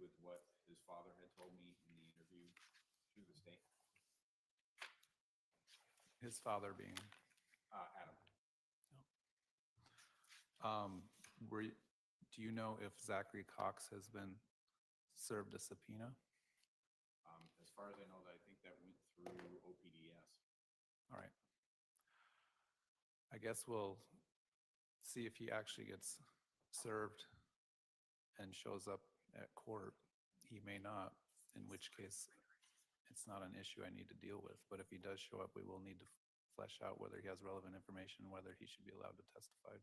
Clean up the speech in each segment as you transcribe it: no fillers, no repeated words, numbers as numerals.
with what his father had told me in the interview through the state? His father being, Adam. do you know if Zachary Cox has been served a subpoena? As far as I know, I think that went through OPDS. All right. I guess we'll see if he actually gets served and shows up at court. He may not, in which case it's not an issue I need to deal with. But if he does show up, we will need to flesh out whether he has relevant information, whether he should be allowed to testify.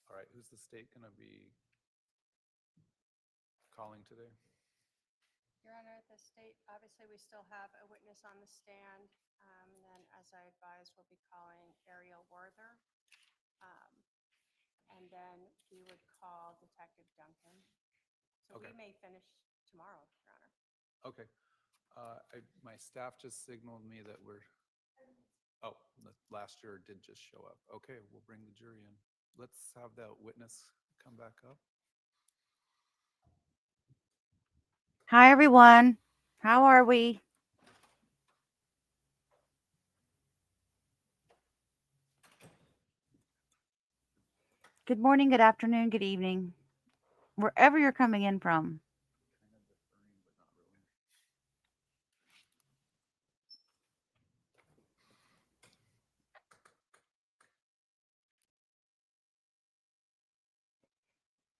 All right, who's the state going to be calling today? Your Honor, the state, obviously, we still have a witness on the stand. And then, as I advised, we'll be calling Ariel Werther. And then we would call Detective Duncan. So Okay. we may finish tomorrow, Your Honor. Okay. My staff just signaled me that the last juror did just show up. Okay, we'll bring the jury in. Let's have that witness come back up. Hi, everyone. How are we? Good morning, good afternoon, good evening, wherever you're coming in from.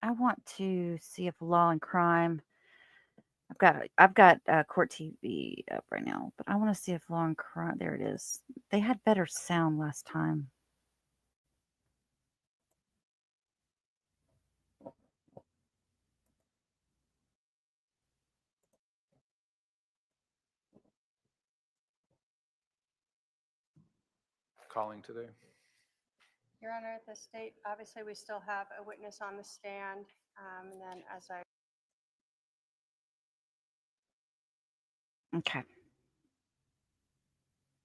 I want to see if Law and Crime. I've got Court TV up right now, but I want to see if Law and Crime. There it is. They had better sound last time. Calling today. Your Honor, the state, obviously, we still have a witness on the stand. And then, as I Okay.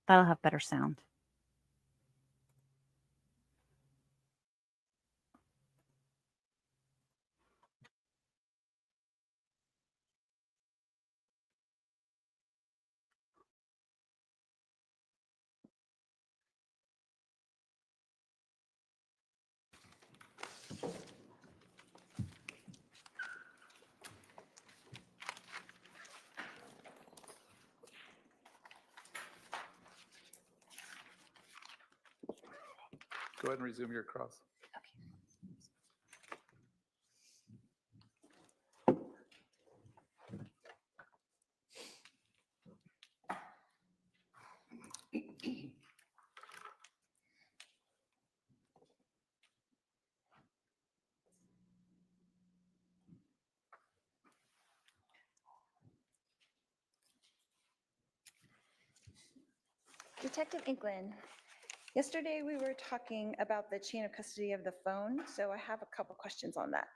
That'll have better sound. Go ahead and resume your cross. Detective Ynclan, yesterday we were talking about the chain of custody of the phone, so I have a couple questions on that.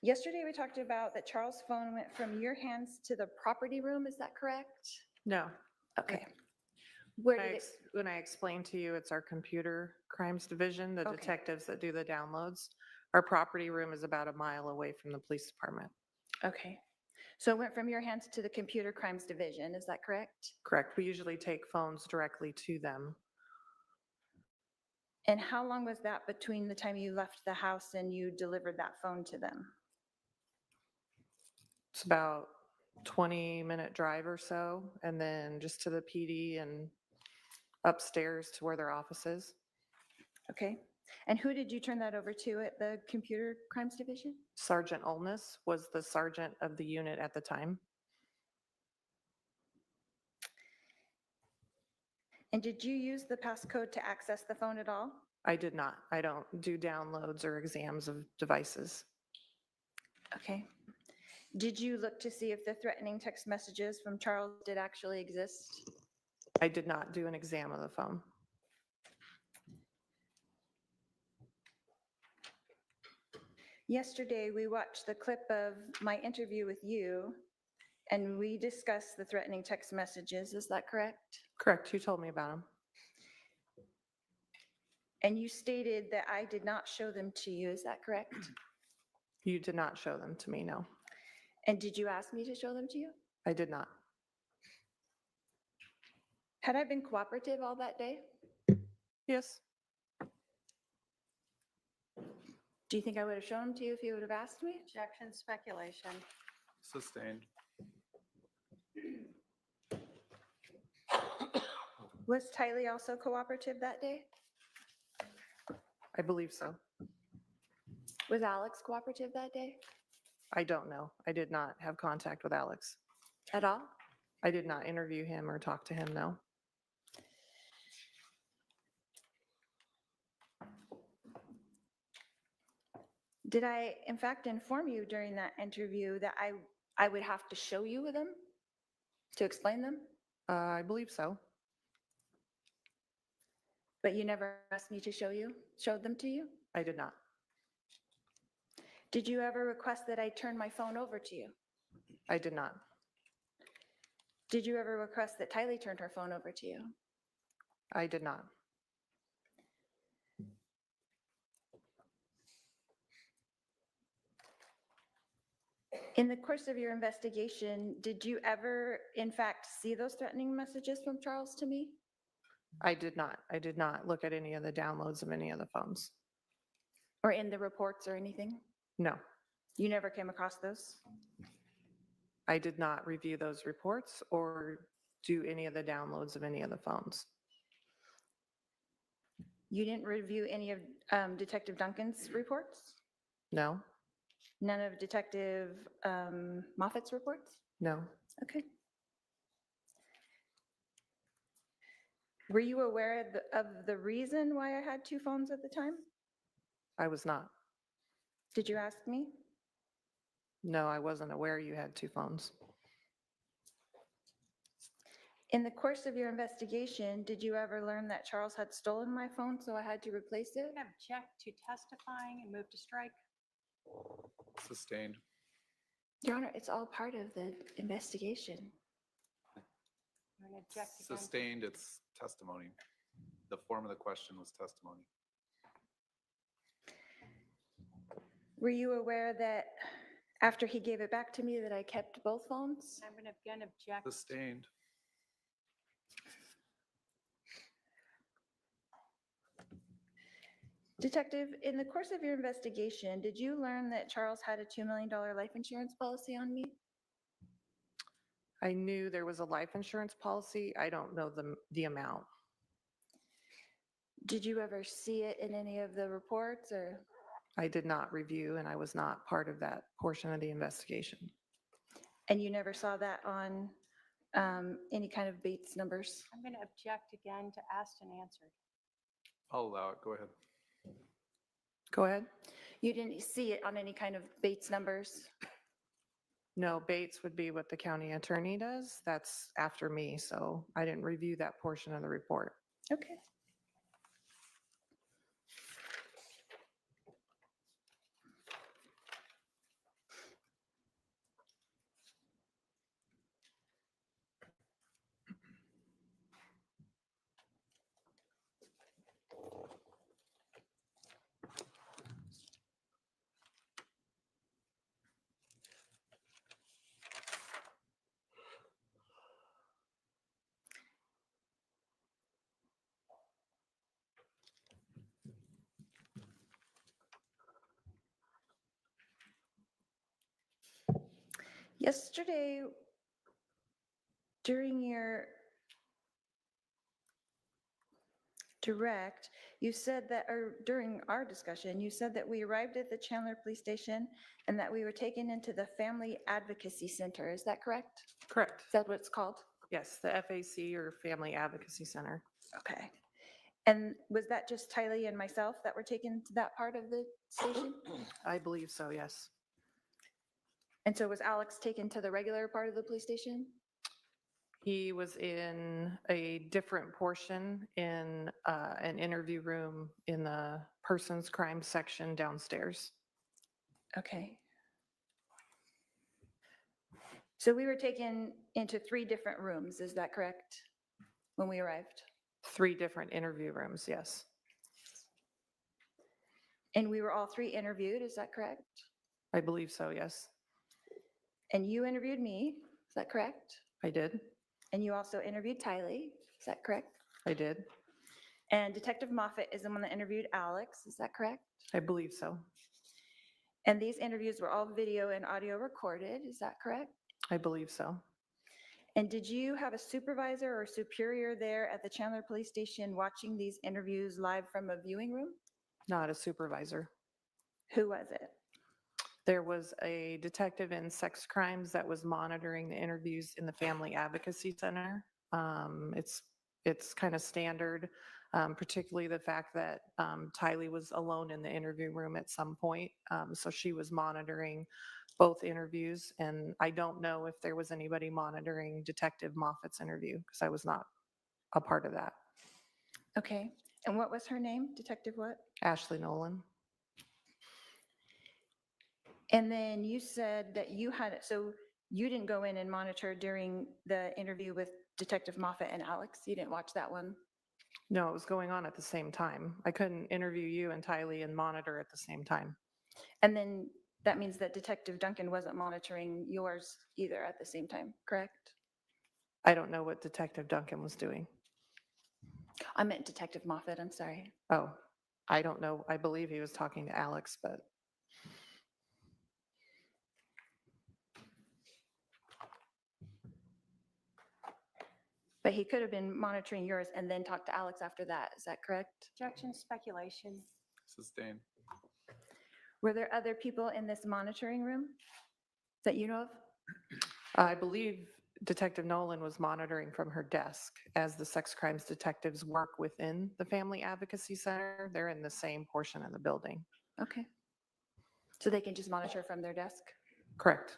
Yesterday we talked about that Charles' phone went from your hands to the property room, is that correct? No. Okay. Where did it, When I explained to you, it's our computer crimes division, the Okay. detectives that do the downloads. Our property room is about a mile away from the police department. okay. So it went from your hands to the computer crimes division, is that correct? Correct. We usually take phones directly to them. And how long was that between the time you left the house and you delivered that phone to them? It's about 20-minute drive or so, and then just to the PD and upstairs to where their office is. Okay. And who did you turn that over to at the computer crimes division? Sergeant Olness was the sergeant of the unit at the time. And did you use the passcode to access the phone at all? I did not. I don't do downloads or exams of devices. Okay. Did you look to see if the threatening text messages from Charles did actually exist? I did not do an exam of the phone. Yesterday, we watched the clip of my interview with you, And we discussed the threatening text messages, is that correct? Correct, you told me about them. And you stated that I did not show them to you, is that correct? You did not show them to me, no. And did you ask me to show them to you? I did not. Had I been cooperative all that day? Yes, Do you think I would have shown them to you if you would have asked me? Objection, speculation. Sustained. Was Tylee also cooperative that day? I believe so. Was Alex cooperative that day I don't know. I did not have contact with Alex. at all? I did not interview him or talk to him, no. Did I, in fact, inform you during that interview that I would have to show you them to explain them? I believe so. But you never asked me to show them to you? I did not. Did you ever request that I turn my phone over to you? I did not. Did you ever request that Tylee turned her phone over to you? I did not. In the course of your investigation, did you ever, in fact, see those threatening messages from Charles to me? I did not. I did not look at any of the downloads of any of the phones. Or in the reports or anything? No, You never came across those? I did not review those reports or do any of the downloads of any of the phones. You didn't review any of Detective Duncan's reports? No, None of Detective Moffat's reports? no, Okay. Were you aware of the reason why I had two phones at the time? I was not. Did you ask me? No, I wasn't aware you had two phones. In the course of your investigation, did you ever learn that Charles had stolen my phone, so I had to replace it? I'm going to object to testifying and move to strike. Sustained. Your Honor, it's all part of the investigation. I'm going to object again. Sustained, it's testimony. The form of the question was testimony. Were you aware that after he gave it back to me that I kept both phones? I'm going to again object. Sustained. Detective, in the course of your investigation, did you learn that Charles had a $2 million life insurance policy on me? I knew there was a life insurance policy. I don't know the amount. Did you ever see it in any of the reports or? I did not review and I was not part of that portion of the investigation. And you never saw that on any kind of Bates numbers? I'm going to object again to asked and answered. I'll allow it. Go ahead. Go ahead. You didn't see it on any kind of Bates numbers? No, Bates would be what the county attorney does. That's after me, so I didn't review that portion of the report. Okay. Yesterday, during your direct, you said that, or during our discussion, you said that we arrived at the Chandler Police Station and that we were taken into the Family Advocacy Center. Is that correct? Correct. Is that what it's called? Yes, the FAC or Family Advocacy Center. Okay. And was that just Tylee and myself that were taken to that part of the station? I believe so, yes. And so was Alex taken to the regular part of the police station? He was in a different portion in an interview room in the persons crime section downstairs. Okay. So we were taken into 3 different rooms, is that correct? When we arrived? 3 different interview rooms, yes. And we were all 3 interviewed, is that correct? I believe so, yes. And you interviewed me, is that correct? I did. And you also interviewed Tylee, is that correct? I did. And Detective Moffett is the one that interviewed Alex, is that correct? I believe so. And these interviews were all video and audio recorded, is that correct? I believe so. And did you have a supervisor or superior there at the Chandler Police Station watching these interviews live from a viewing room? Not a supervisor. Who was it? There was a detective in sex crimes that was monitoring the interviews in the Family Advocacy Center. It's kind of standard, particularly the fact that Tylee was alone in the interview room at some point. So she was monitoring both interviews, and I don't know if there was anybody monitoring Detective Moffat's interview because I was not a part of that. Okay, and what was her name? Detective what? Ashley Nolan. And then you said that you had, so you didn't go in and monitor during the interview with Detective Moffat and Alex? You didn't watch that one? No, it was going on at the same time. I couldn't interview you and Tylee and monitor at the same time. And then that means that Detective Duncan wasn't monitoring yours either at the same time, correct? I don't know what Detective Duncan was doing. I meant Detective Moffat, I'm sorry. Oh, I don't know. I believe he was talking to Alex, but But he could have been monitoring yours and then talked to Alex after that, is that correct? Objection, speculation. Sustained. Were there other people in this monitoring room that you know of? I believe Detective Nolan was monitoring from her desk as the sex crimes detectives work within the Family Advocacy Center. They're in the same portion of the building. Okay. So they can just monitor from their desk? Correct.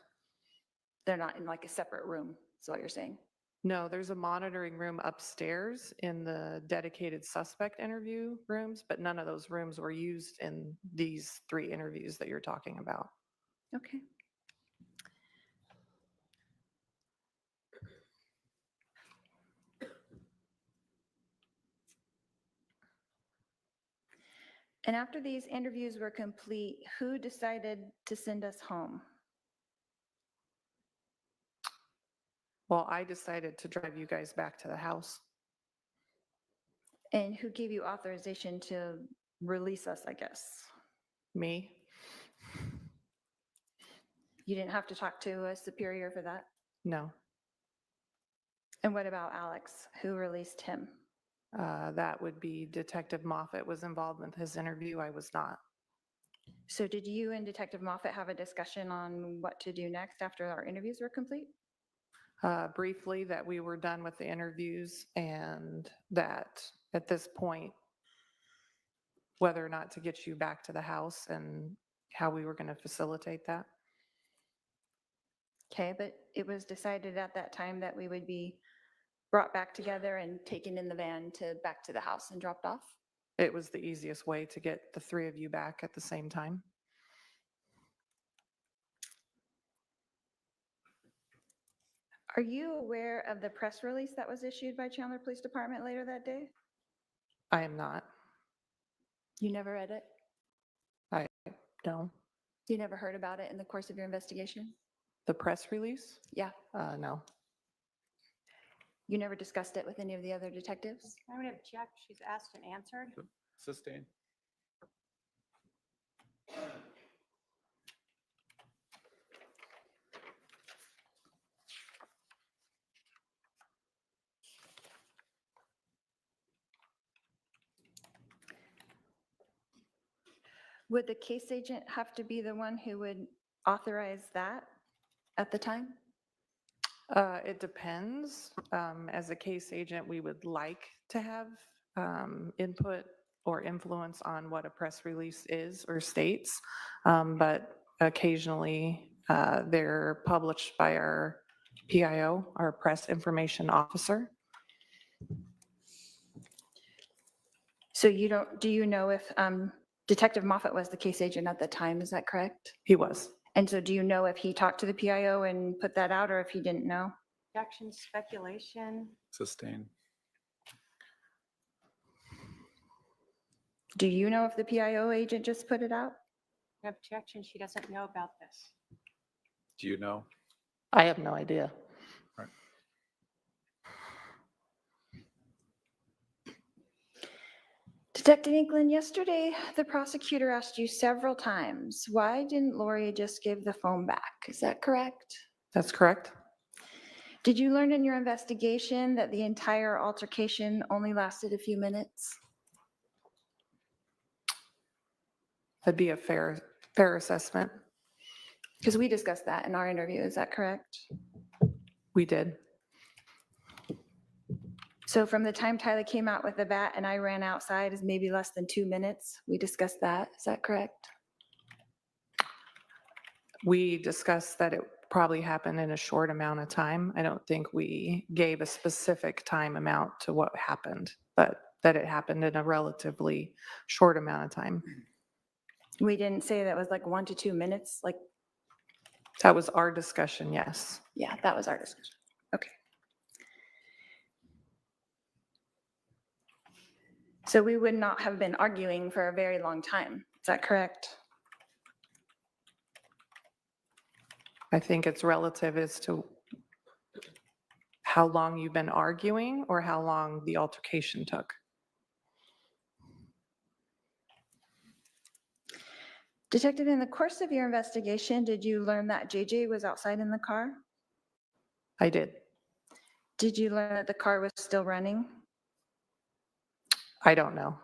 They're not in like a separate room, is what you're saying? No, there's a monitoring room upstairs in the dedicated suspect interview rooms, but none of those rooms were used in these 3 interviews that you're talking about. Okay. And after these interviews were complete, who decided to send us home? Well, I decided to drive you guys back to the house. And who gave you authorization to release us, I guess? Me? You didn't have to talk to a superior for that? No. And what about Alex? Who released him? That would be Detective Moffat was involved with his interview. I was not. So did you and Detective Moffat have a discussion on what to do next after our interviews were complete? Briefly, that we were done with the interviews and that at this point, whether or not to get you back to the house and how we were going to facilitate that. Okay, but it was decided at that time that we would be brought back together and taken in the van to back to the house and dropped off? It was the easiest way to get the 3 of you back at the same time. Are you aware of the press release that was issued by Chandler Police Department later that day? I am not. You never read it? No. You never heard about it in the course of your investigation? The press release? Yeah. No. You never discussed it with any of the other detectives? I would object. She's asked and answered. Sustained. Would the case agent have to be the one who would authorize that at the time? It depends. As a case agent, we would like to have input or influence on what a press release is or states, but occasionally they're published by our PIO, our press information officer. So you don't, do you know if Detective Moffat was the case agent at the time, is that correct? He was. And so do you know if he talked to the PIO and put that out, or if he didn't know? Objection, speculation. Sustain. Do you know if the PIO agent just put it out? Objection, she doesn't know about this. Do you know? I have no idea. Detective Ynclan, yesterday, the prosecutor asked you several times, why didn't Lori just give the phone back? Is that correct? That's correct. Did you learn in your investigation that the entire altercation only lasted a few minutes? That'd be a fair assessment. Because we discussed that in our interview, is that correct? We did. So from the time Tyler came out with the bat and I ran outside is maybe less than 2 minutes. We discussed that, is that correct? We discussed that it probably happened in a short amount of time. I don't think we gave a specific time amount to what happened, but that it happened in a relatively short amount of time. We didn't say that was like 1 to 2 minutes, like, That was our discussion, yes. yeah, that was our discussion. Okay. So we would not have been arguing for a very long time, is that correct? I think it's relative as to how long you've been arguing or how long the altercation took. Detective, in the course of your investigation, did you learn that JJ was outside in the car? I did. Did you learn that the car was still running? I don't know.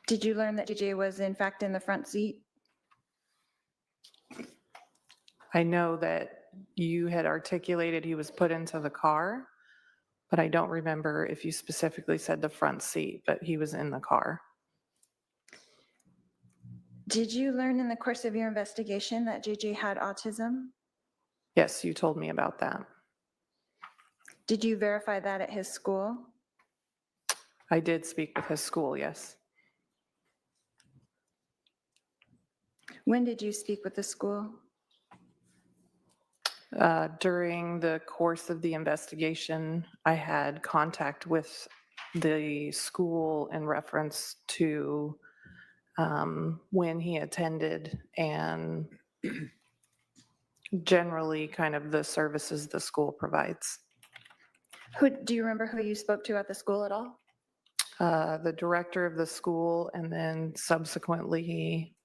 Did you learn that JJ was in fact in the front seat? I know that you had articulated he was put into the car, but I don't remember if you specifically said the front seat, but he was in the car. Did you learn in the course of your investigation that JJ had autism? Yes, you told me about that. Did you verify that at his school? I did speak with his school, yes. When did you speak with the school? During the course of the investigation, I had contact with the school in reference to when he attended and generally kind of the services the school provides. Do you remember who you spoke to at the school at all? The director of the school, and then subsequently,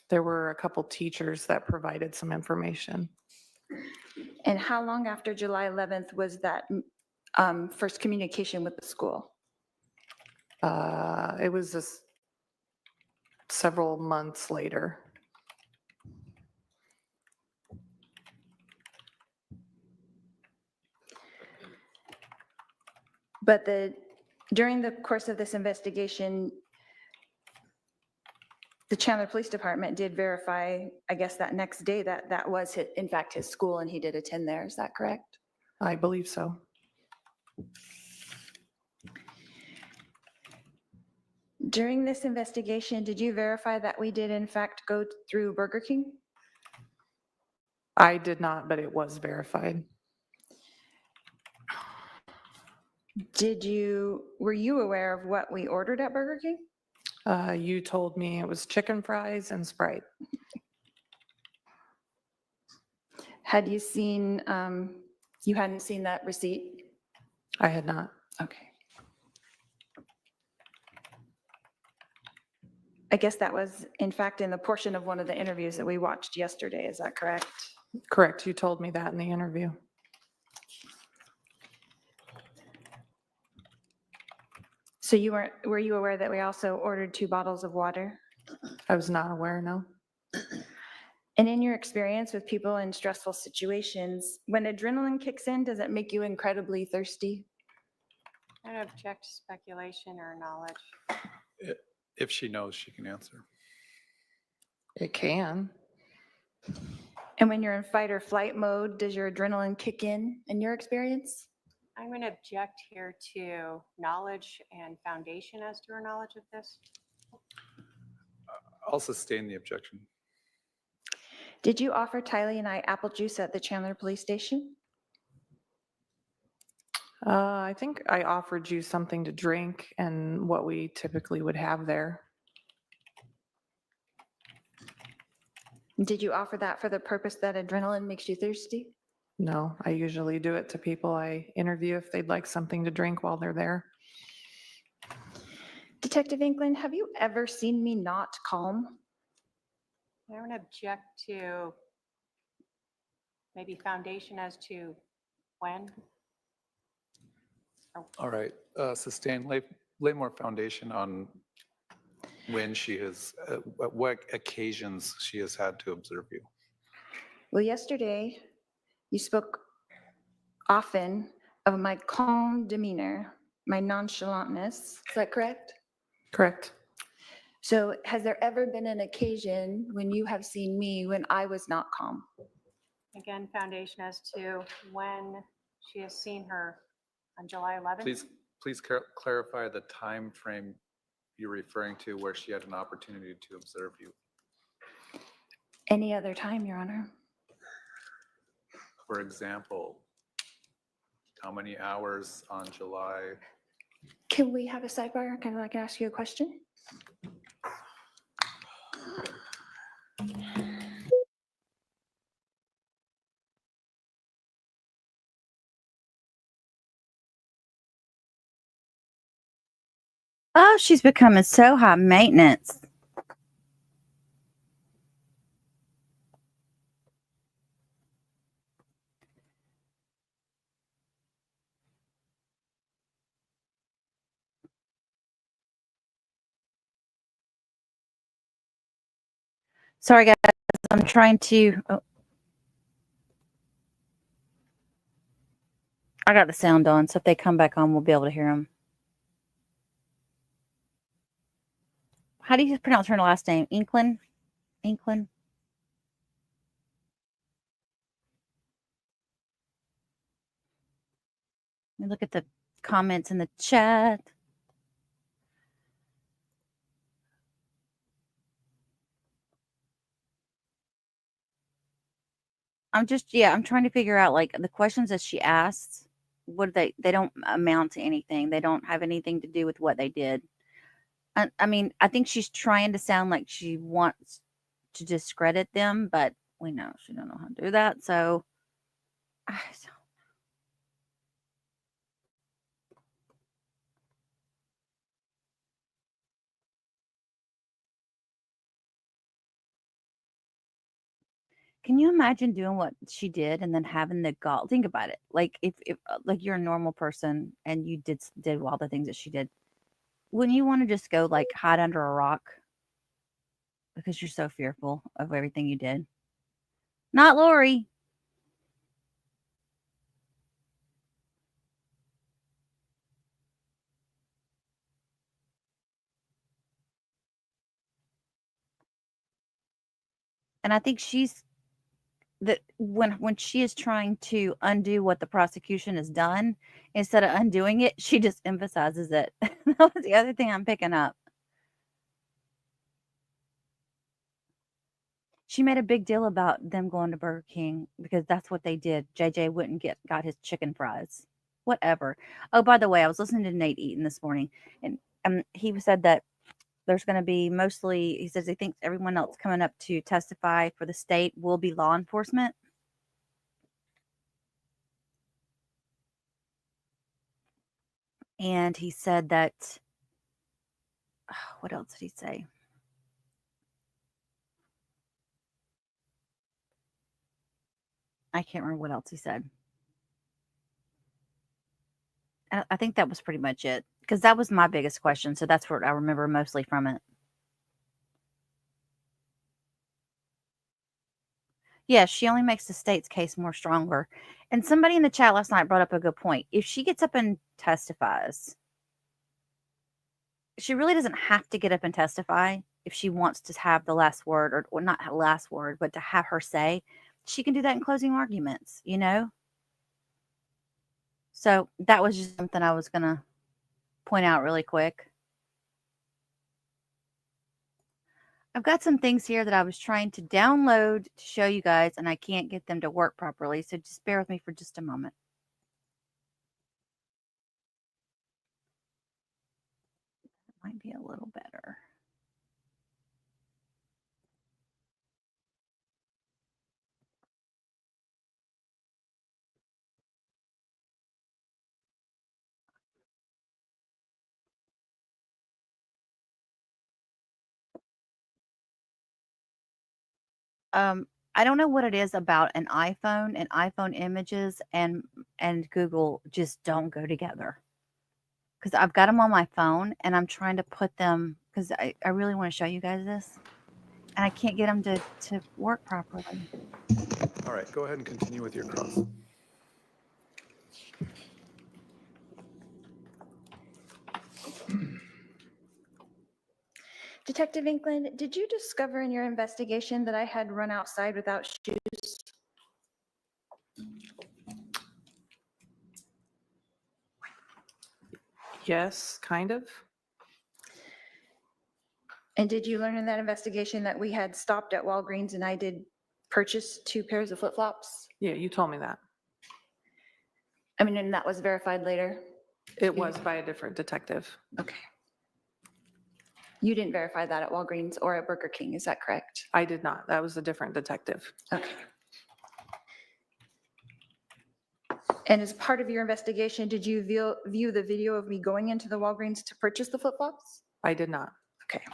there were a couple teachers that provided some information. And how long after July 11th was that first communication with the school? It was just several months later. But during the course of this investigation, the Chandler Police Department did verify, I guess that next day, that that was in fact his school and he did attend there. Is that correct? I believe so. During this investigation, did you verify that we did in fact go through Burger King? I did not, but it was verified. Were you aware of what we ordered at Burger King? You told me it was chicken fries and Sprite. Had you seen, you hadn't seen that receipt? I had not. Okay. I guess that was in fact in the portion of one of the interviews that we watched yesterday, is that correct? Correct, you told me that in the interview. So were you aware that we also ordered 2 bottles of water? I was not aware, no. And in your experience with people in stressful situations, when adrenaline kicks in, does it make you incredibly thirsty? I don't object to speculation or knowledge. If she knows, she can answer. It can. And when you're in fight or flight mode, does your adrenaline kick in your experience? I'm going to object here to knowledge and foundation as to our knowledge of this. I'll sustain the objection. Did you offer Tylee and I apple juice at the Chandler Police Station? I think I offered you something to drink and what we typically would have there. Did you offer that for the purpose that adrenaline makes you thirsty? No, I usually do it to people I interview if they'd like something to drink while they're there. Detective Ynclan, have you ever seen me not calm? I don't object to maybe foundation as to when. All right, sustain, lay more foundation on when she has, at what occasions she has had to observe you. Well, yesterday, you spoke often of my calm demeanor, my nonchalantness. Is that correct? Correct. So has there ever been an occasion when you have seen me when I was not calm? Again, foundation as to when she has seen her on July 11th. Please clarify the time frame you're referring to where she had an opportunity to observe you. Any other time, Your Honor? For example, how many hours on July? Can we have a sidebar? Can I ask you a question? Oh, she's becoming so high maintenance. Sorry, guys. I'm trying to. Oh. I got the sound on, so if they come back on, we'll be able to hear them. How do you pronounce her last name? Ynclan? Ynclan? Let me look at the comments in the chat. I'm trying to figure out like the questions that she asks, what they don't amount to anything. They don't have anything to do with what they did. I mean, I think she's trying to sound like she wants to discredit them, but we know she don't know how to do that. So can you imagine doing what she did and then having the gall? Think about it. Like if like you're a normal person and you did all the things that she did, wouldn't you want to just go like hide under a rock because you're so fearful of everything you did? Not Lori. And I think she's that when she is trying to undo what the prosecution has done, instead of undoing it, she just emphasizes it. That was the other thing I'm picking up. She made a big deal about them going to Burger King because that's what they did. JJ wouldn't got his chicken fries. Whatever. Oh, by the way, I was listening to Nate Eaton this morning, and he said that there's going to be mostly, he says he thinks everyone else coming up to testify for the state will be law enforcement. And he said that, what else did he say? I can't remember what else he said. I think that was pretty much it because that was my biggest question. So that's what I remember mostly from it. Yeah, she only makes the state's case more stronger. And somebody in the chat last night brought up a good point. If she gets up and testifies, she really doesn't have to get up and testify if she wants to have the last word, or not last word, but to have her say. She can do that in closing arguments, you know? So that was just something I was going to point out really quick. I've got some things here that I was trying to download to show you guys, and I can't get them to work properly. So just bear with me for just a moment. Might be a little better. I don't know what it is about an iPhone and iPhone images and Google just don't go together. Because I've got them on my phone and I'm trying to put them, because I really want to show you guys this. And I can't get them to work properly. All right, go ahead and continue with your cross. Detective Ynclan, did you discover in your investigation that I had run outside without shoes? Yes, kind of. And did you learn in that investigation that we had stopped at Walgreens and I did purchase 2 pairs of flip-flops? Yeah, you told me that. I mean, and that was verified later? It was by a different detective. Okay. You didn't verify that at Walgreens or at Burger King, is that correct? I did not. That was a different detective. Okay. And as part of your investigation, did you view the video of me going into the Walgreens to purchase the flip-flops? I did not. Okay.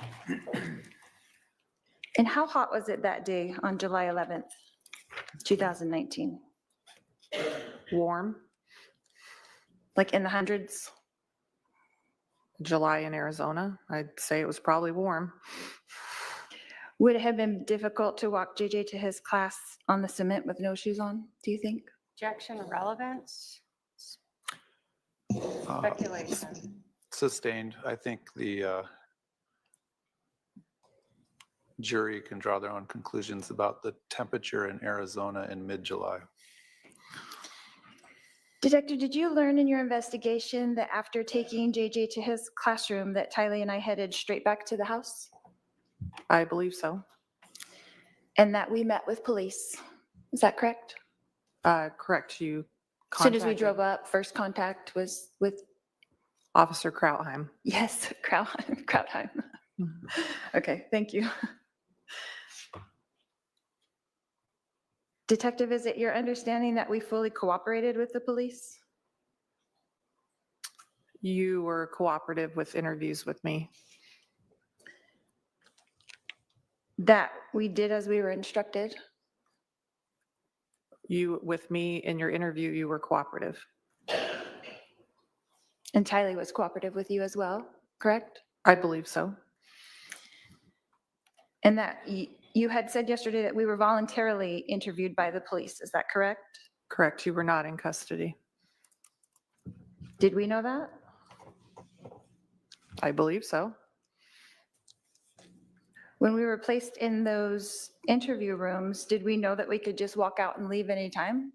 And how hot was it that day on July 11th, 2019? Warm. Like in the hundreds? July in Arizona. I'd say it was probably warm. Would it have been difficult to walk JJ to his class on the cement with no shoes on, do you think? Objection relevance, Uh, speculation. Sustained. I think the jury can draw their own conclusions about the temperature in Arizona in mid-July. Detective, did you learn in your investigation that after taking JJ to his classroom that Tylee and I headed straight back to the house? I believe so. And that we met with police? Is that correct? Correct. You As soon as we contacted drove up, first contact was with, Officer Krautheim. yes, Krautheim. Okay, thank you. Detective, is it your understanding that we fully cooperated with the police? You were cooperative with interviews with me. That we did as we were instructed? You, with me in your interview, you were cooperative. And Tylee was cooperative with you as well, correct? I believe so. And that you had said yesterday that we were voluntarily interviewed by the police, is that correct? Correct. You were not in custody. Did we know that? I believe so. When we were placed in those interview rooms, did we know that we could just walk out and leave anytime?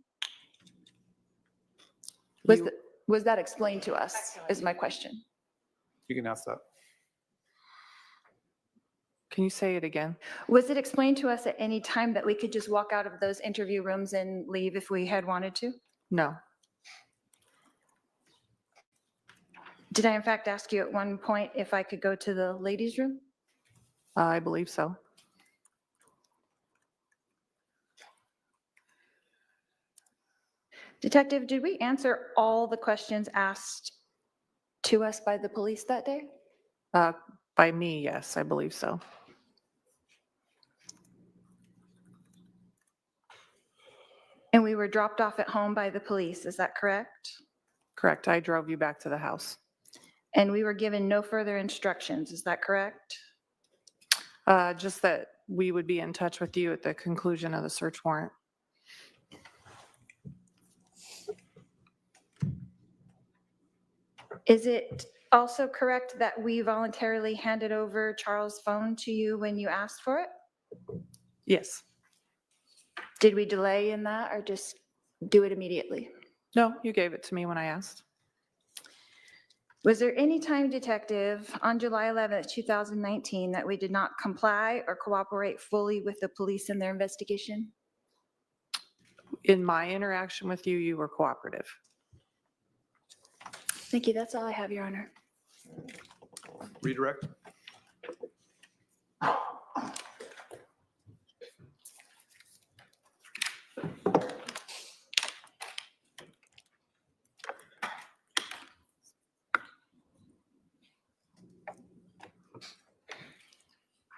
You- Was that explained to us, is my question. You can ask that. Can you say it again? Was it explained to us at any time that we could just walk out of those interview rooms and leave if we had wanted to? No. Did I in fact ask you at one point if I could go to the ladies' room? I believe so. Detective, did we answer all the questions asked to us by the police that day? By me, yes, I believe so. And we were dropped off at home by the police, is that correct? Correct. I drove you back to the house. And we were given no further instructions, is that correct? Just that we would be in touch with you at the conclusion of the search warrant. Is it also correct that we voluntarily handed over Charles' phone to you when you asked for it? Yes. Did we delay in that or just do it immediately? No, you gave it to me when I asked. Was there any time, Detective, on July 11th, 2019, that we did not comply or cooperate fully with the police in their investigation? In my interaction with you, you were cooperative. Thank you. That's all I have, Your Honor. Redirect.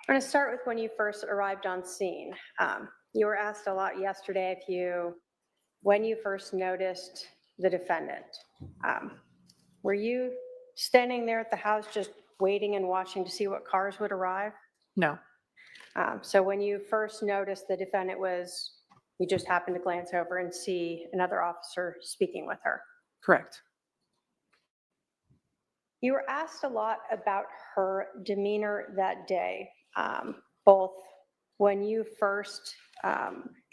I'm going to start with when you first arrived on scene. You were asked a lot yesterday when you first noticed the defendant. Were you standing there at the house just waiting and watching to see what cars would arrive? No, So when you first noticed the defendant you just happened to glance over and see another officer speaking with her? correct. You were asked a lot about her demeanor that day, both when you first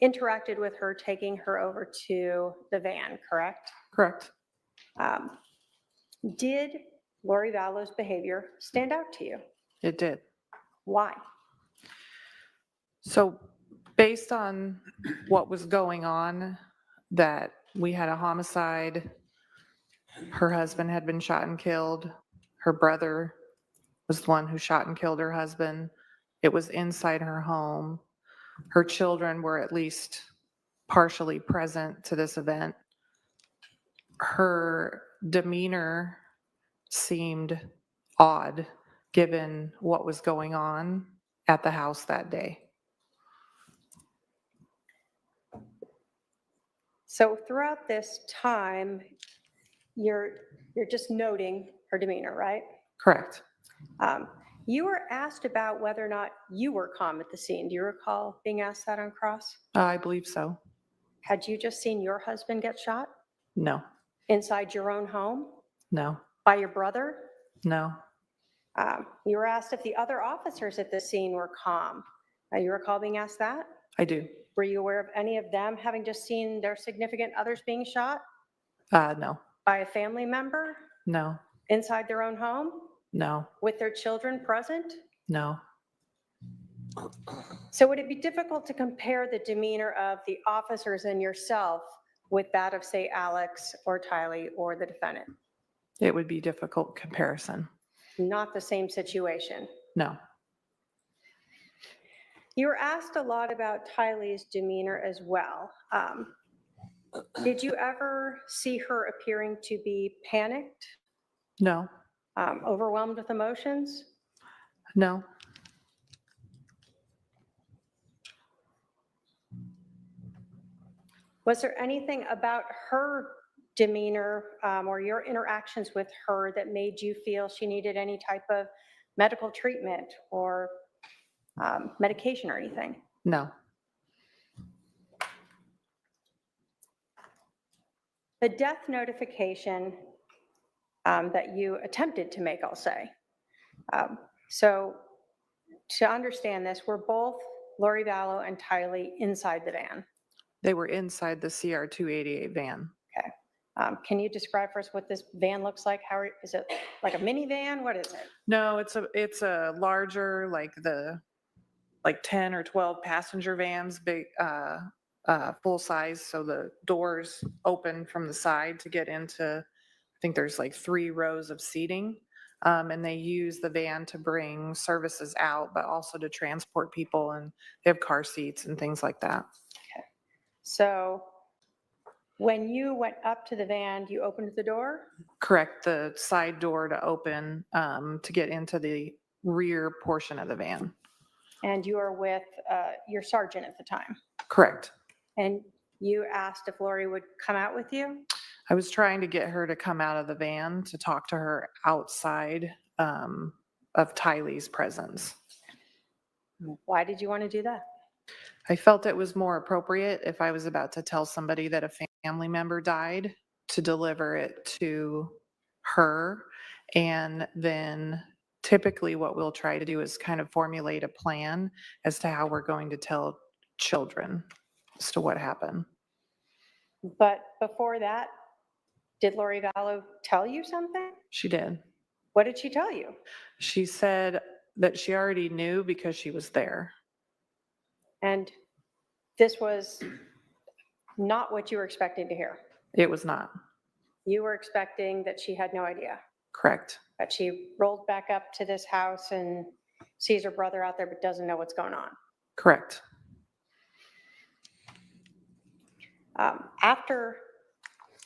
interacted with her, taking her over to the van, correct? Correct. Did Lori Vallow's behavior stand out to you? It did. Why? So based on what was going on, that we had a homicide, her husband had been shot and killed, her brother was the one who shot and killed her husband. It was inside her home. Her children were at least partially present to this event. Her demeanor seemed odd given what was going on at the house that day. So throughout this time, you're just noting her demeanor, right? Correct. You were asked about whether or not you were calm at the scene. Do you recall being asked that on cross? I believe so. Had you just seen your husband get shot No, inside your own home no, by your brother? no, You were asked if the other officers at the scene were calm. You recall being asked that? I do. Were you aware of any of them having just seen their significant others being shot No, by a family member no, inside their own home no, with their children present? no. So would it be difficult to compare the demeanor of the officers and yourself with that of, say, Alex or Tylee or the defendant? It would be difficult comparison. Not the same situation. No, You were asked a lot about Tylee's demeanor as well. Did you ever see her appearing to be panicked, no, overwhelmed with emotions? no, Was there anything about her demeanor or your interactions with her that made you feel she needed any type of medical treatment or medication or anything? no. The death notification that you attempted to make, I'll say. So to understand this, we're both Lori Vallow and Tylee inside the van. They were inside the CR 288 van. Can you describe for us what this van looks like? Is it like a minivan? What is it? No, it's a larger, like 10 or 12 passenger vans, big, full size. So the doors open from the side to get into, I think there's like 3 rows of seating. And they use the van to bring services out, but also to transport people, and they have car seats and things like that. So when you went up to the van, you opened the door? Correct, the side door to open to get into the rear portion of the van. And you were with your sergeant at the time? Correct. And you asked if Lori would come out with you? I was trying to get her to come out of the van to talk to her outside of Tylee's presence. Why did you want to do that? I felt it was more appropriate if I was about to tell somebody that a family member died to deliver it to her. And then typically what we'll try to do is kind of formulate a plan as to how we're going to tell children as to what happened. But before that, Did Lori Vallow tell you something? She did. What did she tell you? She said that she already knew because she was there. And this was not what you were expecting to hear. It was not. You were expecting that she had no idea, Correct. that she rolled back up to this house and sees her brother out there but doesn't know what's going on. Correct. After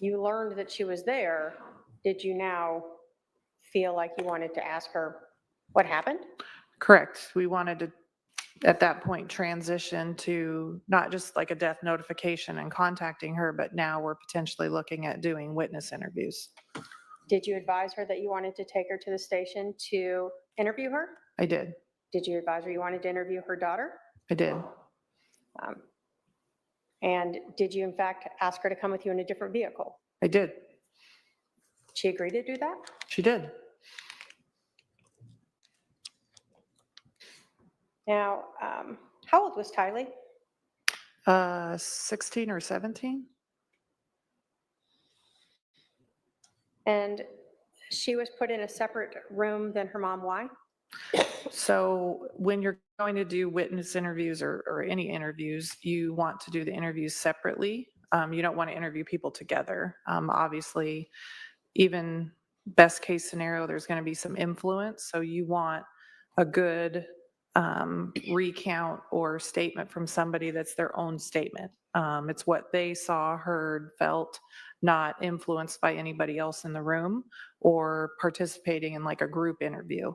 you learned that she was there, did you now feel like you wanted to ask her what happened? Correct. We wanted to, at that point, transition to not just like a death notification and contacting her, but now we're potentially looking at doing witness interviews. Did you advise her that you wanted to take her to the station to interview her? I did. Did you advise her you wanted to interview her daughter? I did. And did you in fact ask her to come with you in a different vehicle? I did. She agreed to do that? She did. Now, how old was Tylee? 16 or 17? And she was put in a separate room than her mom. Why? So when you're going to do witness interviews or any interviews, you want to do the interviews separately. You don't want to interview people together. Obviously, even best case scenario, there's going to be some influence. So you want a good recount or statement from somebody that's their own statement. It's what they saw, heard, felt, not influenced by anybody else in the room or participating in like a group interview.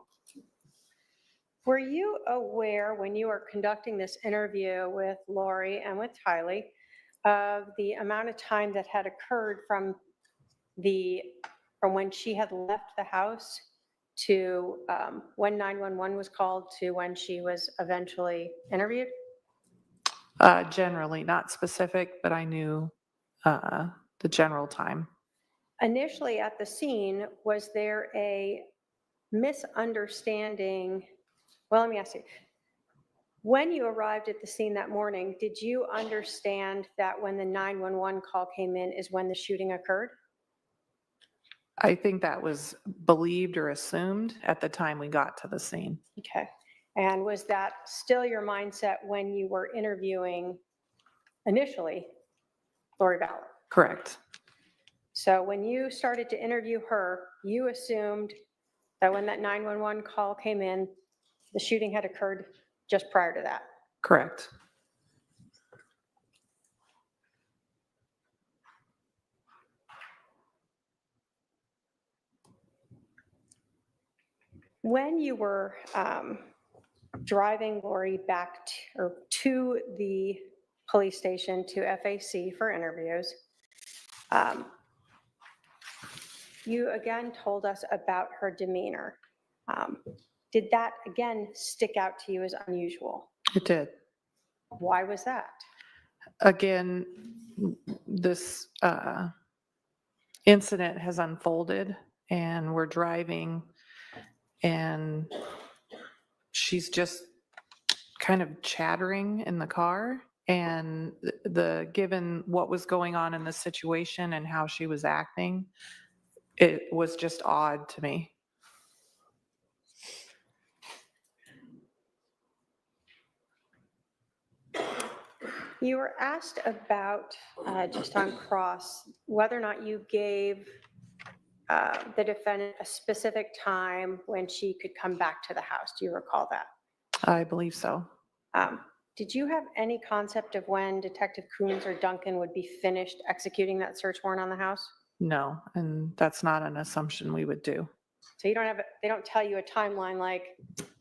Were you aware when you were conducting this interview with Lori and with Tylee of the amount of time that had occurred from when she had left the house to when 911 was called to when she was eventually interviewed? Generally, not specific, but I knew the general time. Initially at the scene, was there a misunderstanding? Well, let me ask you. When you arrived at the scene that morning, did you understand that when the 911 call came in is when the shooting occurred? I think that was believed or assumed at the time we got to the scene. Okay. And was that still your mindset when you were interviewing initially Lori Vallow? Correct. So when you started to interview her, you assumed that when that 911 call came in, the shooting had occurred just prior to that. Correct. When you were driving Lori back to the police station to FAC for interviews, you again told us about her demeanor. Did that again stick out to you as unusual? It did. Why was that? Again, this incident has unfolded and we're driving and she's just kind of chattering in the car, and given what was going on in the situation and how she was acting, it was just odd to me. You were asked about, just on cross, whether or not you gave the defendant a specific time when she could come back to the house. Do you recall that? I believe so. Did you have any concept of when Detective Coons or Duncan would be finished executing that search warrant on the house? No, and that's not an assumption we would do. So they don't tell you a timeline like,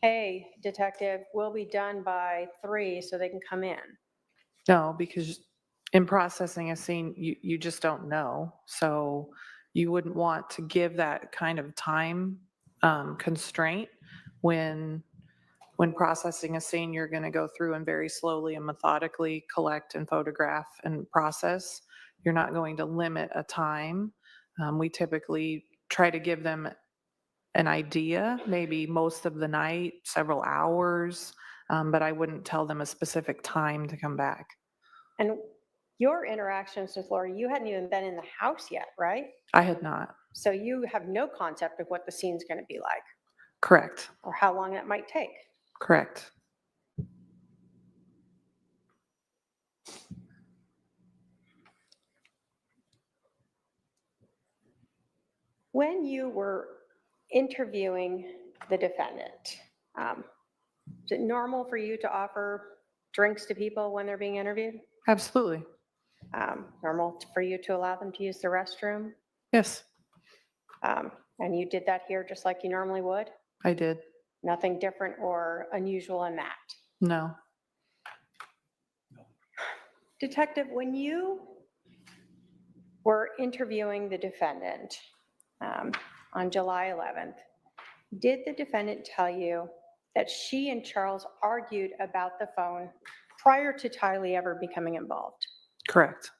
hey, detective, we'll be done by 3 so they can come in. No, because in processing a scene, you just don't know. So you wouldn't want to give that kind of time constraint when processing a scene. You're going to go through and very slowly and methodically collect and photograph and process. You're not going to limit a time. We typically try to give them an idea, maybe most of the night, several hours, but I wouldn't tell them a specific time to come back. And Your interactions with Lori, you hadn't even been in the house yet, right? I had not. So you have no concept of what the scene's going to be like Correct. or how long it might take. Correct. When you were interviewing the defendant, is it normal for you to offer drinks to people when they're being interviewed? Absolutely. Normal for you to allow them to use the restroom? Yes, And you did that here just like you normally would? I did. Nothing different or unusual in that? No. Detective, when you were interviewing the defendant on July 11th, did the defendant tell you that she and Charles argued about the phone prior to Tylee ever becoming involved? Correct.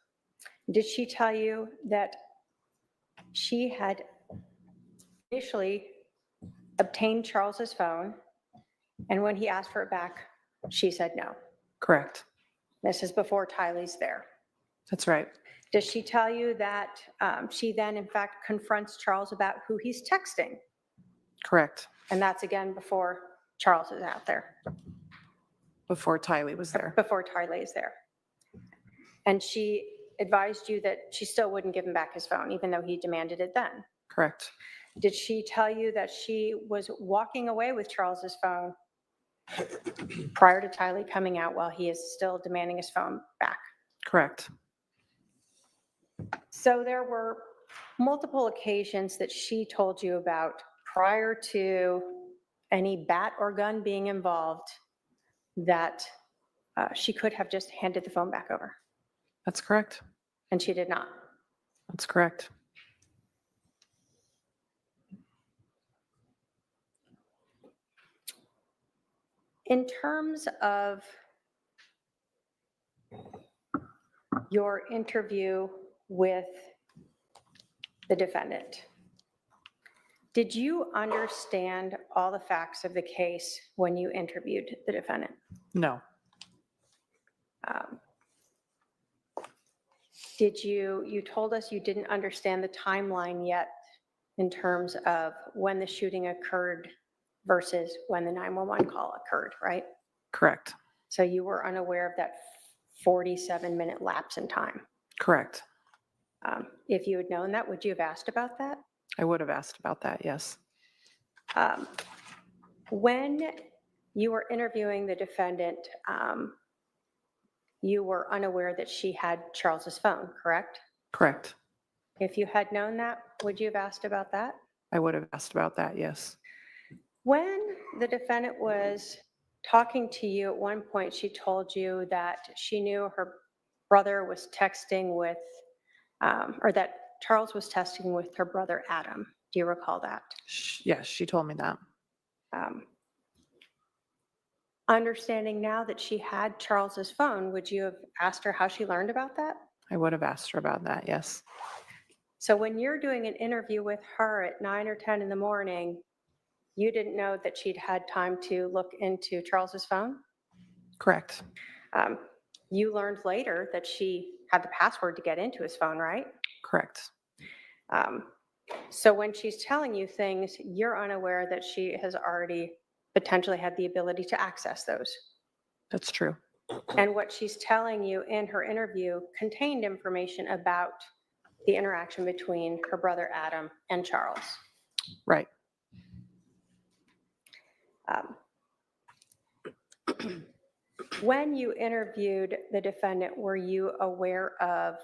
Did she tell you that she had initially obtained Charles's phone, and when he asked for it back, she said no? Correct. This is before Tylee's there. That's right. Does she tell you that she then, in fact, confronts Charles about who he's texting? Correct. And that's again before Charles is out there, Before Tylee was there. before Tylee is there. And she advised you that she still wouldn't give him back his phone, even though he demanded it then. Correct. Did she tell you that she was walking away with Charles's phone prior to Tylee coming out while he is still demanding his phone back? Correct. So there were multiple occasions that she told you about prior to any bat or gun being involved that she could have just handed the phone back over, That's correct. and she did not. That's correct. In terms of your interview with the defendant, did you understand all the facts of the case when you interviewed the defendant? No. You told us you didn't understand the timeline yet in terms of when the shooting occurred versus when the 911 call occurred, right? Correct. So you were unaware of that 47-minute lapse in time. Correct. If you had known that, would you have asked about that? I would have asked about that, yes. When you were interviewing the defendant, you were unaware that she had Charles's phone, correct? Correct. If you had known that, would you have asked about that? I would have asked about that, yes. When the defendant was talking to you, at one point, she told you that she knew her brother was texting with, or that Charles was texting with her brother Adam. Do you recall that? Yes, she told me that. Understanding now that she had Charles's phone, would you have asked her how she learned about that? I would have asked her about that, yes. So when you're doing an interview with her at 9 or 10 in the morning, you didn't know that she'd had time to look into Charles's phone? Correct. You learned later that she had the password to get into his phone, right? Correct. So when she's telling you things, you're unaware that she has already potentially had the ability to access those. That's true. And what she's telling you in her interview contained information about the interaction between her brother Adam and Charles. Right. When you interviewed the defendant, were you aware of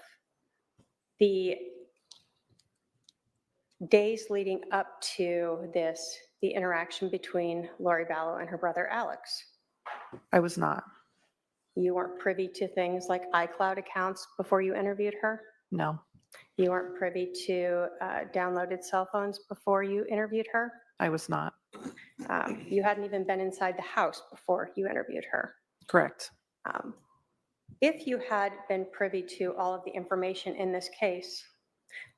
the days leading up to this, the interaction between Lori Vallow and her brother Alex? I was not. You weren't privy to things like iCloud accounts before you interviewed her? No. You weren't privy to downloaded cell phones before you interviewed her? I was not. You hadn't even been inside the house before you interviewed her. Correct. If you had been privy to all of the information in this case,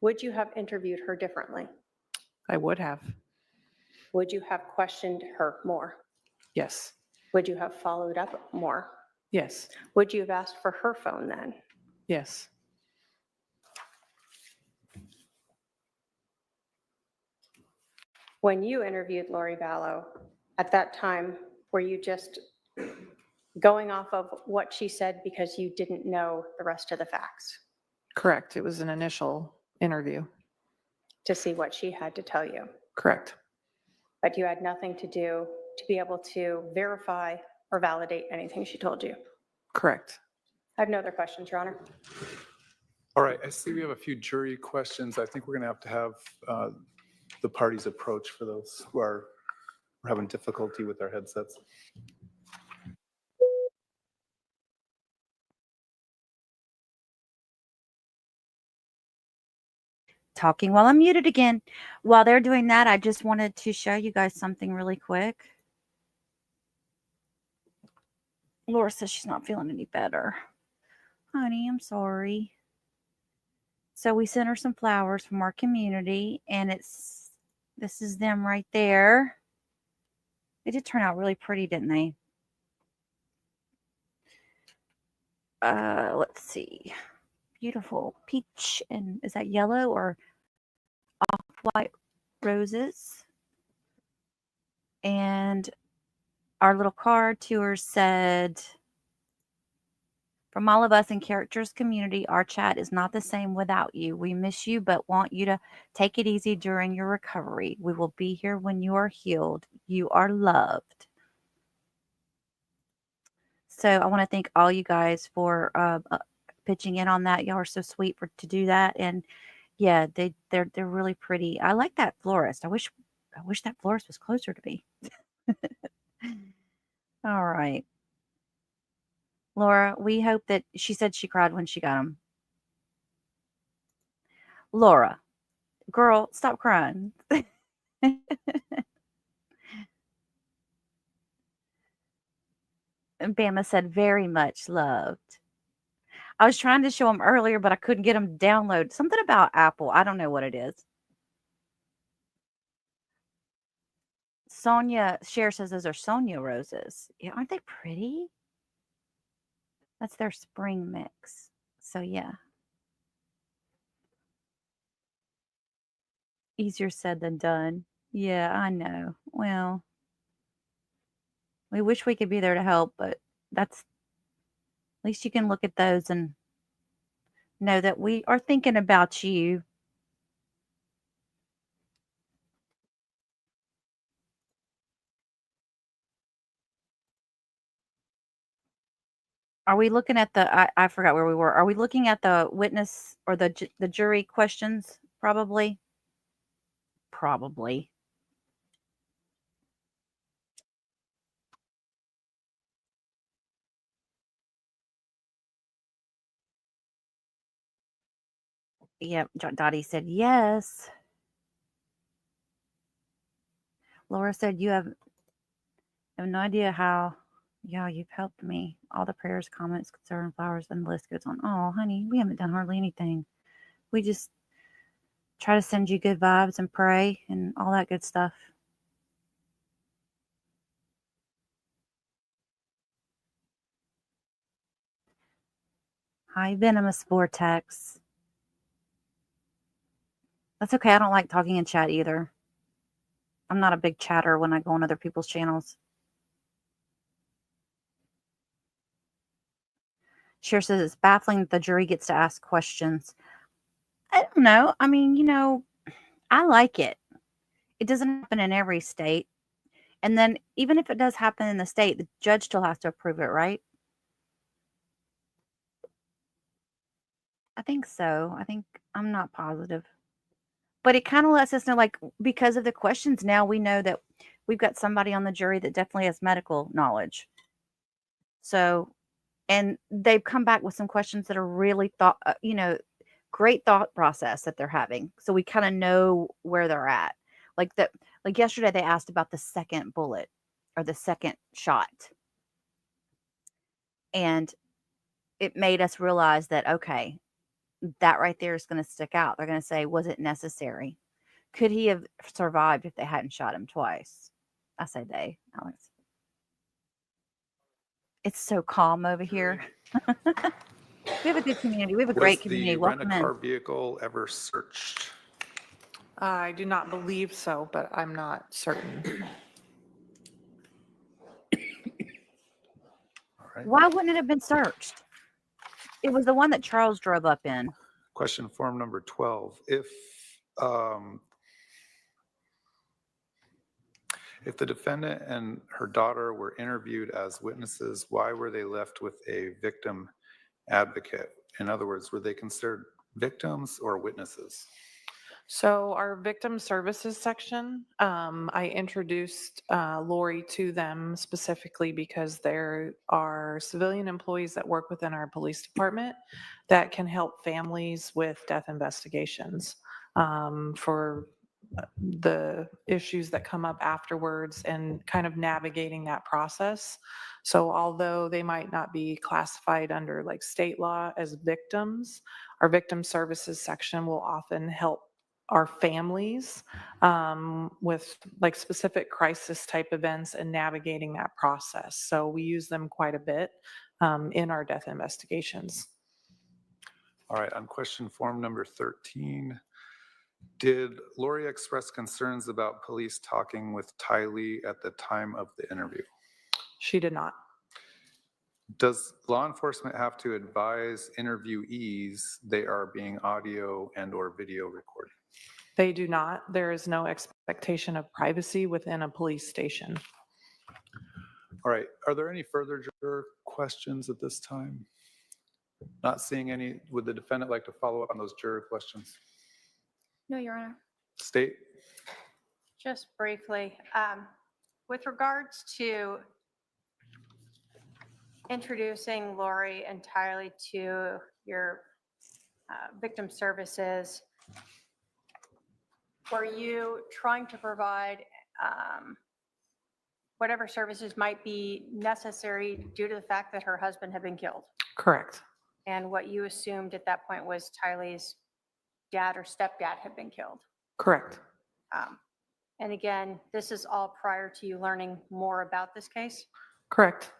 would you have interviewed her differently? I would have. Would you have questioned her more? Yes. Would you have followed up more? Yes. Would you have asked for her phone then? Yes. When you interviewed Lori Vallow, at that time, were you just going off of what she said because you didn't know the rest of the facts Correct. It was an initial interview. to see what she had to tell you? Correct. But you had nothing to do to be able to verify or validate anything she told you? Correct. I have no other questions, Your Honor. All right, I see we have a few jury questions. I think we're going to have the parties approach for those who are having difficulty with their headsets. Talking while I'm muted again. While they're doing that, I just wanted to show you guys something really quick. Laura says she's not feeling any better. Honey, I'm sorry. So we sent her some flowers from our community, and this is them right there. They did turn out really pretty, didn't they? Let's see. Beautiful peach, and is that yellow or off-white roses? And our little card to her said, from all of us in Characters Community, our chat is not the same without you. We miss you, but want you to take it easy during your recovery. We will be here when you are healed. You are loved. So I want to thank all you guys for pitching in on that. Y'all are so sweet to do that. And yeah, they're really pretty. I like that florist. I wish that florist was closer to me. All right. Laura, we hope that she said she cried when she got them. Laura, girl, stop crying. And Bama said very much loved. I was trying to show them earlier, but I couldn't get them to download. Something about Apple. I don't know what it is. Sonia Cher says those are Sonia roses. Yeah, aren't they pretty? That's their spring mix. So yeah. Easier said than done. Yeah, I know. Well, we wish we could be there to help, but that's at least you can look at those and know that we are thinking about you. Are we looking at I forgot where we were. Are we looking at the witness or the jury questions? Probably. Probably. Yep, Dottie said yes. Laura said you have no idea how. Yeah, you've helped me. All the prayers, comments, concern, flowers, and the list goes on. Oh, honey, we haven't done hardly anything. We just try to send you good vibes and pray and all that good stuff. Hi, Venomous Vortex. That's okay. I don't like talking in chat either. I'm not a big chatter when I go on other people's channels. Cher says it's baffling that the jury gets to ask questions. I don't know. I mean, I like it. It doesn't happen in every state. And then even if it does happen in the state, the judge still has to approve it, right? I think so. I'm not positive. But it kind of lets us know, like, because of the questions now, we know that we've got somebody on the jury that definitely has medical knowledge. So, and they've come back with some questions that are really great thought process that they're having. So we kind of know where they're at. Like yesterday they asked about the second bullet or the second shot. And it made us realize that, okay, that right there is going to stick out. They're going to say, was it necessary? Could he have survived if they hadn't shot him twice? I say they, Alex. It's so calm over here. We have a good community. We have a Was great the community. Welcome rent-a-car in. vehicle ever searched? I do not believe so, but I'm not certain. All right. Why wouldn't it have been searched? It was the one that Charles drove up in. Question form number 12. If the defendant and her daughter were interviewed as witnesses, why were they left with a victim advocate? In other words, were they considered victims or witnesses? So our victim services section, I introduced Lori to them specifically because there are civilian employees that work within our police department that can help families with death investigations for the issues that come up afterwards and kind of navigating that process. So although they might not be classified under like state law as victims, our victim services section will often help our families with like specific crisis type events and navigating that process. So we use them quite a bit in our death investigations. All right, on question form number 13, did Lori express concerns about police talking with Tylee at the time of the interview? She did not. Does law enforcement have to advise interviewees they are being audio and or video recorded? They do not. There is no expectation of privacy within a police station. All right, are there any further juror questions at this time? Not seeing any. Would the defendant like to follow up on those juror questions? No, Your Honor. State. Just briefly, with regards to introducing Lori entirely to your victim services, were you trying to provide whatever services might be necessary due to the fact that her husband had been killed? Correct. And what you assumed at that point was Tylee's dad or stepdad had been killed? Correct. And again, this is all prior to you learning more about this case? Correct.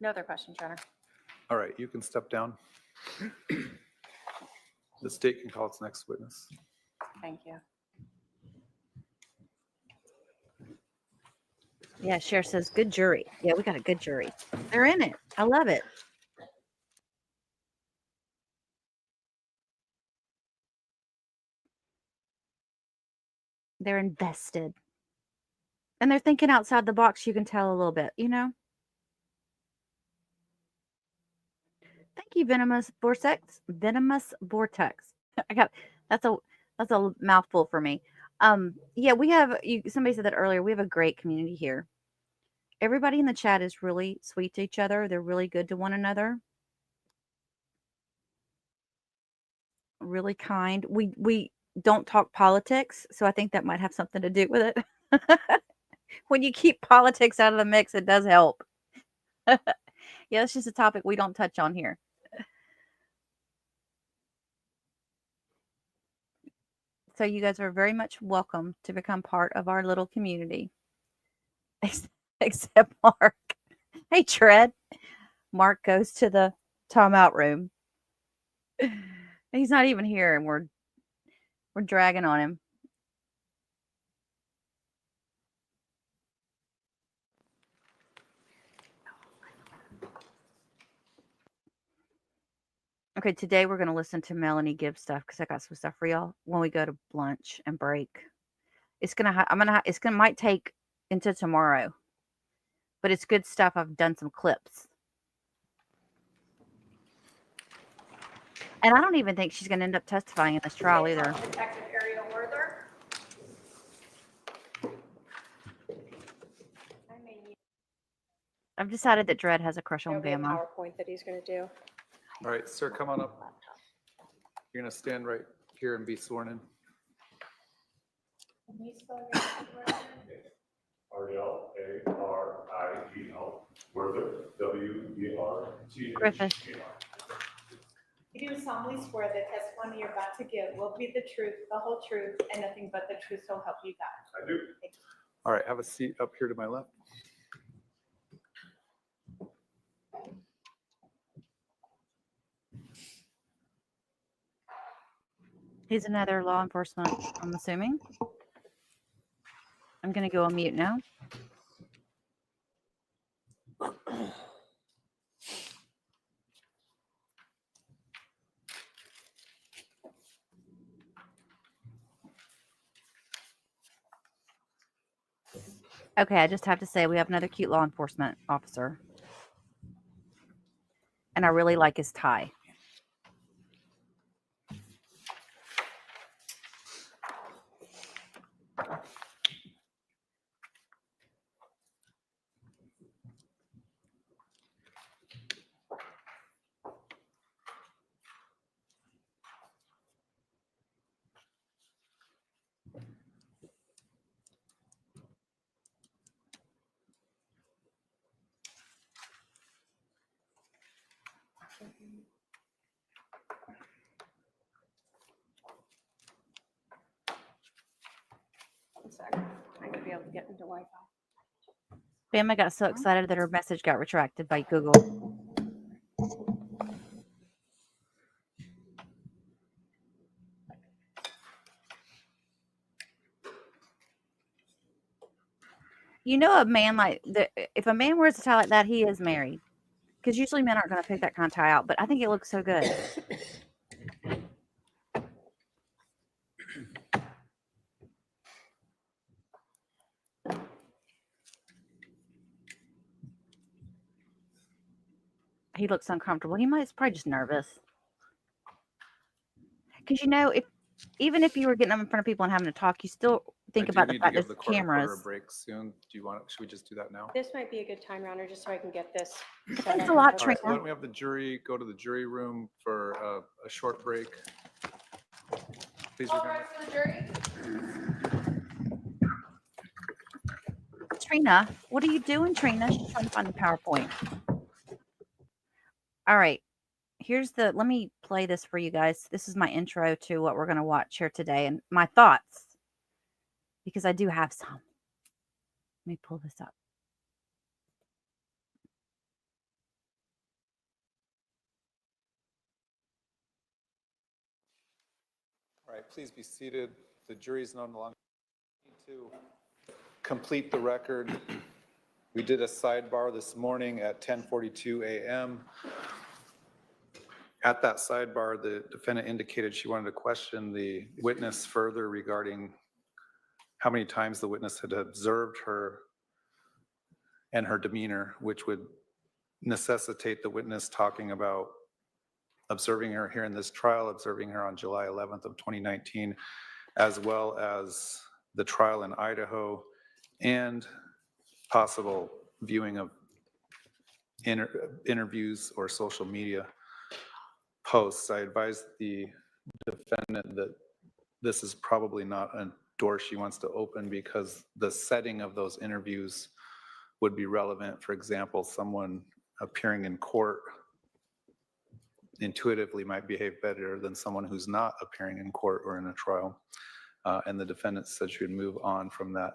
No other questions, Your Honor. All right, you can step down. The state can call its next witness. Thank you. Yeah, Sheriff says, good jury. Yeah, we got a good jury. They're in it. I love it. They're invested. And they're thinking outside the box, you can tell a little bit, you know? Thank you, Venomous Vortex. Venomous Vortex. That's a mouthful for me. Yeah, we have somebody said that earlier. We have a great community here. Everybody in the chat is really sweet to each other. They're really good to one another. Really kind. We don't talk politics, so I think that might have something to do with it. When you keep politics out of the mix, it does help. Yeah, it's just a topic we don't touch on here. So you guys are very much welcome to become part of our little community. Except Mark. Hey, Tread. Mark goes to the timeout room. He's not even here, and we're dragging on him. Okay, today we're going to listen to Melanie give stuff because I got some stuff for y'all when we go to lunch and break. It's might take into tomorrow, but it's good stuff. I've done some clips. And I don't even think she's going to end up testifying in this trial either. Detective Ariel Werther. I've decided that Dredd has a crush on There'll be a Bama. PowerPoint that he's going to do. All right, sir, come on up. You're going to stand right here and be sworn in. Can you spell your name? Ariel, A-R-I-E-L, Werther, W-E-R-T-H. Griffith. You do solemnly swear that testimony you're about to give will be the truth, the whole truth, and nothing but the truth, so help you God. I do. All right, have a seat up here to my left. He's another law enforcement, I'm assuming. I'm going to go on mute now. Okay, I just have to say we have another cute law enforcement officer. And I really like his tie. One second. I'm gonna be able to get into Wi-Fi. Bama got so excited that her message got retracted by Google. You know, a man like if a man wears a tie like that, he is married. Because usually men aren't going to pick that kind of tie out, but I think it looks so good. He looks uncomfortable. He's probably just nervous. Because you know, even if you were getting up in front of people and having to talk, you still think about the fact there's cameras. A break soon. Should we just do that now? This might be a good time, Rounder, just so I can get this. Thanks a lot, All Trina. right, why don't we have the jury go to the jury room for a short break? Please remember. For the jury? Trina, what are you doing, Trina? She's trying to find the PowerPoint. All right. Let me play this for you guys. This is my intro to what we're going to watch here today and my thoughts, because I do have some. Let me pull this up. All right, please be seated. The jury's no longer need to complete the record. We did a sidebar this morning at 10:42 a.m. At that sidebar, the defendant indicated she wanted to question the witness further regarding how many times the witness had observed her and her demeanor, which would necessitate the witness talking about observing her here in this trial, observing her on July 11th of 2019, as well as the trial in Idaho and possible viewing of interviews or social media posts. I advised the defendant that this is probably not a door she wants to open because the setting of those interviews would be relevant. For example, someone appearing in court intuitively might behave better than someone who's not appearing in court or in a trial. And the defendant said she would move on from that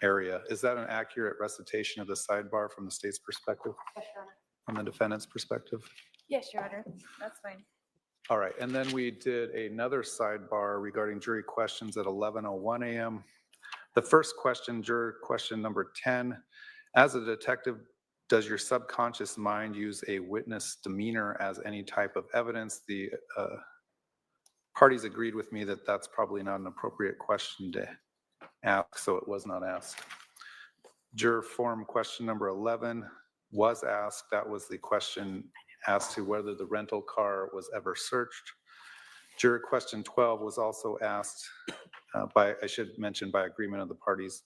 area. Is that an accurate recitation of the sidebar from the state's perspective? Yes, Your Honor. From the defendant's perspective? Yes, Your Honor, that's fine. All right, and then we did another sidebar regarding jury questions at 11:01 a.m. The first question, juror question number 10, as a detective, does your subconscious mind use a witness demeanor as any type of evidence? The parties agreed with me that that's probably not an appropriate question to ask, so it was not asked. Juror form question number 11 was asked. That was the question as to whether the rental car was ever searched. Juror question 12 was also asked by agreement of the parties.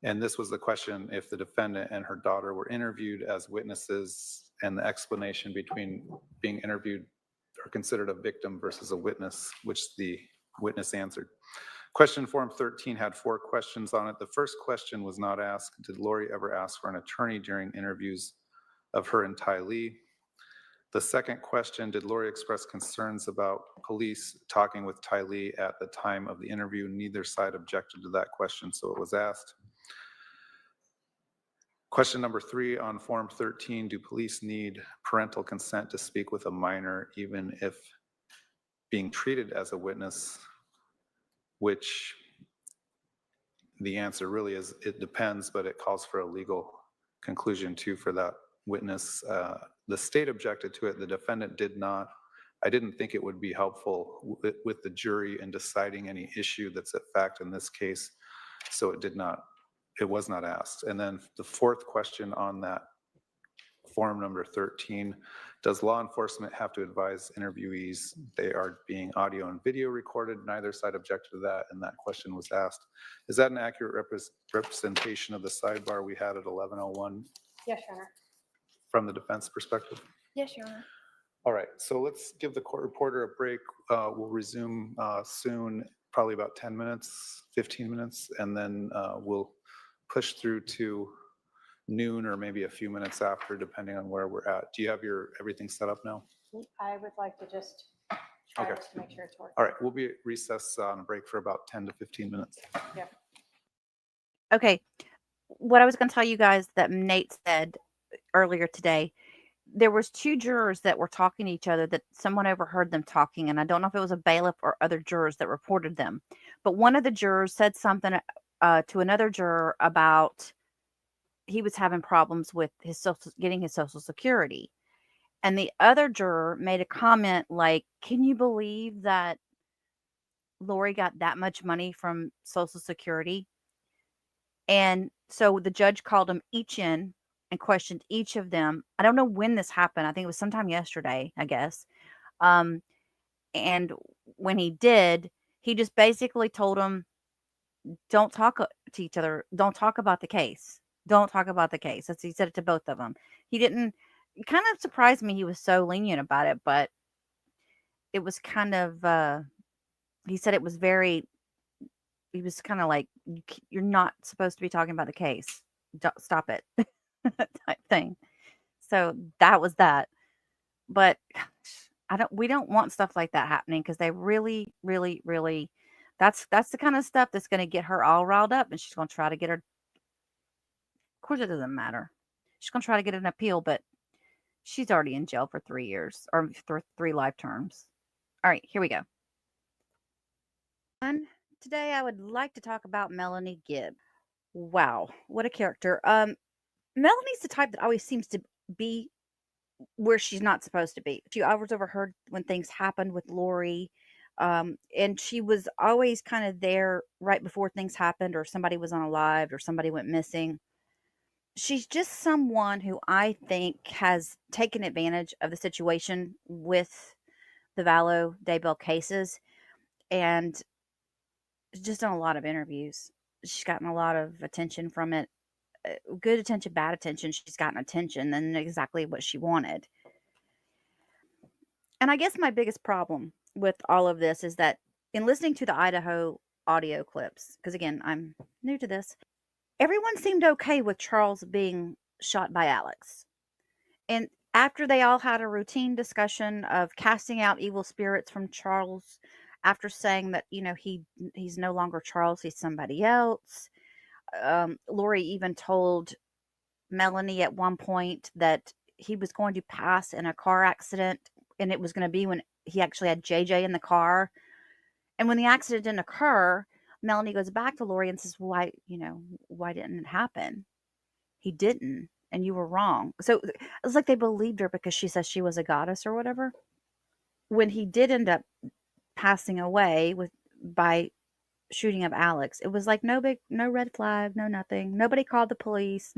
And this was the question if the defendant and her daughter were interviewed as witnesses, and the explanation between being interviewed or considered a victim versus a witness, which the witness answered. Question form 13 had 4 questions on it. The first question was not asked. Did Lori ever ask for an attorney during interviews of her and Ty Lee? The second question, did Lori express concerns about police talking with Ty Lee at the time of the interview? Neither side objected to that question, so it was asked. Question number 3 on form 13, do police need parental consent to speak with a minor even if being treated as a witness, which the answer really is, it depends, but it calls for a legal conclusion too for that witness. The state objected to it. The defendant did not. I didn't think it would be helpful with the jury in deciding any issue that's at fact in this case. So it was not asked. And then the fourth question on that form number 13, does law enforcement have to advise interviewees they are being audio and video recorded? Neither side objected to that, and that question was asked. Is that an accurate representation of the sidebar we had at 11:01 Yes, Your Honor. from the defense perspective? Yes, Your Honor. All right, so let's give the court reporter a break. We'll resume soon, probably about 10 minutes, 15 minutes, and then we'll push through to noon or maybe a few minutes after, depending on where we're at. Do you have everything set up now? I would like to just try Okay. this to make sure it's working. All right, we'll be at recess on a break for about 10 to 15 minutes. Okay. What I was going to tell you guys that Nate said earlier today, there was 2 jurors that were talking to each other that someone overheard them talking, and I don't know if it was a bailiff or other jurors that reported them. But one of the jurors said something to another juror about he was having problems with getting his Social Security. And the other juror made a comment like, can you believe that Lori got that much money from Social Security? And so the judge called them each in and questioned each of them. I don't know when this happened. I think it was sometime yesterday, I guess. And when he did, he just basically told them, don't talk to each other. Don't talk about the case. Don't talk about the case. He said it to both of them. He didn't, it kind of surprised me he was so lenient about it, but it was kind of, he said it was very, he was kind of like, you're not supposed to be talking about the case. Stop it type thing. So that was that. But we don't want stuff like that happening because they really, really, really, that's the kind of stuff that's going to get her all riled up, and she's going to try to get her. Of course, it doesn't matter. She's going to try to get an appeal, but she's already in jail for 3 years or 3 life terms. All right, here we go. Today, I would like to talk about Melanie Gibb. Wow, what a character. Melanie's the type that always seems to be where she's not supposed to be. She always overheard when things happened with Lori. And she was always kind of there right before things happened, or somebody was unalived, or somebody went missing. She's just someone who I think has taken advantage of the situation with the Vallow Daybell cases, and just done a lot of interviews. She's gotten a lot of attention from it. Good attention, bad attention. She's gotten attention and exactly what she wanted. And I guess my biggest problem with all of this is that in listening to the Idaho audio clips, because again, I'm new to this, everyone seemed okay with Charles being shot by Alex. And after they all had a routine discussion of casting out evil spirits from Charles, after saying that, he's no longer Charles, he's somebody else. Lori even told Melanie at one point that he was going to pass in a car accident, and it was going to be when he actually had JJ in the car. And when the accident didn't occur, Melanie goes back to Lori and says, why didn't it happen? He didn't, and you were wrong. So it was like they believed her because she says she was a goddess or whatever. When he did end up passing away by shooting up Alex, it was like no red flag, no nothing. Nobody called the police.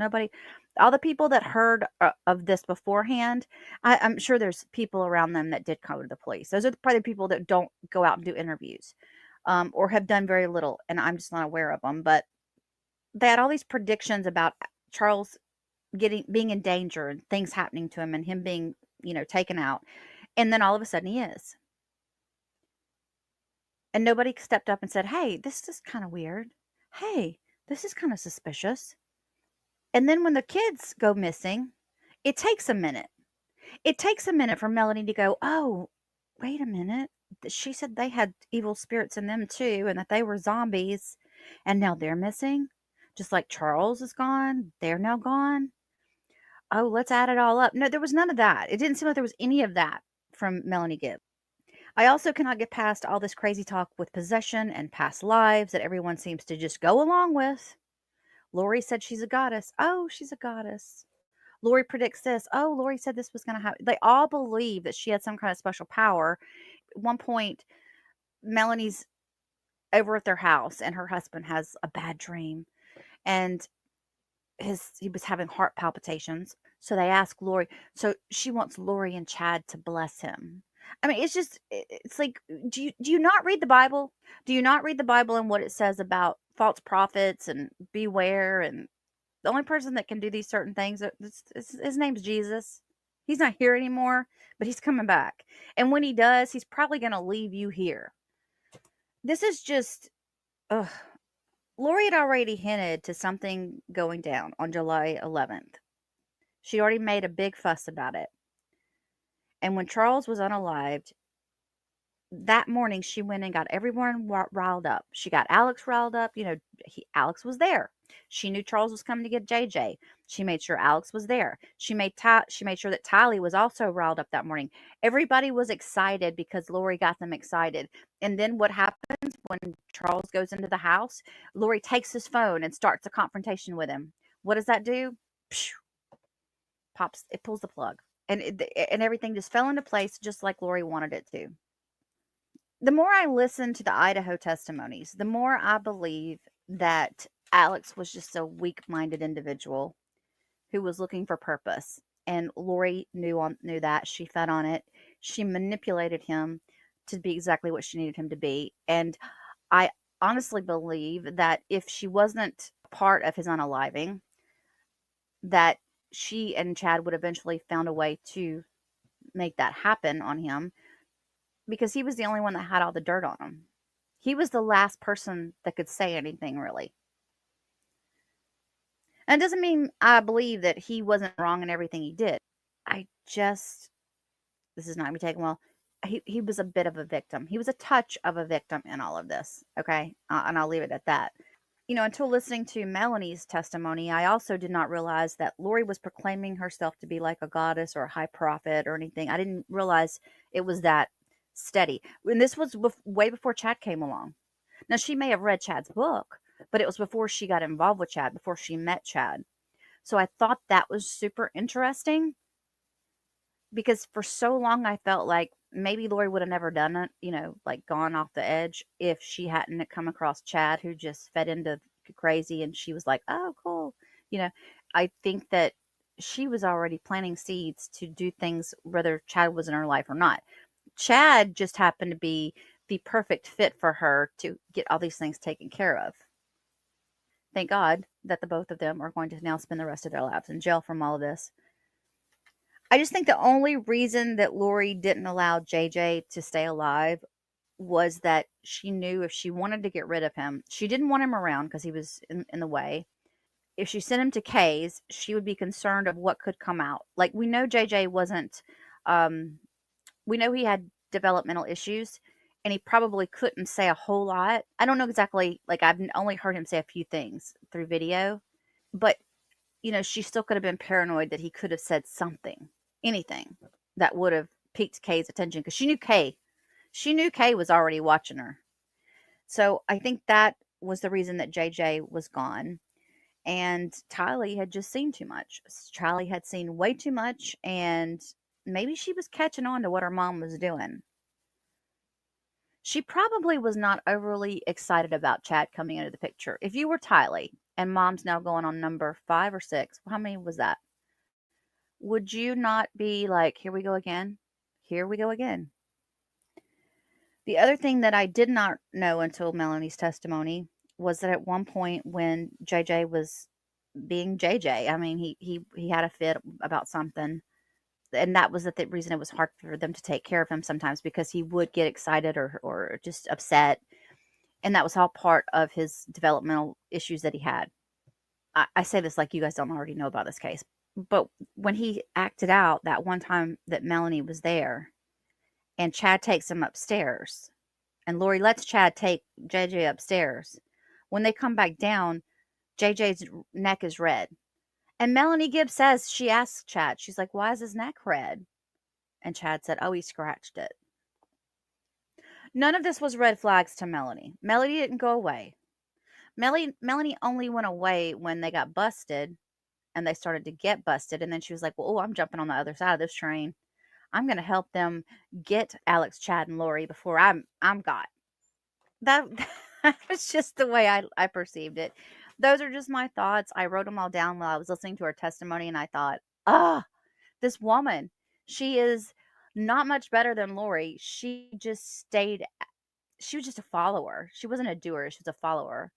All the people that heard of this beforehand, I'm sure there's people around them that did call the police. Those are probably the people that don't go out and do interviews, or have done very little, and I'm just not aware of them. But they had all these predictions about Charles being in danger and things happening to him and him being, taken out. And then all of a sudden he is. And nobody stepped up and said, hey, this is kind of weird. Hey, this is kind of suspicious. And then when the kids go missing, it takes a minute. It takes a minute for Melanie to go, oh, wait a minute. She said they had evil spirits in them too, and that they were zombies, and now they're missing. Just like Charles is gone, they're now gone. Oh, let's add it all up. No, there was none of that. It didn't seem like there was any of that from Melanie Gibb. I also cannot get past all this crazy talk with possession and past lives that everyone seems to just go along with. Lori said she's a goddess. Oh, she's a goddess. Lori predicts this. Oh, Lori said this was going to happen. They all believe that she had some kind of special power. At one point, Melanie's over at their house and her husband has a bad dream and he was having heart palpitations. So they ask Lori. So she wants Lori and Chad to bless him. I mean, it's like, do you not read the Bible? Do you not read the Bible and what it says about false prophets and beware? And the only person that can do these certain things, his name's Jesus. He's not here anymore, but he's coming back. And when he does, he's probably going to leave you here. This is just, ugh. Lori had already hinted to something going down on July 11th. She already made a big fuss about it. And when Charles was unalived, that morning she went and got everyone riled up. She got Alex riled up. Alex was there. She knew Charles was coming to get JJ. She made sure Alex was there. She made sure that Tylee was also riled up that morning. Everybody was excited because Lori got them excited. And then what happens when Charles goes into the house? Lori takes his phone and starts a confrontation with him. What does that do? Phew, it pulls the plug. And everything just fell into place just like Lori wanted it to. The more I listen to the Idaho testimonies, the more I believe that Alex was just a weak-minded individual who was looking for purpose. And Lori knew that. She fed on it. She manipulated him to be exactly what she needed him to be. And I honestly believe that if she wasn't part of his unaliving, that she and Chad would eventually found a way to make that happen on him, because he was the only one that had all the dirt on him. He was the last person that could say anything, really. And it doesn't mean I believe that he wasn't wrong in everything he did. This is not me taking well, he was a bit of a victim. He was a touch of a victim in all of this, okay? And I'll leave it at that. Until listening to Melanie's testimony, I also did not realize that Lori was proclaiming herself to be like a goddess or a high prophet or anything. I didn't realize it was that steady. And this was way before Chad came along. Now, she may have read Chad's book, but it was before she got involved with Chad, before she met Chad. So I thought that was super interesting, because for so long I felt like maybe Lori would have never done it, like gone off the edge, if she hadn't come across Chad, who just fed into crazy, and she was like, oh, cool. I think that she was already planting seeds to do things whether Chad was in her life or not. Chad just happened to be the perfect fit for her to get all these things taken care of. Thank God that the both of them are going to now spend the rest of their lives in jail from all of this. I just think the only reason that Lori didn't allow JJ to stay alive was that she knew if she wanted to get rid of him, she didn't want him around because he was in the way. If she sent him to Kay's, she would be concerned of what could come out. Like, we know JJ wasn't, we know he had developmental issues, and he probably couldn't say a whole lot. I don't know exactly, like, I've only heard him say a few things through video, but, she still could have been paranoid that he could have said something, anything that would have piqued Kay's attention, because she knew Kay was already watching her. So I think that was the reason that JJ was gone. And Tylee had just seen too much. Tylee had seen way too much, and maybe she was catching on to what her mom was doing. She probably was not overly excited about Chad coming into the picture. If you were Tylee, and mom's now going on number 5 or 6, how many was that? Would you not be like, here we go again? Here we go again. The other thing that I did not know until Melanie's testimony was that at one point when JJ was being JJ, I mean, he had a fit about something. And that was the reason it was hard for them to take care of him sometimes, because he would get excited or just upset. And that was all part of his developmental issues that he had. I say this like you guys don't already know about this case. But when he acted out that one time that Melanie was there, and Chad takes him upstairs, and Lori lets Chad take JJ upstairs. When they come back down, JJ's neck is red. And Melanie Gibbs says, she asks Chad, she's like, why is his neck red? And Chad said, oh, he scratched it. None of this was red flags to Melanie. Melanie didn't go away. Melanie only went away when they got busted and they started to get busted. And then she was like, well, oh, I'm jumping on the other side of this train. I'm going to help them get Alex, Chad, and Lori before I'm got. That was just the way I perceived it. Those are just my thoughts. I wrote them all down while I was listening to her testimony, and I thought, this woman, she is not much better than Lori. She was just a follower. She wasn't a doer. She was a follower.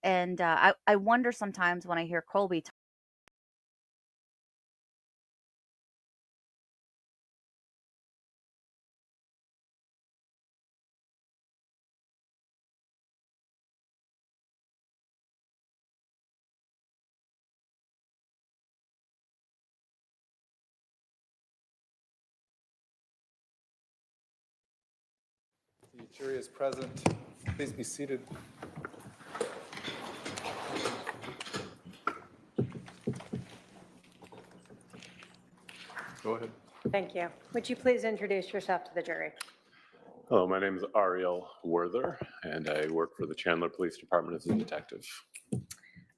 And I wonder sometimes when I hear Colby The jury is present. Please be seated. Go ahead. Thank you. Would you please introduce yourself to the jury? Hello, my name is Ariel Werther, and I work for the Chandler Police Department as a detective.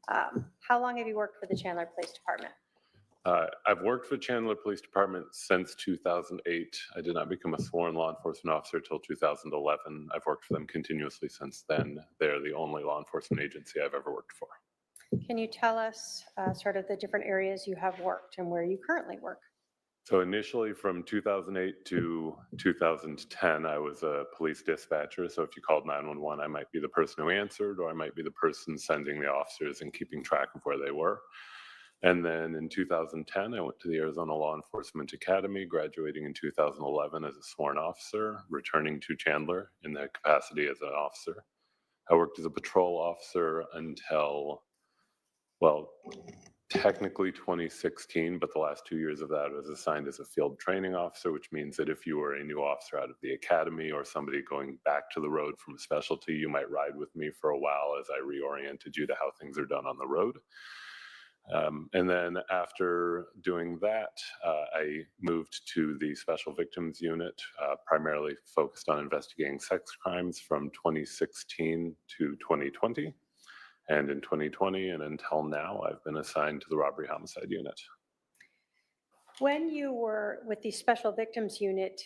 How long have you worked for the Chandler Police Department? I've worked for Chandler Police Department since 2008. I did not become a sworn law enforcement officer till 2011. I've worked for them continuously since then. They're the only law enforcement agency I've ever worked for. Can you tell us sort of the different areas you have worked and where you currently work? So initially from 2008 to 2010, I was a police dispatcher. So if you called 911, I might be the person who answered, or I might be the person sending the officers and keeping track of where they were. And then in 2010, I went to the Arizona Law Enforcement Academy, graduating in 2011 as a sworn officer, returning to Chandler in that capacity as an officer. I worked as a patrol officer until, well, technically 2016, but the last 2 years of that I was assigned as a field training officer, which means that if you were a new officer out of the academy or somebody going back to the road from a specialty, you might ride with me for a while as I reoriented you to how things are done on the road. And then after doing that, I moved to the Special Victims Unit, primarily focused on investigating sex crimes from 2016 to 2020. And in 2020 and until now, I've been assigned to the Robbery Homicide Unit. When you were with the Special Victims Unit,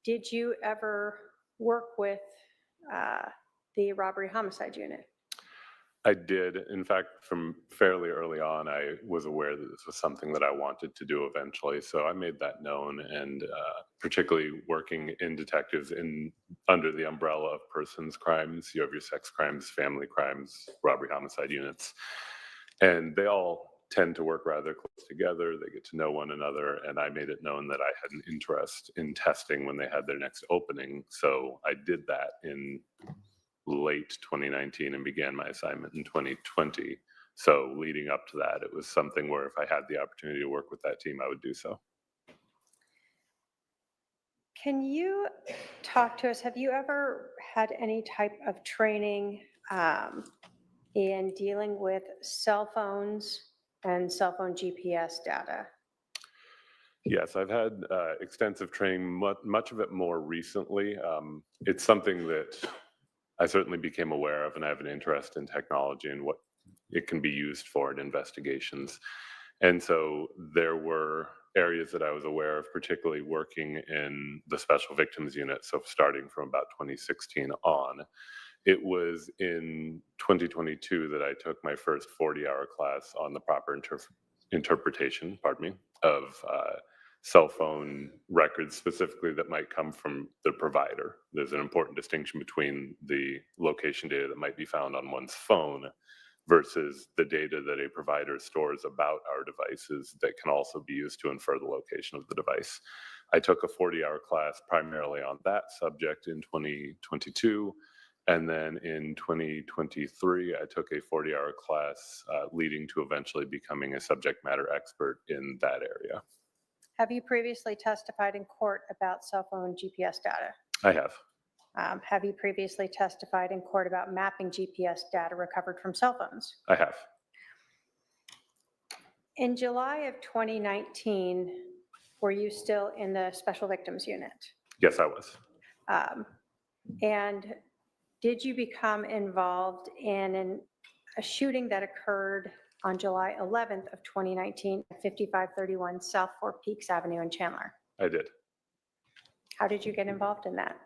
did you ever work with the Robbery Homicide Unit? I did. In fact, from fairly early on, I was aware that this was something that I wanted to do eventually. So I made that known, and particularly working in detectives under the umbrella of persons crimes. You have your sex crimes, family crimes, robbery homicide units, and they all tend to work rather close together. They get to know one another, and I made it known that I had an interest in testing when they had their next opening. So I did that in late 2019 and began my assignment in 2020. So leading up to that, it was something where if I had the opportunity to work with that team, I would do so. Can you talk to us, have you ever had any type of training in dealing with cell phones and cell phone GPS data? Yes, I've had extensive training, much of it more recently. It's something that I certainly became aware of, and I have an interest in technology and what it can be used for in investigations. And so there were areas that I was aware of, particularly working in the Special Victims Unit. So starting from about 2016 on, it was in 2022 that I took my first 40-hour class on the proper interpretation, of cell phone records specifically that might come from the provider. There's an important distinction between the location data that might be found on one's phone versus the data that a provider stores about our devices that can also be used to infer the location of the device. I took a 40-hour class primarily on that subject in 2022. And then in 2023, I took a 40-hour class leading to eventually becoming a subject matter expert in that area. Have you previously testified in court about cell phone GPS data? I have. Have you previously testified in court about mapping GPS data recovered from cell phones? I have. In July of 2019, were you still in the Special Victims Unit? Yes, I was. And did you become involved in a shooting that occurred on July 11th of 2019 at 5531 South Four Peaks Avenue in Chandler? I did. How did you get involved in that?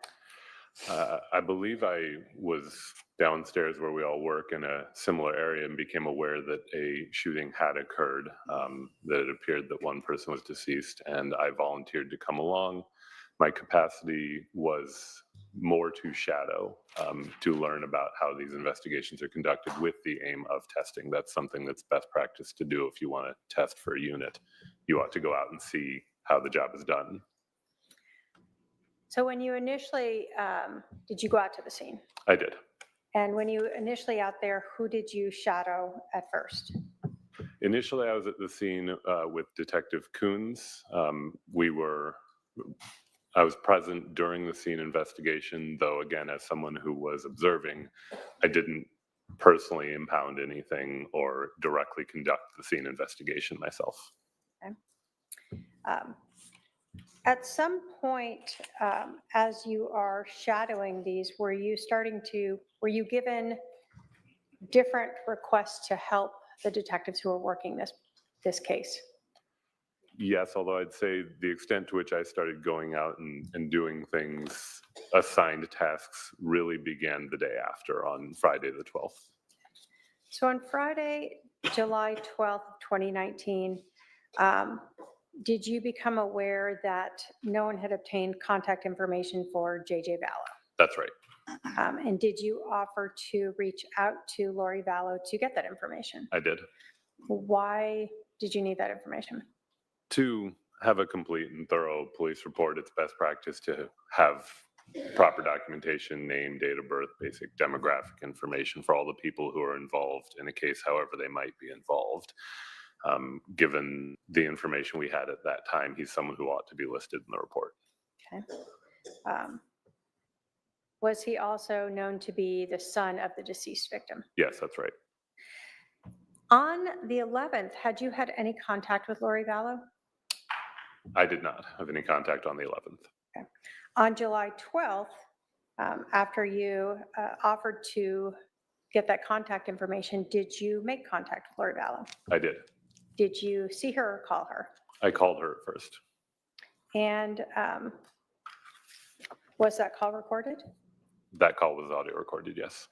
I believe I was downstairs where we all work in a similar area and became aware that a shooting had occurred, that it appeared that one person was deceased, and I volunteered to come along. My capacity was more to shadow, to learn about how these investigations are conducted with the aim of testing. That's something that's best practice to do if you want to test for a unit. You ought to go out and see how the job is done. So when you initially, did you go out to the scene? I did. And when you initially out there, who did you shadow at first? Initially, I was at the scene with Detective Coons. I was present during the scene investigation, though again, as someone who was observing, I didn't personally impound anything or directly conduct the scene investigation myself. Okay. At some point, as you are shadowing these, were you given different requests to help the detectives who are working this case? Yes, although I'd say the extent to which I started going out and doing things, assigned tasks, really began the day after, on Friday the 12th. So on Friday, July 12th, 2019, did you become aware that no one had obtained contact information for JJ Vallow? That's right. And did you offer to reach out to Lori Vallow to get that information? I did. Why did you need that information? To have a complete and thorough police report, it's best practice to have proper documentation, name, date of birth, basic demographic information for all the people who are involved in a case, however they might be involved. Given the information we had at that time, he's someone who ought to be listed in the report. Okay. Was he also known to be the son of the deceased victim? Yes, that's right. On the 11th, had you had any contact with Lori Vallow? I did not have any contact on the 11th. Okay. On July 12th, after you offered to get that contact information, did you make contact with Lori Vallow? I did. Did you see her or call her? I called her at first. And was that call recorded? That call was audio recorded, yes.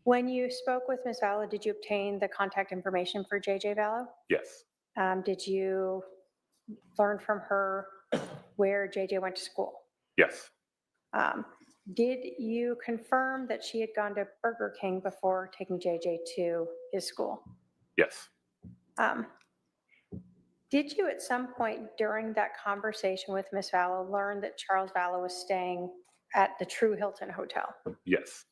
When you spoke with Ms. Vallow, did you obtain the contact information for JJ Vallow? Yes, Did you learn from her where JJ went to school? yes, Did you confirm that she had gone to Burger King before taking JJ to his school? yes. Did you at some point during that conversation with Ms. Vallow learn that Charles Vallow was staying at the True Hilton Hotel? Yes.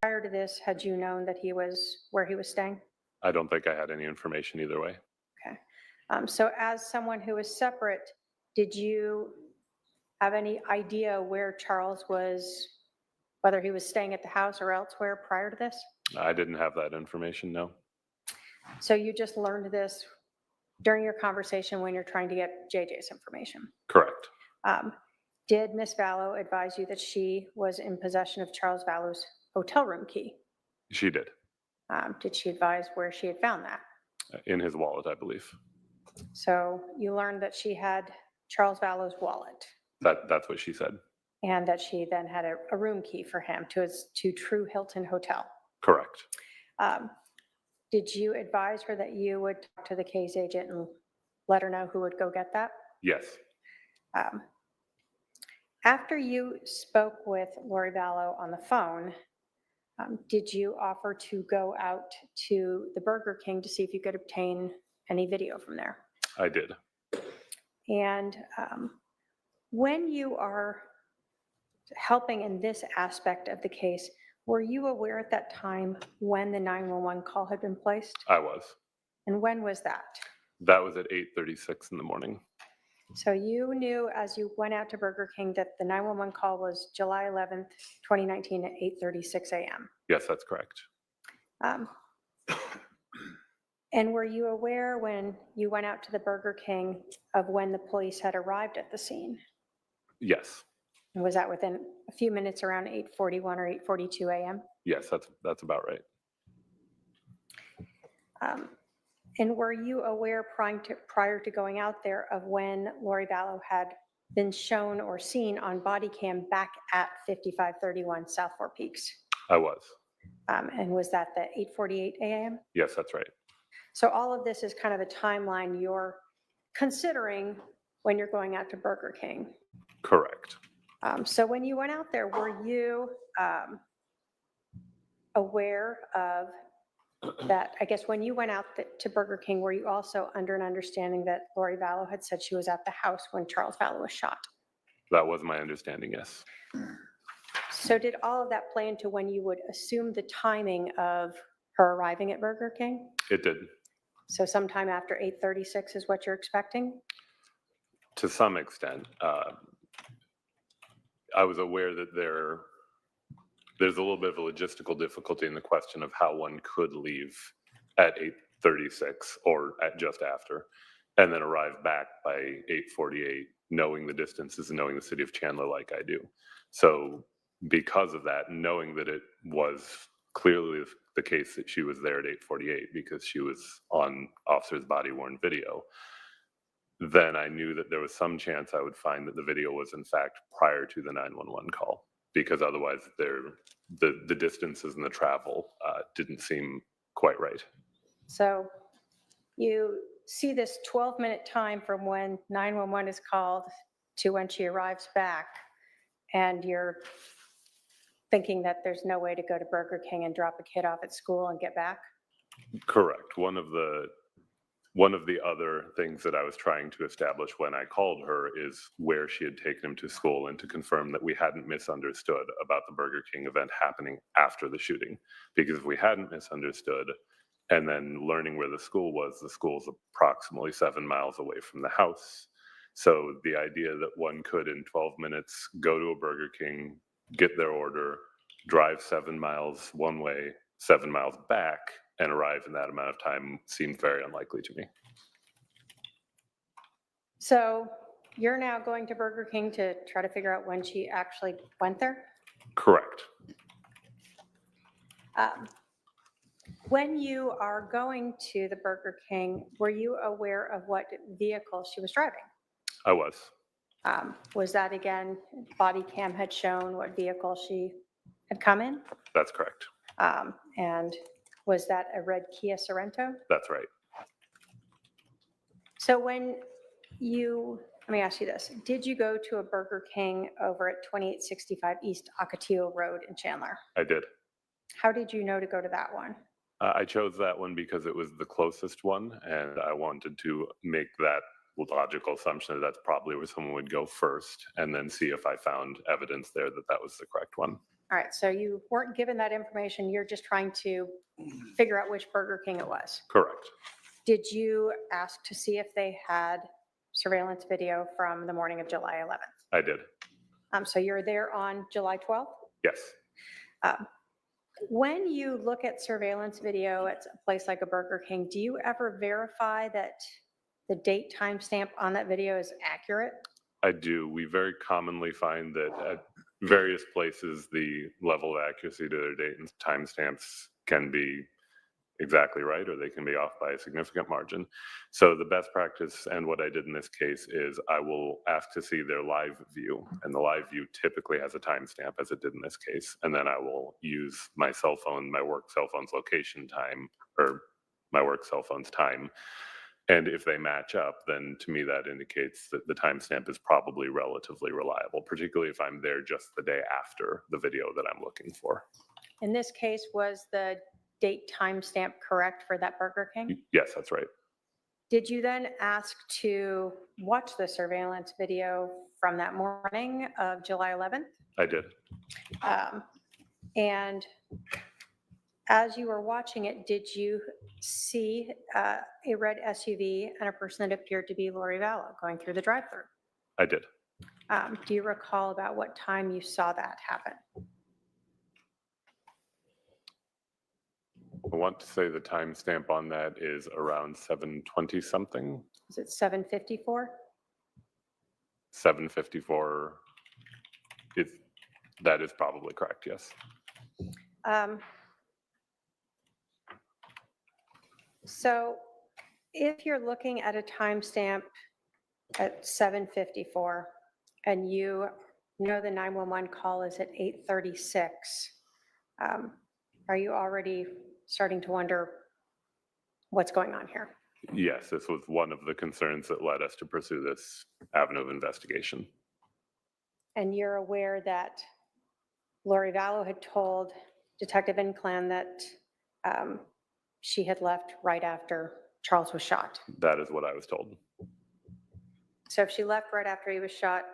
Prior to this, had you known that he was where he was staying? I don't think I had any information either way. Okay. So as someone who was separate, did you have any idea where Charles was, whether he was staying at the house or elsewhere prior to this? I didn't have that information, no. So you just learned this during your conversation when you're trying to get JJ's information? Correct. Did Ms. Vallow advise you that she was in possession of Charles Vallow's hotel room key? She did. Did she advise where she had found that? In his wallet, I believe. So you learned that she had Charles Vallow's wallet That's what she said. and that she then had a room key for him to True Hilton Hotel. Correct. Did you advise her that you would talk to the case agent and let her know who would go get that? Yes. After you spoke with Lori Vallow on the phone, did you offer to go out to the Burger King to see if you could obtain any video from there? I did. And when you are helping in this aspect of the case, were you aware at that time when the 911 call had been placed? I was. And when was that? That was at 8:36 in the morning. So you knew as you went out to Burger King that the 911 call was July 11th, 2019 at 8:36 a.m. Yes, that's correct. And were you aware when you went out to the Burger King of when the police had arrived at the scene? Yes, And was that within a few minutes around 8:41 or 8:42 a.m.? yes, that's about right. And were you aware prior to going out there of when Lori Vallow had been shown or seen on body cam back at 5531 South Four Peaks? I was. And was that the 8:48 a.m.? Yes, that's right. So all of this is kind of a timeline you're considering when you're going out to Burger King. Correct. So when you went out there, were you aware of that? I guess when you went out to Burger King, were you also under an understanding that Lori Vallow had said she was at the house when Charles Vallow was shot? That was my understanding, yes. So did all of that play into when you would assume the timing of her arriving at Burger King? It did. So sometime after 8:36 is what you're expecting? To some extent. I was aware that there's a little bit of a logistical difficulty in the question of how one could leave at 8:36 or at just after, and then arrive back by 8:48, knowing the distances and knowing the city of Chandler like I do. So because of that, knowing that it was clearly the case that she was there at 8:48 because she was on officer's body-worn video, then I knew that there was some chance I would find that the video was in fact prior to the 911 call, because otherwise the distances and the travel didn't seem quite right. So you see this 12-minute time from when 911 is called to when she arrives back, and you're thinking that there's no way to go to Burger King and drop a kid off at school and get back? Correct. One of the other things that I was trying to establish when I called her is where she had taken him to school, and to confirm that we hadn't misunderstood about the Burger King event happening after the shooting. Because if we hadn't misunderstood, and then learning where the school's approximately 7 miles away from the house. So the idea that one could in 12 minutes go to a Burger King, get their order, drive 7 miles one way, 7 miles back, and arrive in that amount of time seemed very unlikely to me. So you're now going to Burger King to try to figure out when she actually went there? Correct. When you are going to the Burger King, were you aware of what vehicle she was driving? I was. Was that, again, body cam had shown what vehicle she had come in? That's correct. And was that a red Kia Sorento? That's right. So when let me ask you this, did you go to a Burger King over at 2865 East Ocotillo Road in Chandler? I did. How did you know to go to that one? I chose that one because it was the closest one, and I wanted to make that logical assumption that that's probably where someone would go first, and then see if I found evidence there that that was the correct one. All right, so you weren't given that information, you're just trying to figure out which Burger King it was. Correct. Did you ask to see if they had surveillance video from the morning of July 11th? I did. So you're there on July 12th? Yes. When you look at surveillance video at a place like a Burger King, do you ever verify that the date timestamp on that video is accurate? I do. We very commonly find that at various places, the level of accuracy to their date and timestamps can be exactly right, or they can be off by a significant margin. So the best practice, and what I did in this case, is I will ask to see their live view, and the live view typically has a timestamp, as it did in this case, and then I will use my cell phone, my work cell phone's location time, or my work cell phone's time. And if they match up, then to me that indicates that the timestamp is probably relatively reliable, particularly if I'm there just the day after the video that I'm looking for. In this case, was the date timestamp correct for that Burger King? Yes, that's right. Did you then ask to watch the surveillance video from that morning of July 11th? I did. And as you were watching it, did you see a red SUV and a person that appeared to be Lori Vallow going through the drive-thru? I did. Do you recall about what time you saw that happen? I want to say the timestamp on that is around 7:20 something. Is it 7:54? 7:54 That is probably correct, yes. So if you're looking at a timestamp at 7:54 and you know the 911 call is at 8:36, are you already starting to wonder what's going on here? Yes, this was one of the concerns that led us to pursue this avenue of investigation. And you're aware that Lori Vallow had told Detective Ynclan that she had left right after Charles was shot. That is what I was told. So if she left right after he was shot,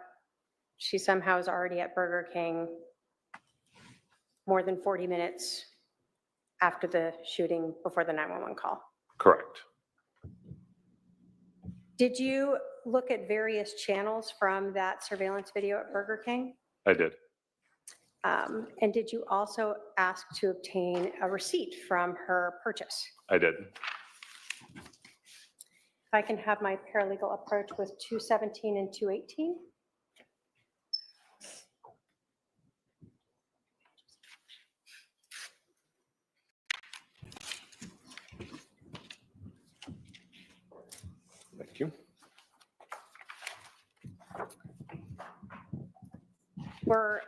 she somehow is already at Burger King more than 40 minutes after the shooting, before the 911 call. Correct. Did you look at various channels from that surveillance video at Burger King? I did. And did you also ask to obtain a receipt from her purchase? I did. If I can have my paralegal approach with 217 and 218. Thank you. We're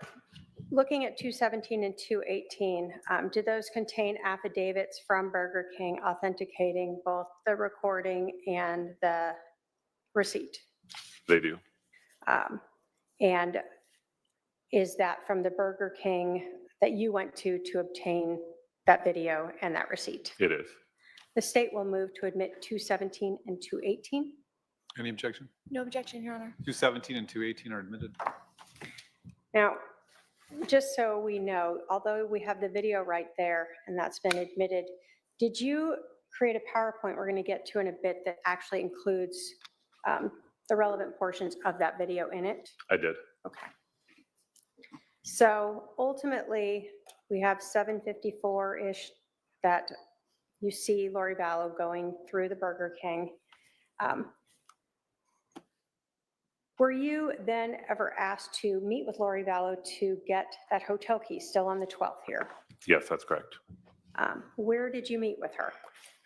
looking at 217 and 218. Do those contain affidavits from Burger King authenticating both the recording and the receipt? They do. And is that from the Burger King that you went to obtain that video and that receipt? It is. The state will move to admit 217 and 218. Any objection? No objection, Your Honor. 217 and 218 are admitted. Now, just so we know, although we have the video right there and that's been admitted, did you create a PowerPoint we're going to get to in a bit that actually includes the relevant portions of that video in it? I did. Okay. So ultimately, we have 7:54-ish that you see Lori Vallow going through the Burger King. Were you then ever asked to meet with Lori Vallow to get that hotel key, still on the 12th here? Yes, that's correct. Where did you meet with her?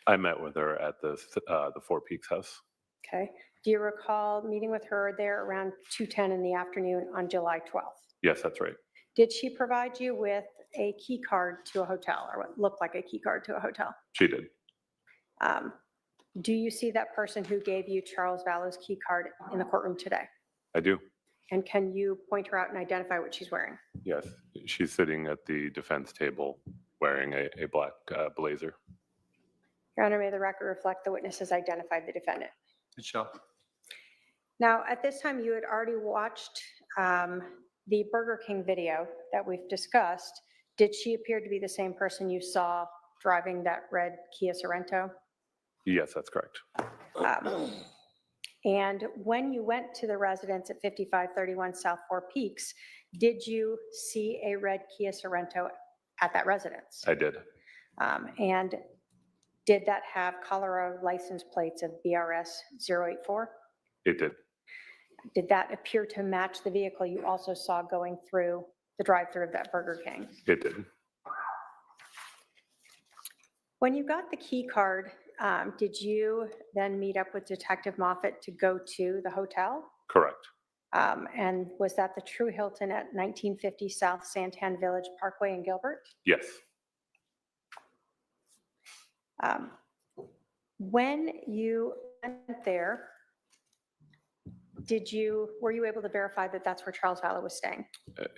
I met with her at the Four Peaks house. Okay. Do you recall meeting with her there around 2:10 in the afternoon on July 12th? Yes, that's right. Did she provide you with a key card to a hotel, or what looked like a key card to a hotel? She did. Do you see that person who gave you Charles Vallow's key card in the courtroom today? I do. And can you point her out and identify what she's wearing? Yes. She's sitting at the defense table wearing a black blazer. Your Honor, may the record reflect the witness has identified the defendant. It shall. Now, at this time, you had already watched the Burger King video that we've discussed. Did she appear to be the same person you saw driving that red Kia Sorento? Yes, that's correct. And when you went to the residence at 5531 South Four Peaks, did you see a red Kia Sorento at that residence? I did. And did that have Colorado license plates of BRS 084? It did. Did that appear to match the vehicle you also saw going through the drive-through of that Burger King? It did. When you got the key card, did you then meet up with Detective Moffett to go to the hotel? Correct. And was that the True Hilton at 1950 South Santan Village Parkway in Gilbert? Yes. When you went there, were you able to verify that that's where Charles Vallow was staying?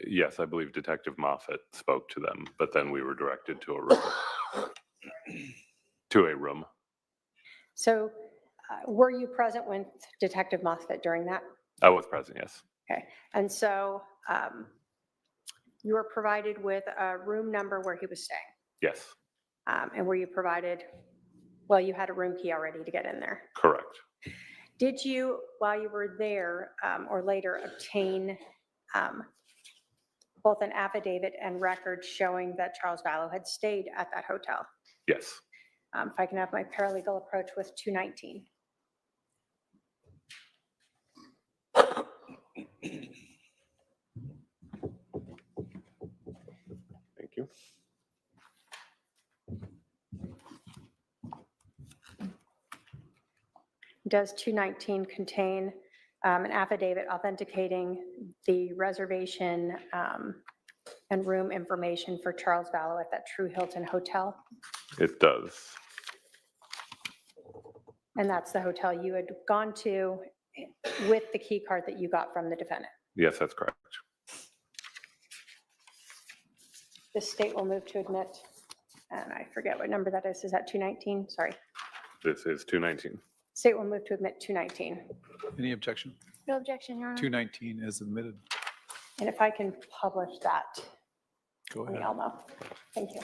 Yes, I believe Detective Moffett spoke to them, but then we were directed to a room. To a room. So were you present with Detective Moffett during that? I was present, yes. Okay. And so you were provided with a room number where he was staying? Yes. And were you provided, well, you had a room key already to get in there? Correct. Did you, while you were there or later, obtain both an affidavit and record showing that Charles Vallow had stayed at that hotel? Yes. If I can have my paralegal approach with 219. does 219 contain an affidavit authenticating the reservation and room information for Charles Vallow at that True Hilton Hotel? It does. And that's the hotel you had gone to with the key card that you got from the defendant? Yes, that's correct. The state will move to admit, and I forget what number that is. Is that 219? Sorry. This is 219. State will move to admit 219. Any objection? No objection, Your Honor. 219 is admitted. And if I can publish that, Go we ahead. all know. Thank you.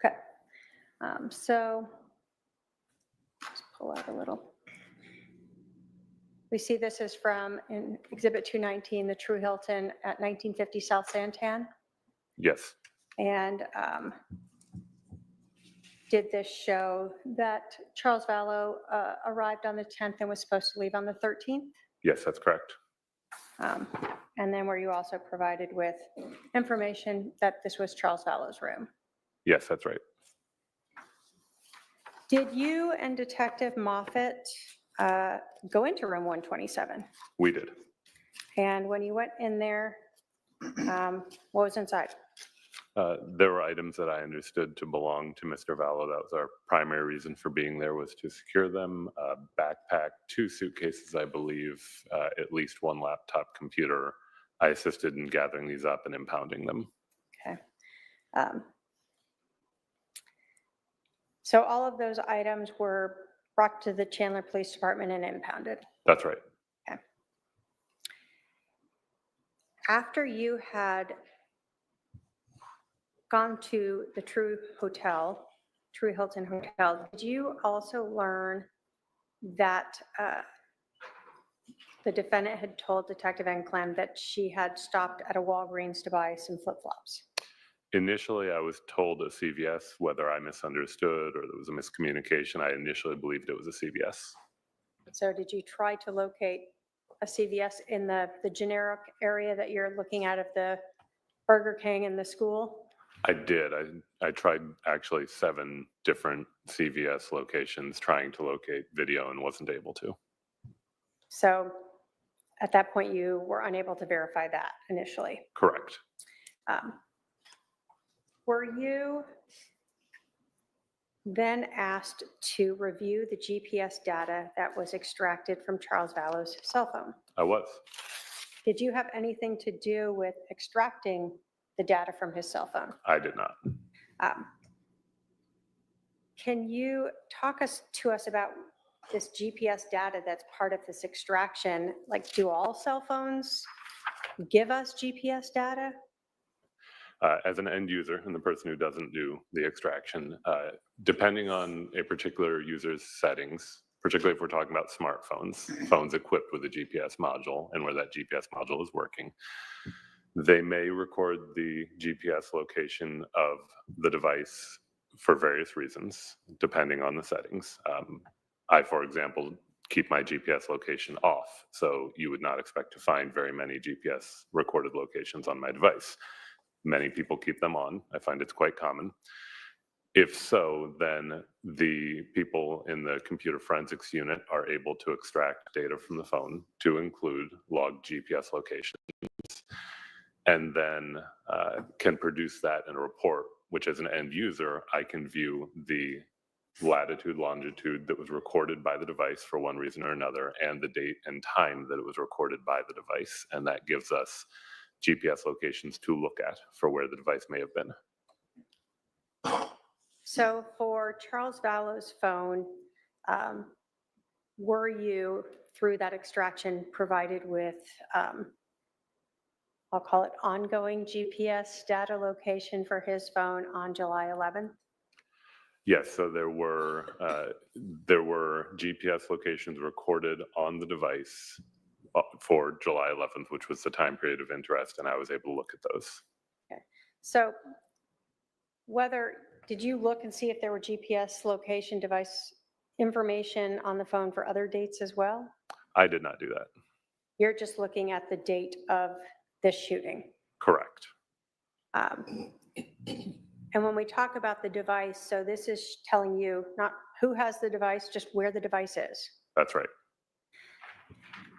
Okay. So let's pull out a little. We see this is from in Exhibit 219, the True Hilton at 1950 South Santan. Yes, And did this show that Charles Vallow arrived on the 10th and was supposed to leave on the 13th? yes, that's correct. And then were you also provided with information that this was Charles Vallow's room? Yes, that's right. Did you and Detective Moffett go into room 127? We did. And when you went in there, what was inside? There were items that I understood to belong to Mr. Vallow. That was our primary reason for being there, was to secure them. A backpack, 2 suitcases, I believe, at least 1 laptop computer. I assisted in gathering these up and impounding them. Okay. So all of those items were brought to the Chandler Police Department and impounded. That's right. After you had gone to the True Hilton Hotel, did you also learn that the defendant had told Detective Ynclan that she had stopped at a Walgreens to buy some flip-flops? Initially, I was told a CVS. Whether I misunderstood or there was a miscommunication, I initially believed it was a CVS. So did you try to locate a CVS in the generic area that you're looking at of the Burger King and the school? I did. I tried actually 7 different CVS locations trying to locate video and wasn't able to. So at that point, you were unable to verify that initially. Correct. Were you then asked to review the GPS data that was extracted from Charles Vallow's cell phone? I was. Did you have anything to do with extracting the data from his cell phone? I did not. Can you talk to us about this GPS data that's part of this extraction? Like, do all cell phones give us GPS data? As an end user and the person who doesn't do the extraction, depending on a particular user's settings, particularly if we're talking about smartphones, phones equipped with a GPS module and where that GPS module is working, they may record the GPS location of the device for various reasons, depending on the settings. I, for example, keep my GPS location off, so you would not expect to find very many GPS recorded locations on my device. Many people keep them on. I find it's quite common. If so, then the people in the computer forensics unit are able to extract data from the phone to include logged GPS locations, and then can produce that in a report, which as an end user, I can view the latitude, longitude that was recorded by the device for one reason or another, and the date and time that it was recorded by the device. And that gives us GPS locations to look at for where the device may have been. So for Charles Vallow's phone, were you, through that extraction, provided with, I'll call it ongoing GPS data location for his phone on July 11th? Yes, so there were GPS locations recorded on the device for July 11th, which was the time period of interest, and I was able to look at those. So did you look and see if there were GPS location device information on the phone for other dates as well? I did not do that. You're just looking at the date of this shooting. Correct. And when we talk about the device, so this is telling you not who has the device, just where the device is. That's right.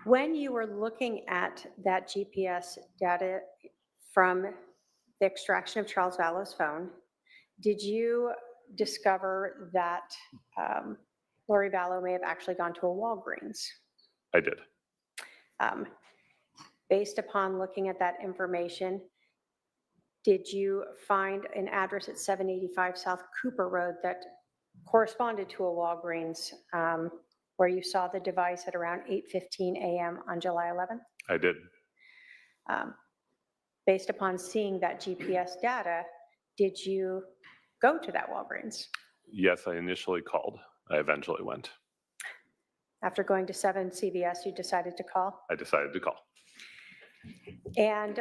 When you were looking at that GPS data from the extraction of Charles Vallow's phone, did you discover that Lori Vallow may have actually gone to a Walgreens? I did. Based upon looking at that information, did you find an address at 785 South Cooper Road that corresponded to a Walgreens where you saw the device at around 8:15 a.m. on July 11th? I did. Based upon seeing that GPS data, did you go to that Walgreens? Yes, I initially called. I eventually went. After going to 7 CVS, you decided to call? I decided to call. And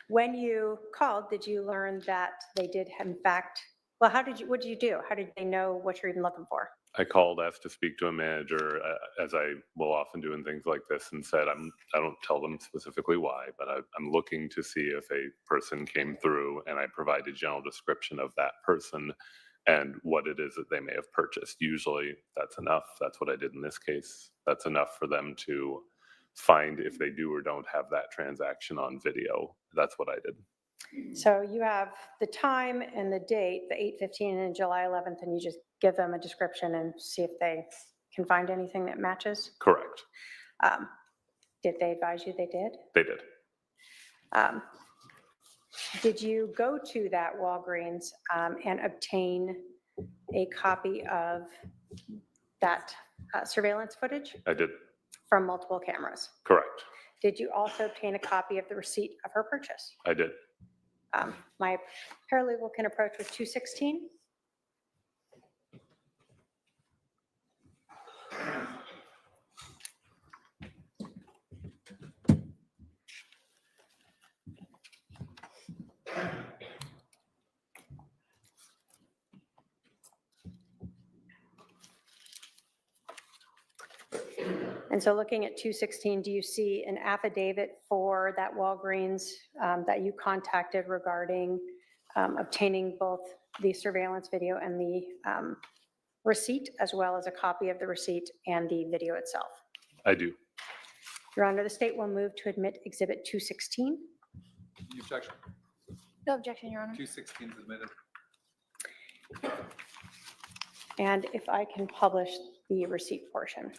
when you called, did you learn that they did in fact, well, what did you do? How did they know what you're even looking for? I called, asked to speak to a manager, as I will often do in things like this, and said, I don't tell them specifically why, but I'm looking to see if a person came through, and I provide a general description of that person and what it is that they may have purchased. Usually that's enough. That's what I did in this case. That's enough for them to find if they do or don't have that transaction on video. That's what I did. So you have the time and the date, the 8:15 and July 11th, and you just give them a description and see if they can find anything that matches? Correct. Did they advise you they did? They did. Did you go to that Walgreens and obtain a copy of that surveillance footage I did. from multiple cameras? Correct. Did you also obtain a copy of the receipt of her purchase? I did. My paralegal can approach with 216. And so looking at 216, do you see an affidavit for that Walgreens that you contacted regarding obtaining both the surveillance video and the receipt, as well as a copy of the receipt and the video itself? I do. Your Honor, the state will move to admit Exhibit 216. Any objection? No objection, Your Honor. 216 is admitted. And if I can publish the receipt portion.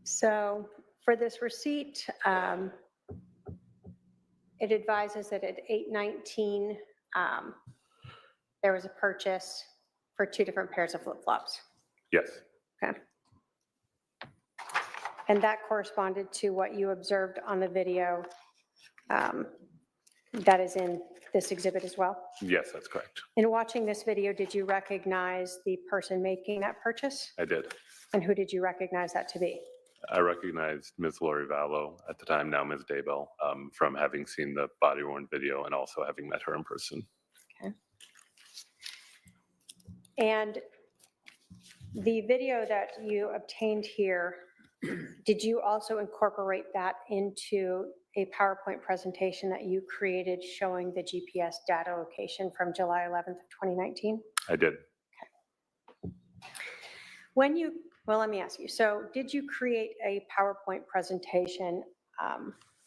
So for this receipt, it advises that at 8:19, there was a purchase for 2 different pairs of flip-flops. Yes. Okay. And that corresponded to what you observed on the video that is in this exhibit as well? Yes, that's correct. In watching this video, did you recognize the person making that purchase? I did. And who did you recognize that to be? I recognized Ms. Lori Vallow at the time, now Ms. Daybell, from having seen the body-worn video and also having met her in person. Okay. And the video that you obtained here, did you also incorporate that into a PowerPoint presentation that you created showing the GPS data location from July 11th of 2019? I did. When you, well, let me ask you, so did you create a PowerPoint presentation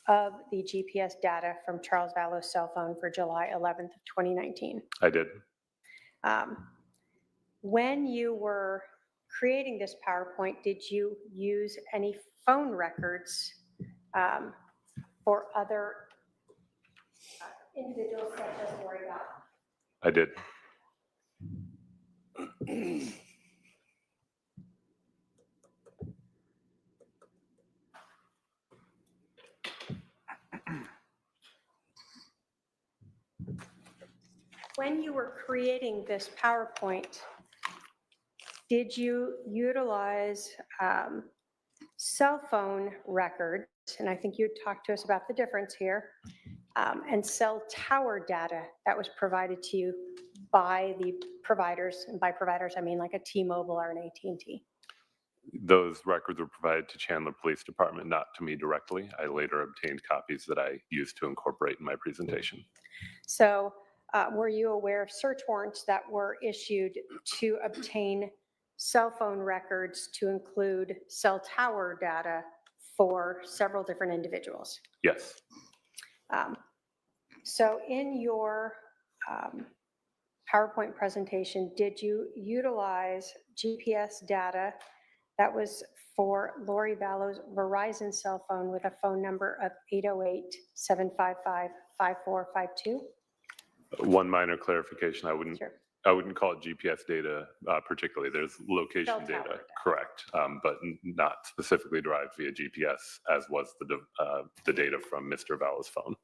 of the GPS data from Charles Vallow's cell phone for July 11th of 2019? I did. When you were creating this PowerPoint, did you use any phone records for other individuals such as Lori Vallow? I did. When you were creating this PowerPoint, did you utilize cell phone records? And I think you talked to us about the difference here, and cell tower data that was provided to you by the providers. And by providers, I mean like a T-Mobile or an AT&T. Those records were provided to Chandler Police Department, not to me directly. I later obtained copies that I used to incorporate in my presentation. So were you aware of search warrants that were issued to obtain cell phone records to include cell tower data for several different individuals? Yes, So in your PowerPoint presentation, did you utilize GPS data that was for Lori Vallow's Verizon cell phone with a phone number of 808-755-5452? one minor clarification. I wouldn't Sure. call it GPS data particularly. There's location Cell tower data, data. correct, but not specifically derived via GPS, as was the data from Mr. Vallow's phone.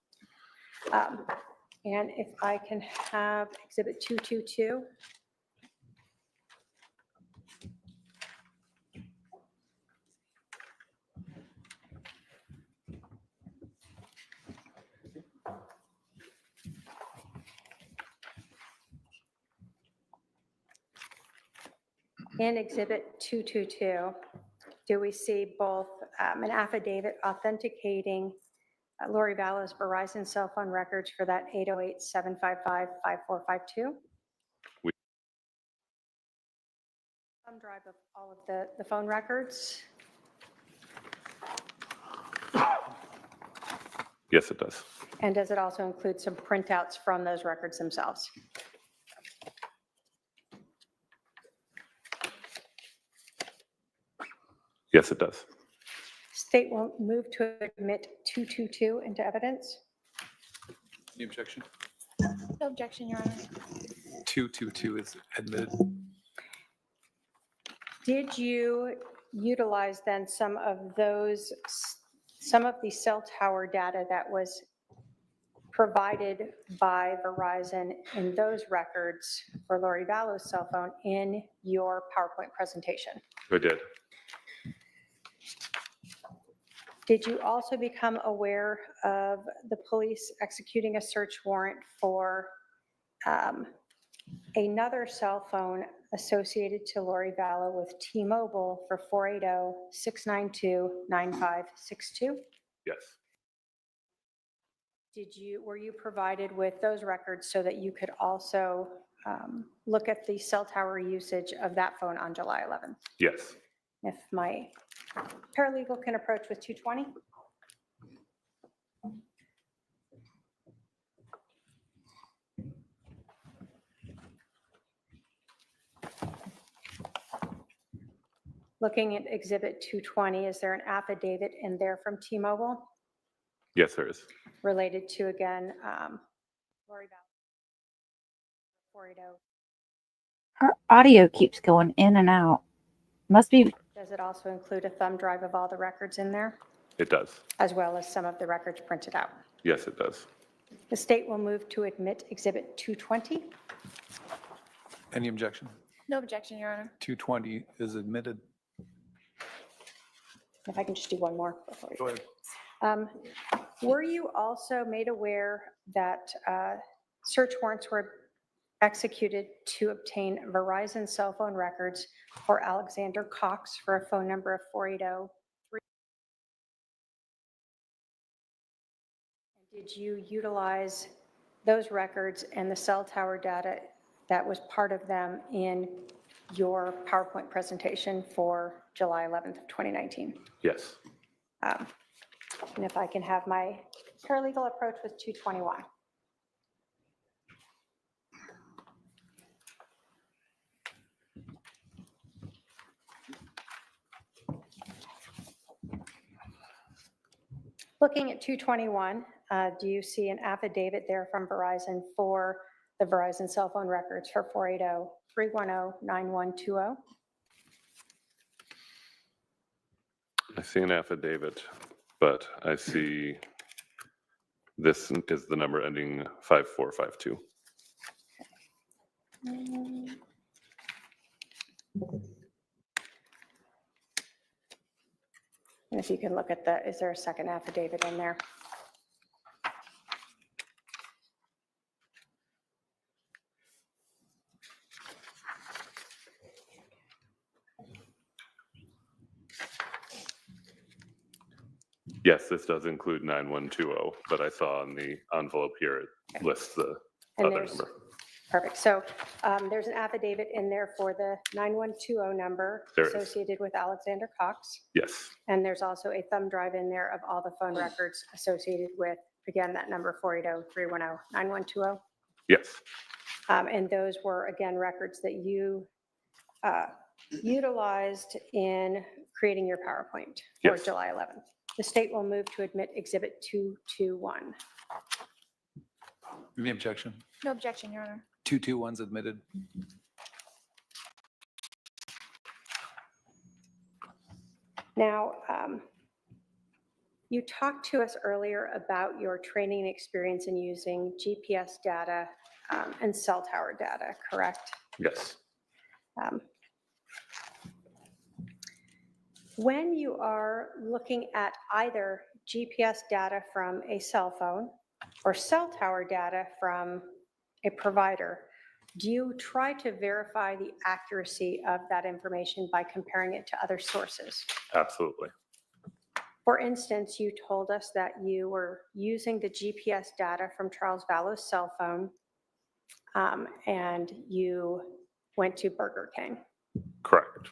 And if I can have Exhibit 222. In Exhibit 222, do we see both an affidavit authenticating Lori Vallow's Verizon cell phone records for that 808-755-5452? Thumb drive of all of the phone records? Yes, it does. And does it also include some printouts from those records themselves? Yes, it does. State will move to admit 222 into evidence. Any objection? No objection, Your Honor. 222 is admitted. Did you utilize then some of the cell tower data that was provided by Verizon in those records for Lori Vallow's cell phone in your PowerPoint presentation? I did. Did you also become aware of the police executing a search warrant for another cell phone associated to Lori Vallow with T-Mobile for 480-692-9562? Yes. Were you provided with those records so that you could also look at the cell tower usage of that phone on July 11th? Yes. If my paralegal can approach with 220. Looking at Exhibit 220, is there an affidavit in there from T-Mobile Yes, there is. related to, again, Lori Vallow? 480. Her audio keeps going in and out. Must be. Does it also include a thumb drive of all the records in there, It does. as well as some of the records printed out? Yes, it does. The state will move to admit Exhibit 220. Any objection? No objection, Your Honor. 220 is admitted. If I can just do one more before we Go ahead. Were you also made aware that search warrants were executed to obtain Verizon cell phone records for Alexander Cox for a phone number of 480? Did you utilize those records and the cell tower data that was part of them in your PowerPoint presentation for July 11th of 2019? Yes. And if I can have my paralegal approach with 221. Looking at 221, do you see an affidavit there from Verizon for the Verizon cell phone records for 480-310-9120? I see an affidavit, but I see this is the number ending 5452. And if you can look at is there a second affidavit in there? Yes, this does include 9120, but I saw on the envelope here, it lists the And other there's, number. perfect. So there's an affidavit in there for the 9120 number There is. associated with Alexander Cox. Yes, And there's also a thumb drive in there of all the phone records associated with, again, that number 480-310-9120. yes, And those were, again, records that you utilized in creating your PowerPoint for Yes. July 11th. The state will move to admit Exhibit 221. Any objection? No objection, Your Honor. 221's admitted. Now, you talked to us earlier about your training and experience in using GPS data and cell tower data, correct? yes, When you are looking at either GPS data from a cell phone or cell tower data from a provider, do you try to verify the accuracy of that information by comparing it to other sources? absolutely. For instance, you told us that you were using the GPS data from Charles Vallow's cell phone, and you went to Burger King. Correct.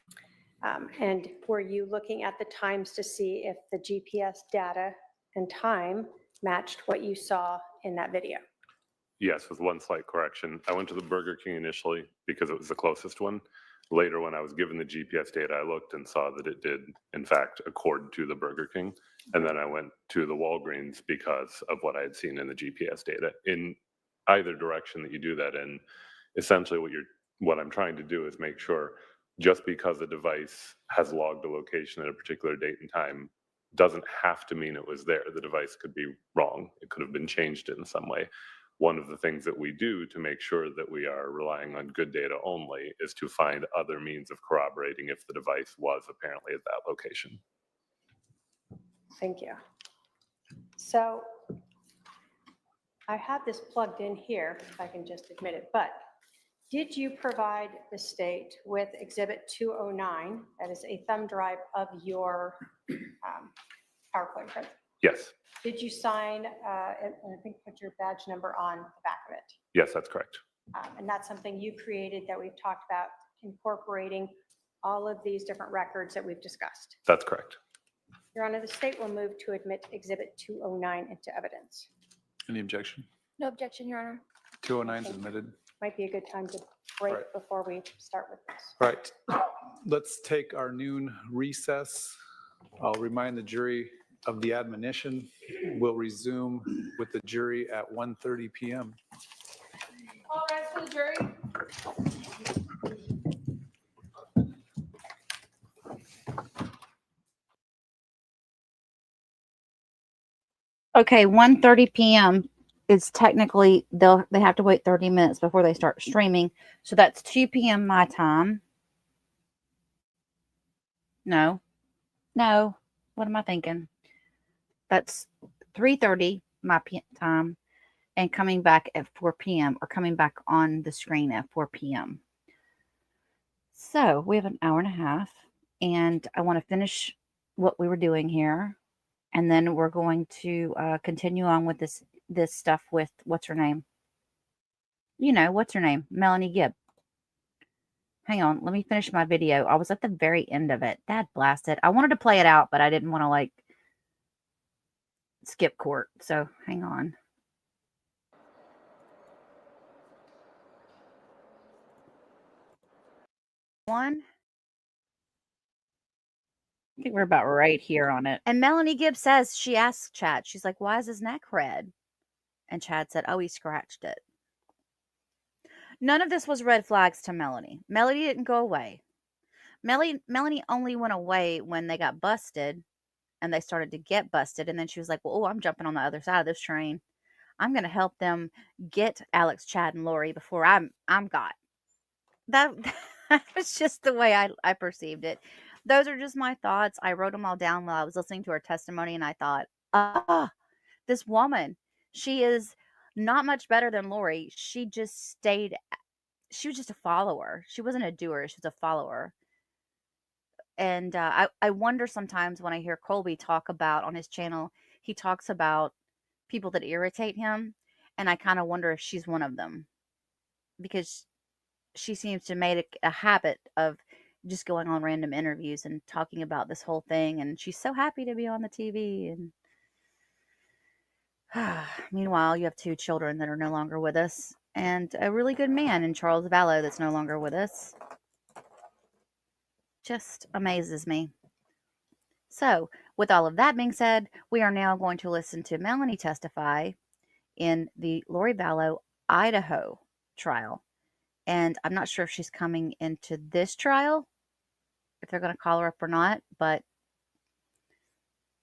And were you looking at the times to see if the GPS data and time matched what you saw in that video? Yes, with one slight correction. I went to the Burger King initially because it was the closest one. Later, when I was given the GPS data, I looked and saw that it did, in fact, accord to the Burger King. And then I went to the Walgreens because of what I had seen in the GPS data. In either direction that you do that in, essentially what I'm trying to do is make sure just because a device has logged a location at a particular date and time doesn't have to mean it was there. The device could be wrong. It could have been changed in some way. One of the things that we do to make sure that we are relying on good data only is to find other means of corroborating if the device was apparently at that location. Thank you. So I have this plugged in here, if I can just admit it, but did you provide the state with Exhibit 209, that is a thumb drive of your PowerPoint print? Yes, Did you sign, and I think put your badge number on the back of it? yes, that's correct. And that's something you created that we've talked about, incorporating all of these different records that we've discussed. That's correct. Your Honor, the state will move to admit Exhibit 209 into evidence. Any objection? No objection, Your Honor. 209's admitted. Might be a good time to break Right. before we start with this. All right, let's take our noon recess. I'll remind the jury of the admonition. We'll resume with the jury at 1:30 p.m. All rise for the jury. Okay, 1:30 p.m. is technically, they have to wait 30 minutes before they start streaming. So that's 2 p.m. my time. No. What am I thinking? That's 3:30 my time and coming back at 4 p.m. or coming back on the screen at 4 p.m. So we have an hour and a half, and I want to finish what we were doing here. And then we're going to continue on with this stuff with, what's her name? You know, what's her name? Melanie Gibb. Hang on, let me finish my video. I was at the very end of it. Dad blasted. I wanted to play it out, but I didn't want to, skip court. So hang on. One. I think we're about right here on it. And Melanie Gibb says, she asks Chad, she's like, why is his neck red? And Chad said, oh, he scratched it. None of this was red flags to Melanie. Melanie didn't go away. Melanie only went away when they got busted and they started to get busted. And then she was like, well, oh, I'm jumping on the other side of this train. I'm going to help them get Alex, Chad, and Lori before I'm got. that that was just the way I perceived it. Those are just my thoughts. I wrote them all down while I was listening to her testimony, and I thought, this woman, she is not much better than Lori. She just stayed. She was just a follower. She wasn't a doer. She was a follower. And I wonder sometimes when I hear Colby talk about on his channel, he talks about people that irritate him, and I kind of wonder if she's one of them, because she seems to make a habit of just going on random interviews and talking about this whole thing, and she's so happy to be on the TV. And meanwhile, you have 2 children that are no longer with us, and a really good man in Charles Vallow that's no longer with us. Just amazes me. So, with all of that being said, we are now going to listen to Melanie testify in the Lori Vallow, Idaho trial. And I'm not sure if she's coming into this trial, if they're going to call her up or not, but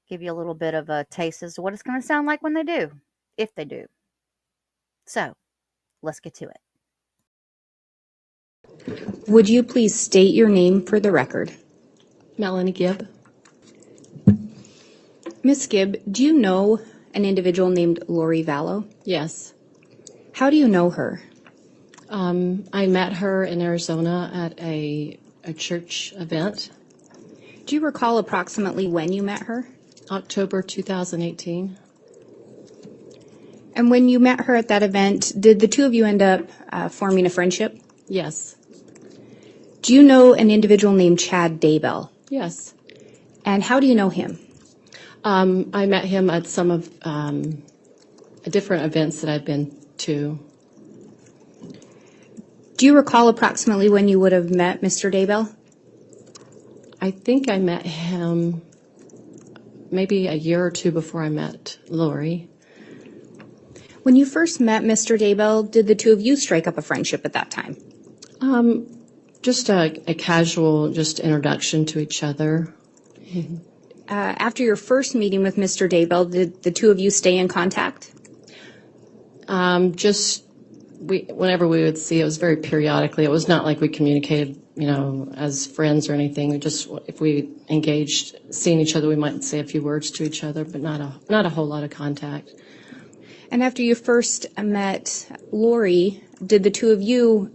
give you a little bit of a taste as to what it's going to sound like when they do, if they do. So, let's get to it. Would you please state your name for the record? Melanie Gibb. Miss Gibb, do you know an individual named Lori Vallow? Yes. How do you know her? I met her in Arizona at a church event. Do you recall approximately when you met her? October 2018. And when you met her at that event, did the two of you end up forming a friendship? Yes. Do you know an individual named Chad Daybell? Yes. And how do you know him? I met him at some of different events that I've been to. Do you recall approximately when you would have met Mr. Daybell? I think I met him maybe a year or 2 before I met Lori. When you first met Mr. Daybell, did the two of you strike up a friendship at that time? Just a casual, just introduction to each other. After your first meeting with Mr. Daybell, did the two of you stay in contact? Whenever we would see, it was very periodically. It was not like we communicated, as friends or anything. If we engaged, seeing each other, we might say a few words to each other, but not a whole lot of contact. And after you first met Lori, did the two of you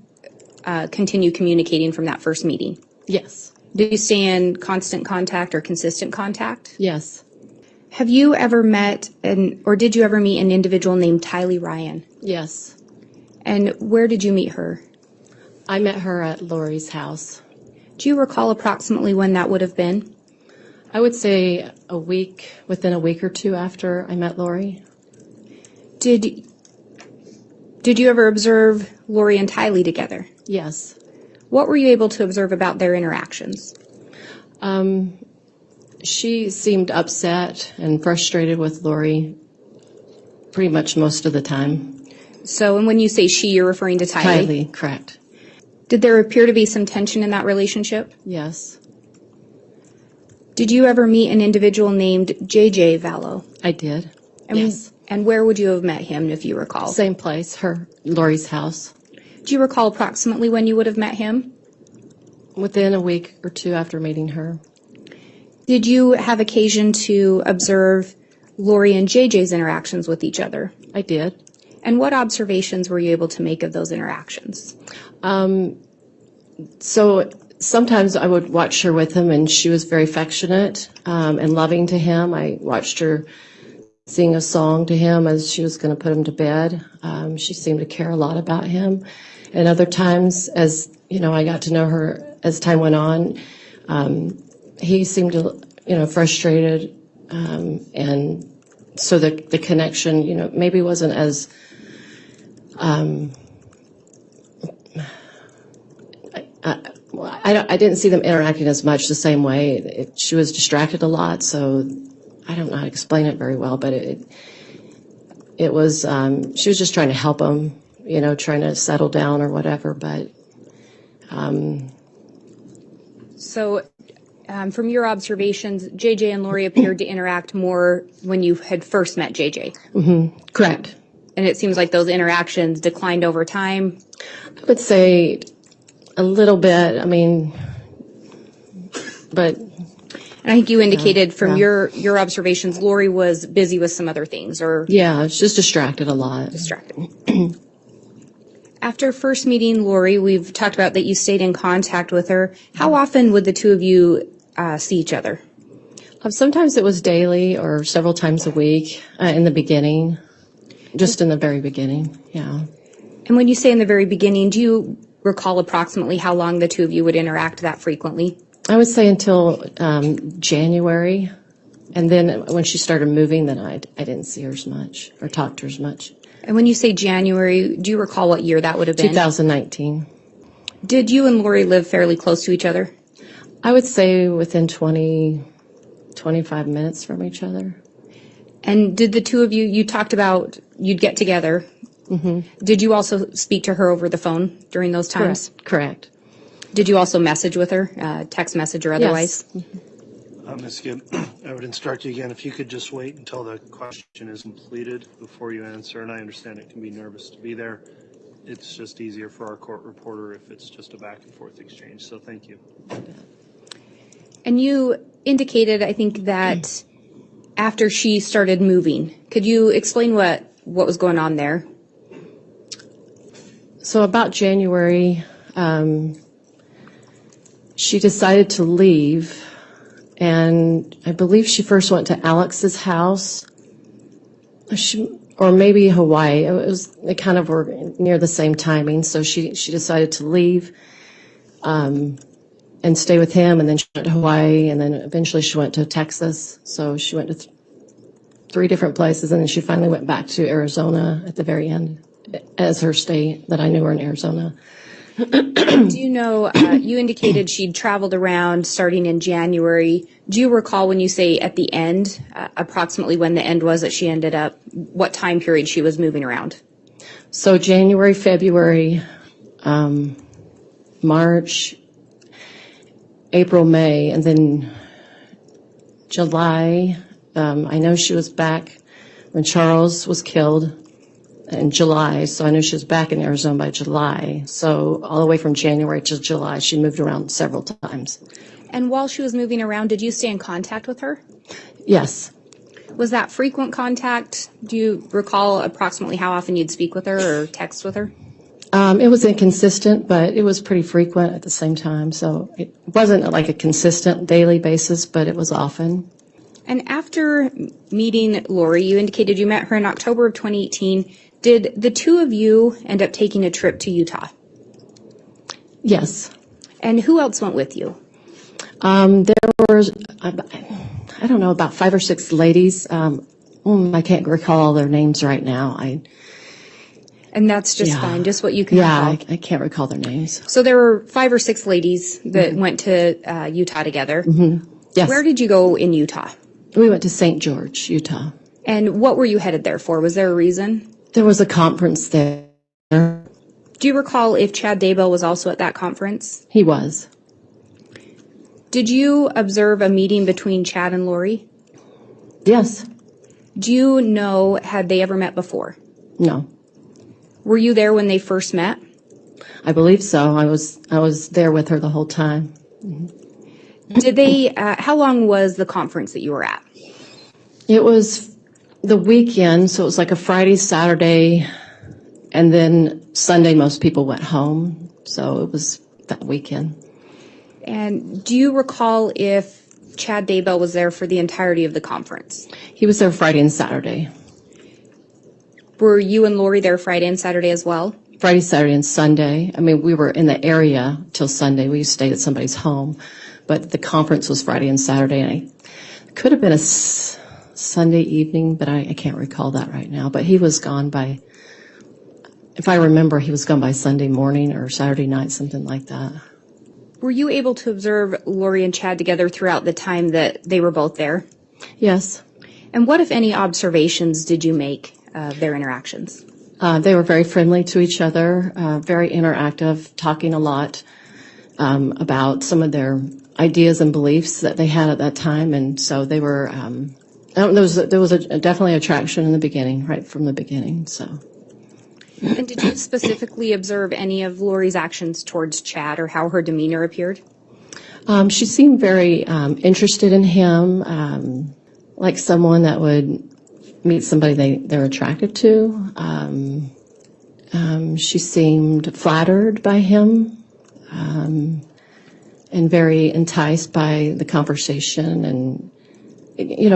continue communicating from that first meeting? Yes. Did you stay in constant contact or consistent contact? Yes. Have you ever met or did you ever meet an individual named Tylee Ryan? Yes. And where did you meet her? I met her at Lori's house. Do you recall approximately when that would have been? I would say within a week or 2 after I met Lori. Did you ever observe Lori and Tylee together? Yes. What were you able to observe about their interactions? She seemed upset and frustrated with Lori pretty much most of the time. So, and when you say she, you're referring to Tylee? Tylee, correct. Did there appear to be some tension in that relationship? Yes. Did you ever meet an individual named JJ Vallow? I did. Yes. And where would you have met him, if you recall? Same place, Lori's house. Do you recall approximately when you would have met him? Within a week or 2 after meeting her. Did you have occasion to observe Lori and JJ's interactions with each other? I did. And what observations were you able to make of those interactions? So sometimes I would watch her with him, and she was very affectionate and loving to him. I watched her sing a song to him as she was going to put him to bed. She seemed to care a lot about him. And other times, as I got to know her as time went on, he seemed to, frustrated, and so the connection, maybe wasn't as I didn't see them interacting as much the same way. She was distracted a lot, so I don't know how to explain it very well, but it was, she was just trying to help him, trying to settle down or whatever, but. So from your observations, JJ and Lori appeared to interact more when you had first met JJ. Mm-hmm. Correct. And it seems like those interactions declined over time. I would say A little bit, I mean, but And I think you indicated from yeah. your observations, Lori was busy with some other things or yeah, it's just distracted a lot. distracted. After first meeting Lori, we've talked about that you stayed in contact with her. How often would the two of you see each other? Sometimes it was daily or several times a week in the beginning, just in the very beginning, yeah. And when you say in the very beginning, do you recall approximately how long the two of you would interact that frequently? I would say until January, and then when she started moving, then I didn't see her as much or talk to her as much. And when you say January, do you recall what year that would have been? 2019. Did you and Lori live fairly close to each other? I would say within 25 minutes from each other. And did the two of you, you talked about you'd get together. Mm-hmm. Did you also speak to her over the phone during those times? Correct. Did you also message with her, text message or otherwise? Yes. Ms. Gibb, I would instruct you again, if you could just wait until the question is completed before you answer, and I understand it can be nervous to be there. It's just easier for our court reporter if it's just a back and forth exchange, so thank you. And you indicated, I think, that after she started moving, could you explain what was going on there? So about January, she decided to leave, and I believe she first went to Alex's house, or maybe Hawaii. They kind of were near the same timing, so she decided to leave and stay with him, and then she went to Hawaii, and then eventually she went to Texas. So she went to 3 different places, and then she finally went back to Arizona at the very end as her stay that I knew her in Arizona. Do you know, you indicated she'd traveled around starting in January. Do you recall when you say at the end, approximately when the end was that she ended up, what time period she was moving around? So January, February, March, April, May, and then July. I know she was back when Charles was killed in July, so I know she was back in Arizona by July. So all the way from January to July, she moved around several times. And while she was moving around, did you stay in contact with her? Yes. Was that frequent contact? Do you recall approximately how often you'd speak with her or text with her? It was inconsistent, but it was pretty frequent at the same time. So it wasn't like a consistent daily basis, but it was often. And after meeting Lori, you indicated you met her in October of 2018. Did the two of you end up taking a trip to Utah? Yes. And who else went with you? There were, I don't know, about 5 or 6 ladies. I can't recall all their names right now. And that's just fine, just what you can recall. I can't recall their names. So there were 5 or 6 ladies that went to Utah together. Mm-hmm. Yes. Where did you go in Utah? We went to St. George, Utah. And what were you headed there for? Was there a reason? There was a conference there. Do you recall if Chad Daybell was also at that conference? He was. Did you observe a meeting between Chad and Lori? Yes. Do you know, had they ever met before? No. Were you there when they first met? I believe so. I was there with her the whole time. Mm-hmm. Did they, how long was the conference that you were at? It was the weekend, so it was like a Friday, Saturday, and then Sunday most people went home. So it was that weekend. And do you recall if Chad Daybell was there for the entirety of the conference? He was there Friday and Saturday. Were you and Lori there Friday and Saturday as well? Friday, Saturday, and Sunday. I mean, we were in the area till Sunday. We stayed at somebody's home. But the conference was Friday and Saturday. And it could have been a Sunday evening, but I can't recall that right now. But he was gone by, if I remember, he was gone by Sunday morning or Saturday night, something like that. Were you able to observe Lori and Chad together throughout the time that they were both there? Yes. And what, if any, observations did you make of their interactions? They were very friendly to each other, very interactive, talking a lot about some of their ideas and beliefs that they had at that time. And so they were, there was definitely attraction in the beginning, right from the beginning. So. And did you specifically observe any of Lori's actions towards Chad or how her demeanor appeared? She seemed very interested in him, like someone that would meet somebody they're attracted to. She seemed flattered by him and very enticed by the conversation and,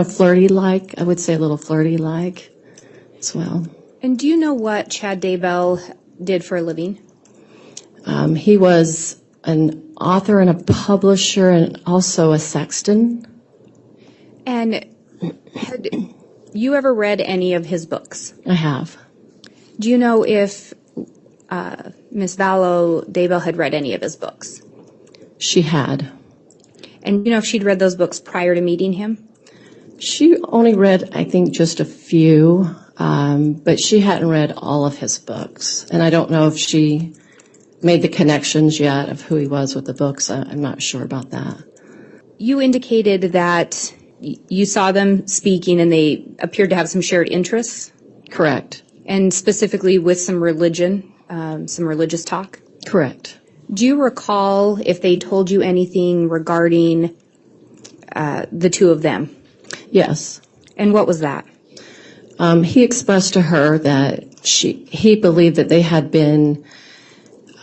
flirty-like. I would say a little flirty-like as well. And do you know what Chad Daybell did for a living? He was an author and a publisher and also a sexton. And had you ever read any of his books? I have. Do you know if Miss Vallow Daybell had read any of his books? She had. And do you know if she'd read those books prior to meeting him? She only read, I think, just a few, but she hadn't read all of his books. And I don't know if she made the connections yet of who he was with the books. I'm not sure about that. You indicated that you saw them speaking and they appeared to have some shared interests. Correct. And specifically with some religion, some religious talk. Correct. Do you recall if they told you anything regarding the two of them? Yes. And what was that? He expressed to her that he believed that they had been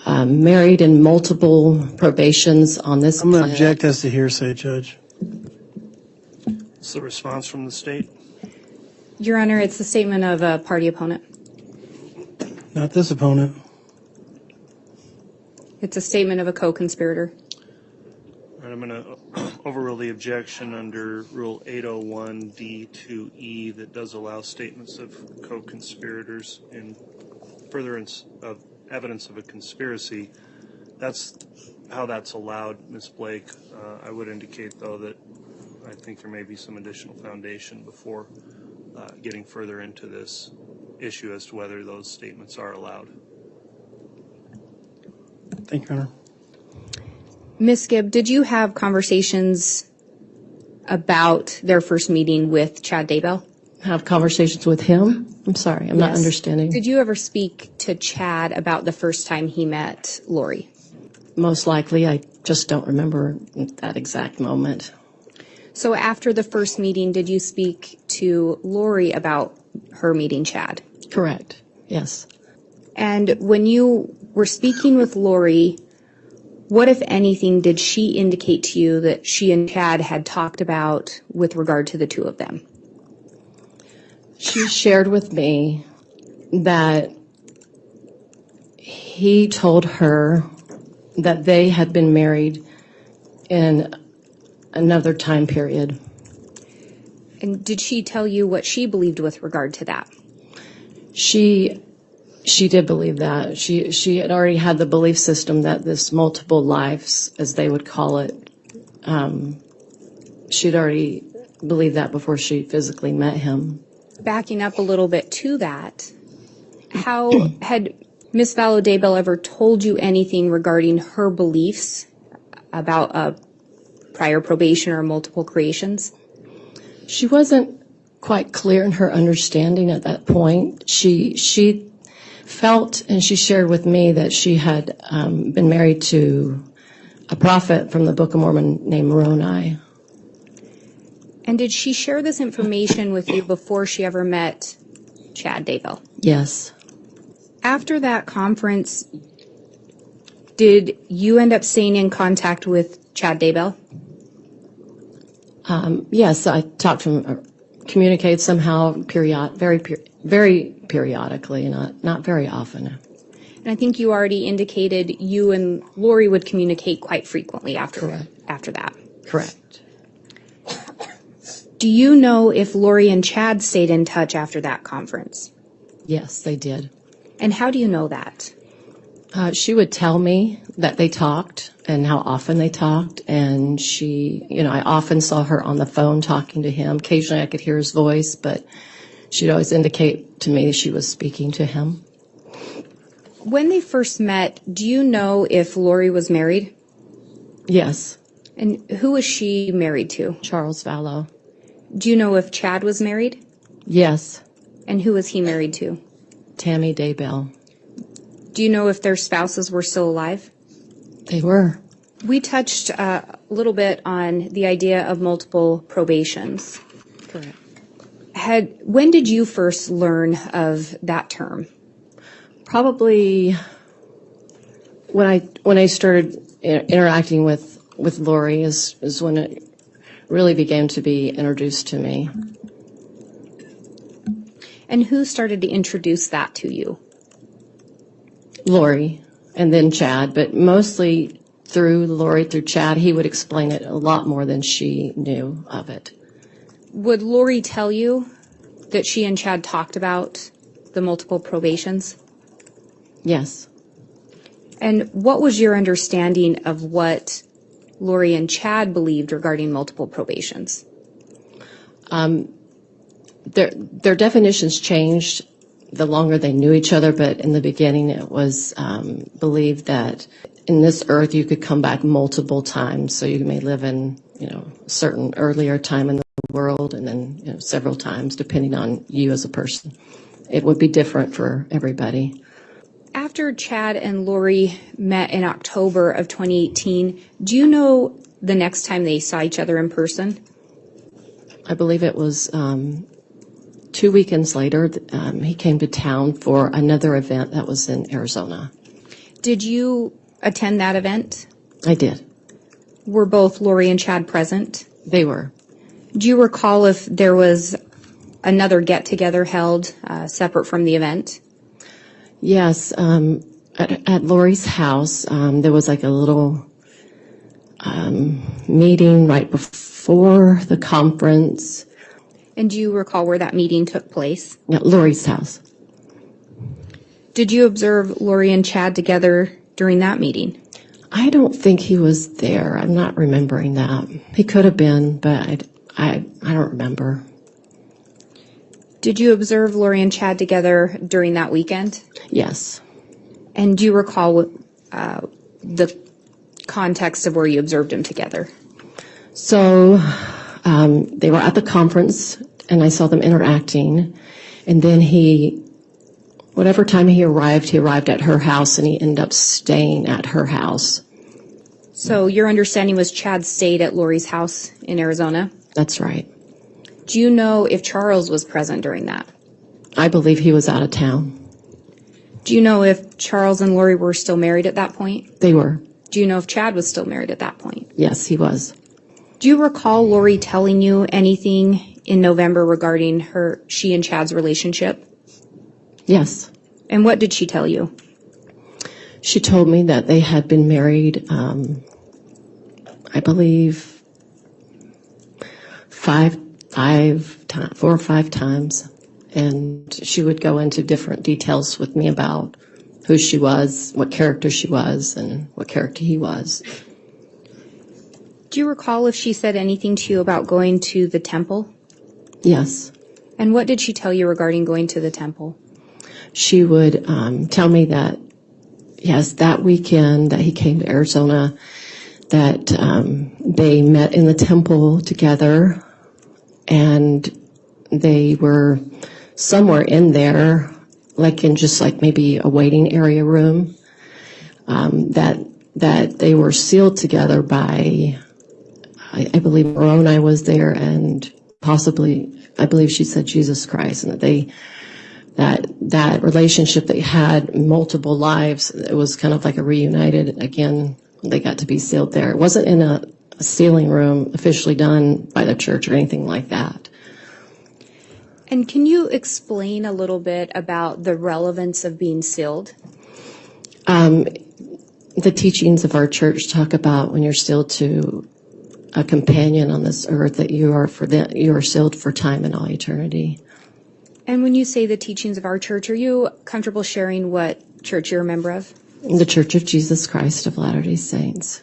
married in multiple probations on this I'm going to planet. object as to hearsay, Judge. What's the response from the state? Your Honor, it's the statement of a party opponent. Not this opponent. It's a statement of a co-conspirator. All right, I'm going to overrule the objection under Rule 801D2E that does allow statements of co-conspirators in furtherance of evidence of a conspiracy. That's how that's allowed, Ms. Blake. I would indicate, though, that I think there may be some additional foundation before getting further into this issue as to whether those statements are allowed. Thank you, Your Honor. Ms. Gibb, did you have conversations about their first meeting with Chad Daybell? Have conversations with him? I'm sorry, I'm not Yes. understanding. Did you ever speak to Chad about the first time he met Lori? Most likely, I just don't remember that exact moment. So after the first meeting, did you speak to Lori about her meeting Chad? Correct, yes. And when you were speaking with Lori, what, if anything, did she indicate to you that she and Chad had talked about with regard to the two of them? She shared with me that he told her that they had been married in another time period. And did she tell you what she believed with regard to that? She did believe that. She had already had the belief system that this multiple lives, as they would call it, she'd already believed that before she physically met him. Backing up a little bit to that, how had Miss Vallow Daybell ever told you anything regarding her beliefs about a prior probation or multiple creations? She wasn't quite clear in her understanding at that point. She felt, and she shared with me, that she had been married to a prophet from the Book of Mormon named Moroni. And did she share this information with you before she ever met Chad Daybell? Yes. After that conference, did you end up staying in contact with Chad Daybell? Yes, I talked to him, communicated somehow, very periodically, not very often. And I think you already indicated you and Lori would communicate quite frequently after that. Correct. Do you know if Lori and Chad stayed in touch after that conference? Yes, they did. And how do you know that? She would tell me that they talked and how often they talked. And I often saw her on the phone talking to him. Occasionally I could hear his voice, but she'd always indicate to me she was speaking to him. When they first met, do you know if Lori was married? Yes. And who was she married to? Charles Vallow. Do you know if Chad was married? Yes. And who was he married to? Tammy Daybell. Do you know if their spouses were still alive? They were. We touched a little bit on the idea of multiple probations. Correct. When did you first learn of that term? Probably when I started interacting with Lori is when it really began to be introduced to me. And who started to introduce that to you? Lori and then Chad, but mostly through Lori, through Chad. He would explain it a lot more than she knew of it. Would Lori tell you that she and Chad talked about the multiple probations? Yes. And what was your understanding of what Lori and Chad believed regarding multiple probations? Their definitions changed the longer they knew each other, but in the beginning it was believed that in this earth you could come back multiple times. So you may live in, a certain earlier time in the world and then several times depending on you as a person. It would be different for everybody. After Chad and Lori met in October of 2018, do you know the next time they saw each other in person? I believe it was 2 weekends later. He came to town for another event that was in Arizona. Did you attend that event? I did. Were both Lori and Chad present? They were. Do you recall if there was another get-together held separate from the event? Yes. At Lori's house, there was like a little meeting right before the conference. And do you recall where that meeting took place? At Lori's house. Did you observe Lori and Chad together during that meeting? I don't think he was there. I'm not remembering that. He could have been, but I don't remember. Did you observe Lori and Chad together during that weekend? Yes. And do you recall the context of where you observed them together? So they were at the conference, and I saw them interacting. And then whatever time he arrived at her house, and he ended up staying at her house. So your understanding was Chad stayed at Lori's house in Arizona? That's right. Do you know if Charles was present during that? I believe he was out of town. Do you know if Charles and Lori were still married at that point? They were. Do you know if Chad was still married at that point? Yes, he was. Do you recall Lori telling you anything in November regarding she and Chad's relationship? Yes. And what did she tell you? She told me that they had been married, I believe, 4 or 5 times. And she would go into different details with me about who she was, what character she was, and what character he was. Do you recall if she said anything to you about going to the temple? Yes. And what did she tell you regarding going to the temple? She would tell me that, yes, that weekend that he came to Arizona, that they met in the temple together, and they were somewhere in there, like in just like maybe a waiting area room, that they were sealed together by, I believe Moroni was there, and possibly, I believe she said Jesus Christ, and that relationship they had multiple lives, it was kind of like a reunited again. They got to be sealed there. It wasn't in a sealing room officially done by the church or anything like that. And can you explain a little bit about the relevance of being sealed? The teachings of our church talk about when you're sealed to a companion on this earth, that you are sealed for time and all eternity. And when you say the teachings of our church, are you comfortable sharing what church you're a member of? The Church of Jesus Christ of Latter-day Saints.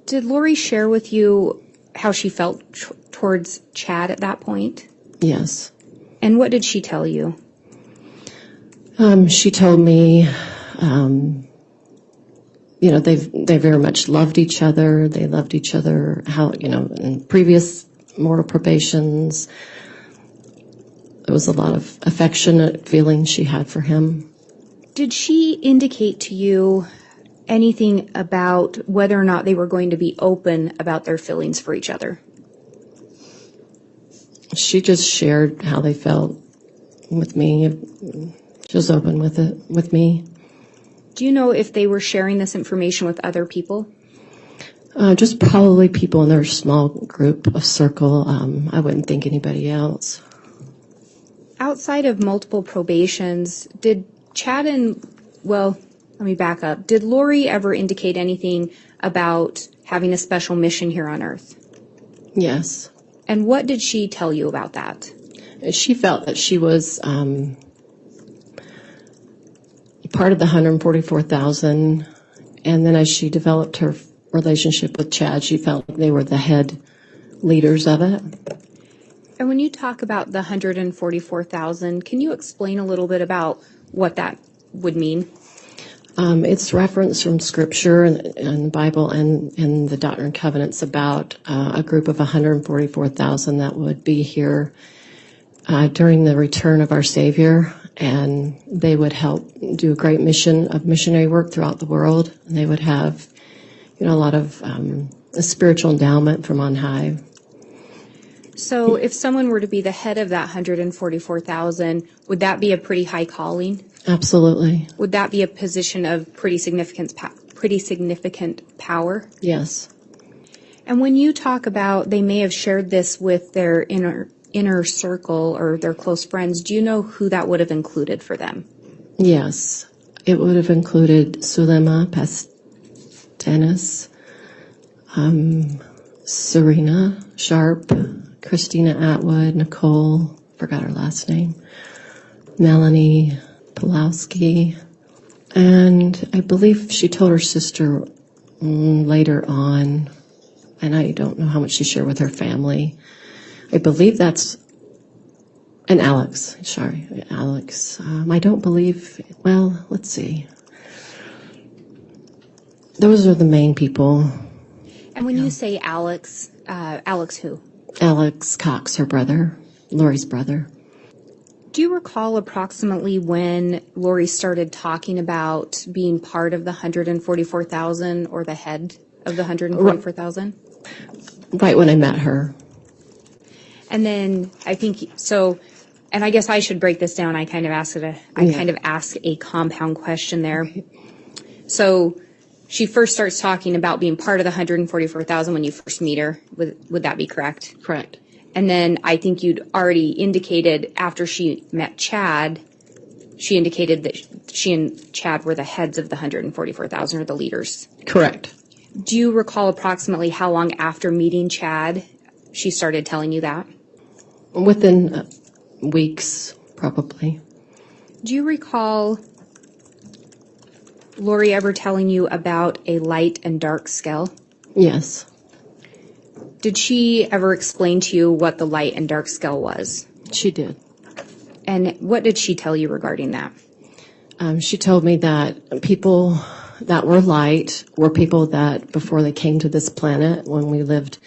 Did Lori share with you how she felt towards Chad at that point? Yes. And what did she tell you? She told me, they very much loved each other. They loved each other, in previous mortal probations. There was a lot of affectionate feelings she had for him. Did she indicate to you anything about whether or not they were going to be open about their feelings for each other? She just shared how they felt with me. She was open with it with me. Do you know if they were sharing this information with other people? Just probably people in their small group of circle. I wouldn't think anybody else. Outside of multiple probations, did Chad let me back up. Did Lori ever indicate anything about having a special mission here on Earth? Yes. And what did she tell you about that? She felt that she was part of the 144,000, and then as she developed her relationship with Chad, she felt like they were the head leaders of it. And when you talk about the 144,000, can you explain a little bit about what that would mean? It's reference from Scripture and the Bible and the Doctrine and Covenants about a group of 144,000 that would be here during the return of our Savior, and they would help do a great missionary work throughout the world. And they would have, a lot of a spiritual endowment from on high. So if someone were to be the head of that 144,000, would that be a pretty high calling? Absolutely. Would that be a position of pretty significant power? Yes. And when you talk about they may have shared this with their inner circle or their close friends, do you know who that would have included for them? Yes. It would have included Sulema Pastenis, Serena Sharp, Christina Atwood, Nicole, forgot her last name, Melanie Pulowski, and I believe she told her sister later on, and I don't know how much she shared with her family. I believe that's, and Alex, I don't believe, let's see. Those are the main people. And when you say Alex, Alex who? Alex Cox, her brother, Lori's brother. Do you recall approximately when Lori started talking about being part of the 144,000 or the head of the 144,000? Right when I met her. And then I think so, and I guess I should break this down. I kind of ask a compound question there. Okay. So she first starts talking about being part of the 144,000 when you first meet her. Would that be correct? Correct. And then I think you'd already indicated after she met Chad, she indicated that she and Chad were the heads of the 144,000 or the leaders. Correct. Do you recall approximately how long after meeting Chad she started telling you that? Within weeks, probably. Do you recall Lori ever telling you about a light and dark scale? Yes. Did she ever explain to you what the light and dark scale was? She did. And what did she tell you regarding that? She told me that people that were light were people that before they came to this planet, when we lived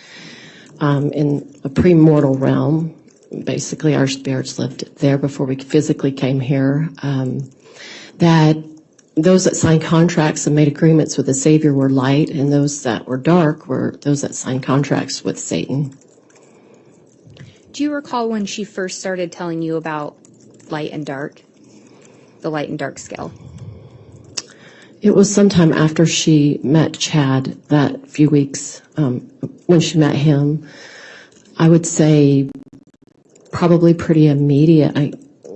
in a pre-mortal realm, basically our spirits lived there before we physically came here, that those that signed contracts and made agreements with the Savior were light, and those that were dark were those that signed contracts with Satan. Do you recall when she first started telling you about light and dark, the light and dark scale? It was sometime after she met Chad, that few weeks when she met him. I would say probably pretty immediate.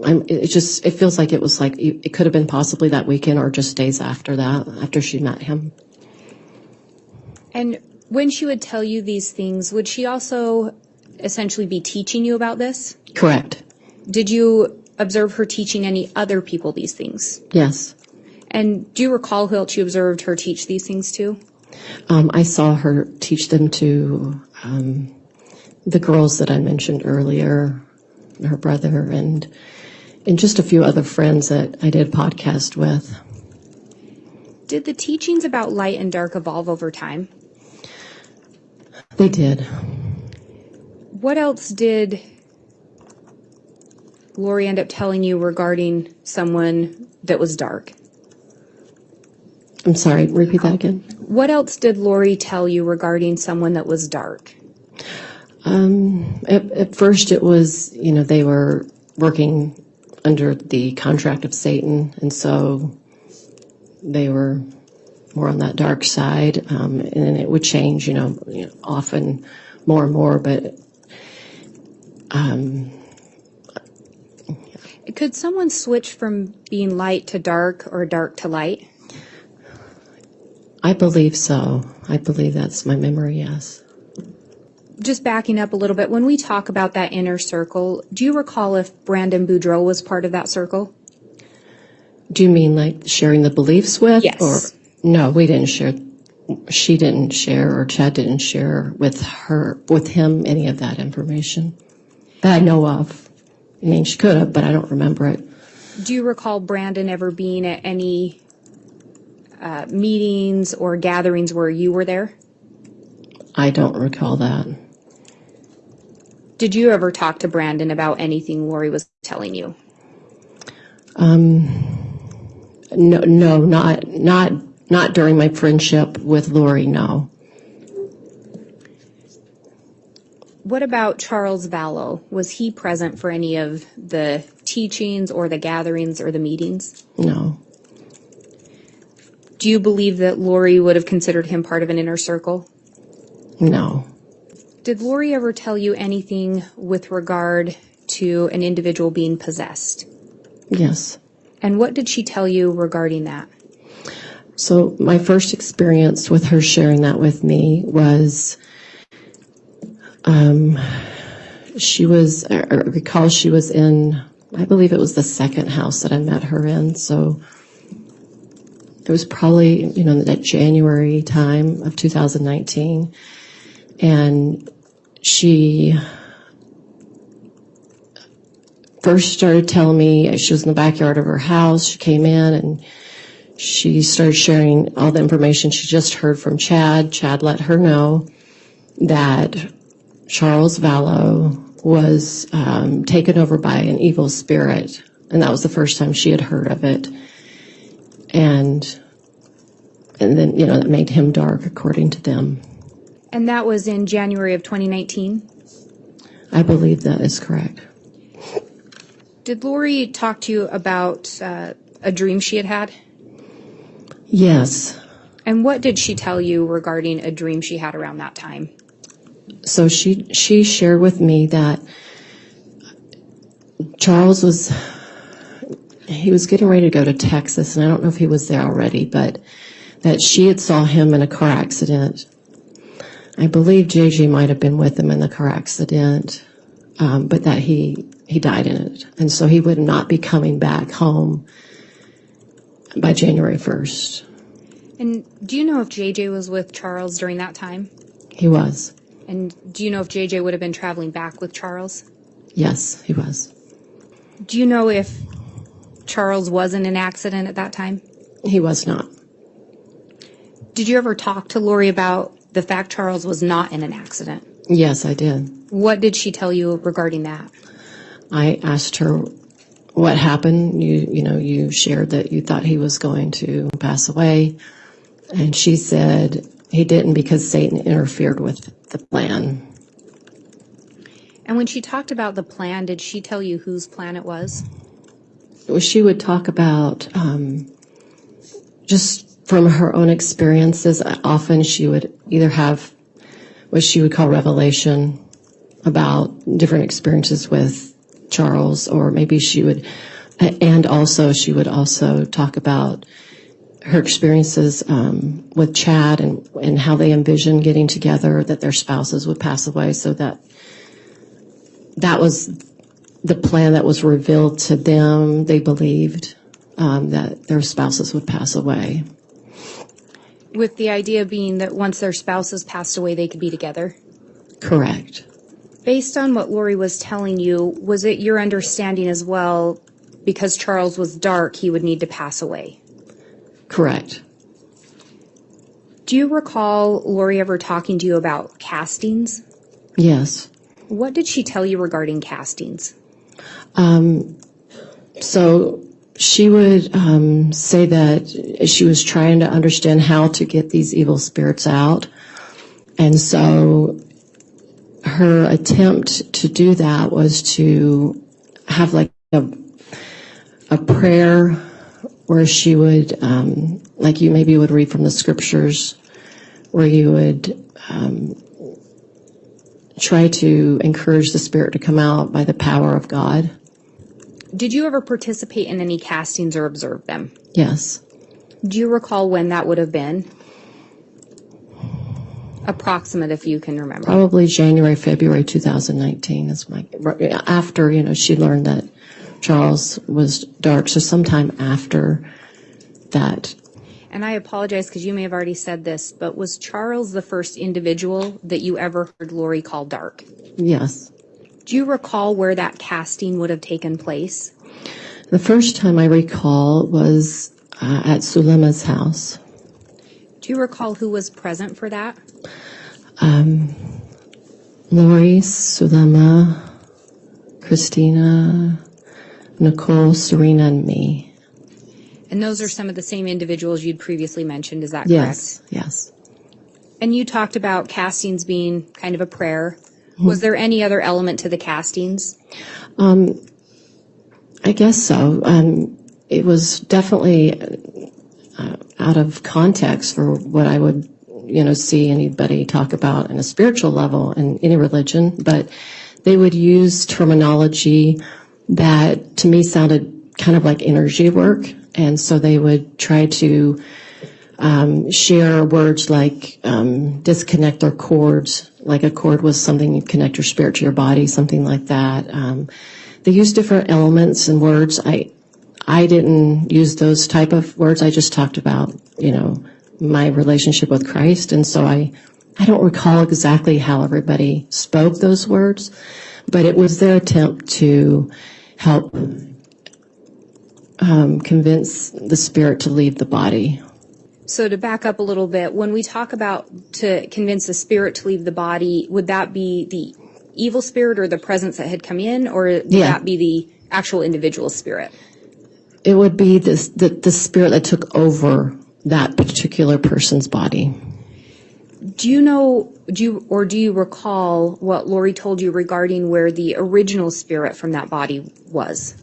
It feels like it was like it could have been possibly that weekend or just days after that, after she met him. And when she would tell you these things, would she also essentially be teaching you about this? Correct. Did you observe her teaching any other people these things? Yes. And do you recall who else you observed her teach these things to? I saw her teach them to the girls that I mentioned earlier, her brother, and just a few other friends that I did a podcast with. Did the teachings about light and dark evolve over time? They did. What else did Lori end up telling you regarding someone that was dark? I'm sorry, repeat that again. What else did Lori tell you regarding someone that was dark? At first it was, they were working under the contract of Satan, and so they were more on that dark side, and then it would change, often more and more, but Could someone switch from being light to dark or dark to light? I believe so. I believe that's my memory, yes. Just backing up a little bit, when we talk about that inner circle, do you recall if Brandon Boudreaux was part of that circle? Do you mean like sharing the beliefs with? Yes. Or no, we didn't share. She didn't share, or Chad didn't share with him any of that information that I know of. I mean, she could have, but I don't remember it. Do you recall Brandon ever being at any meetings or gatherings where you were there? I don't recall that. Did you ever talk to Brandon about anything Lori was telling you? No, not during my friendship with Lori, no. What about Charles Vallow? Was he present for any of the teachings or the gatherings or the meetings? No. Do you believe that Lori would have considered him part of an inner circle? No. Did Lori ever tell you anything with regard to an individual being possessed? Yes. And what did she tell you regarding that? So my first experience with her sharing that with me was, I recall she was in, I believe it was the second house that I met her in. So it was probably, that January time of 2019. And she first started telling me she was in the backyard of her house. She came in and she started sharing all the information she just heard from Chad. Chad let her know that Charles Vallow was taken over by an evil spirit. And that was the first time she had heard of it. And then, that made him dark, according to them. And that was in January of 2019? I believe that is correct. Did Lori talk to you about a dream she had had? Yes. And what did she tell you regarding a dream she had around that time? So she shared with me that Charles was getting ready to go to Texas, and I don't know if he was there already, but that she had saw him in a car accident. I believe JJ might have been with him in the car accident, but that he died in it. And so he would not be coming back home by January 1st. And do you know if JJ was with Charles during that time? He was. And do you know if JJ would have been traveling back with Charles? Yes, he was. Do you know if Charles was in an accident at that time? He was not. Did you ever talk to Lori about the fact Charles was not in an accident? Yes, I did. What did she tell you regarding that? I asked her what happened. You shared that you thought he was going to pass away. And she said he didn't because Satan interfered with the plan. And when she talked about the plan, did she tell you whose plan it was? Well, she would talk about just from her own experiences. Often she would either have what she would call revelation about different experiences with Charles, or maybe she would also talk about her experiences with Chad and how they envisioned getting together, that their spouses would pass away, so that was the plan that was revealed to them. They believed that their spouses would pass away. With the idea being that once their spouses passed away, they could be together? Correct. Based on what Lori was telling you, was it your understanding as well, because Charles was dark, he would need to pass away? Correct. Do you recall Lori ever talking to you about castings? Yes. What did she tell you regarding castings? So she would say that she was trying to understand how to get these evil spirits out. And so her attempt to do that was to have like a prayer where she would, like you maybe would read from the scriptures, where you would try to encourage the spirit to come out by the power of God. Did you ever participate in any castings or observe them? Yes. Do you recall when that would have been? Approximate, if you can remember. Probably January, February 2019 is after, she learned that Charles was dark, so sometime after that. And I apologize because you may have already said this, but was Charles the first individual that you ever heard Lori call dark? Yes. Do you recall where that casting would have taken place? The first time I recall was at Sulema's house. Do you recall who was present for that? Lori, Sulema, Christina, Nicole, Serena, and me. And those are some of the same individuals you'd previously mentioned, is that Yes, correct? yes. And you talked about castings being kind of a prayer. Was there any other element to the castings? I guess so. It was definitely out of context for what I would, see anybody talk about in a spiritual level in any religion, but they would use terminology that to me sounded kind of like energy work. And so they would try to share words like disconnect their cords, like a cord was something you connect your spirit to your body, something like that. They use different elements and words. I didn't use those type of words. I just talked about, my relationship with Christ. And so I don't recall exactly how everybody spoke those words, but it was their attempt to help convince the spirit to leave the body. So to back up a little bit, when we talk about to convince the spirit to leave the body, would that be the evil spirit or the presence that had come in, or would that be the actual individual spirit? It would be the spirit that took over that particular person's body. Do you recall what Lori told you regarding where the original spirit from that body was?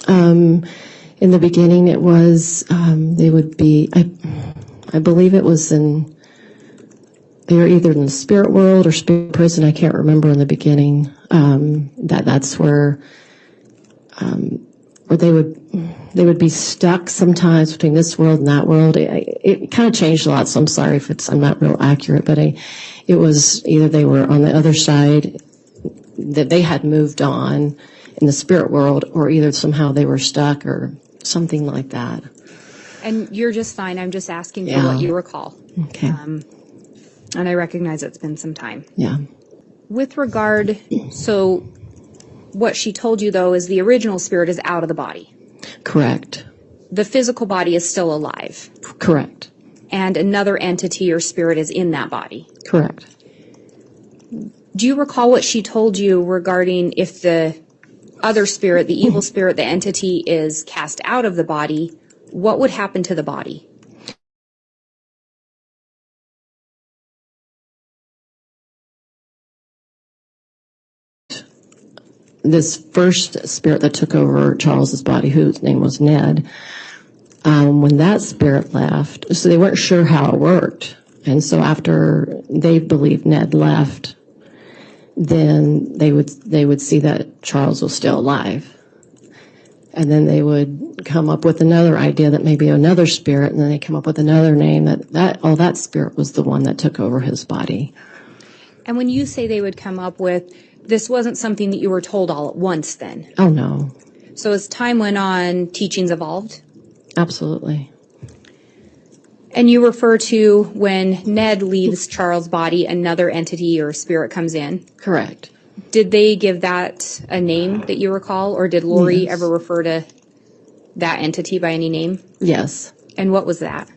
In the beginning, it was, they would be, I believe it was they were either in the spirit world or spirit prison. I can't remember in the beginning. That's where they would be stuck sometimes between this world and that world. It kind of changed a lot, so I'm sorry if I'm not real accurate, but it was either they were on the other side, that they had moved on in the spirit world, or either somehow they were stuck or something like that. And you're just fine. I'm just asking for what you recall. Okay. And I recognize it's been some time. Yeah. With regard, so what she told you, though, is the original spirit is out of the body. Correct. The physical body is still alive. Correct. And another entity or spirit is in that body. Correct. Do you recall what she told you regarding if the other spirit, the evil spirit, the entity is cast out of the body, what would happen to the body? This first spirit that took over Charles's body, whose name was Ned, when that spirit left, so they weren't sure how it worked. And so after they believed Ned left, then they would see that Charles was still alive. And then they would come up with another idea that maybe another spirit, and then they come up with another name that spirit was the one that took over his body. And when you say they would come up with, this wasn't something that you were told all at once then? Oh, no. So as time went on, teachings evolved? Absolutely. And you refer to when Ned leaves Charles' body, another entity or spirit comes in? Correct. Did they give that a name that you recall, or did Lori ever refer to that entity by any name? Yes. And what was that?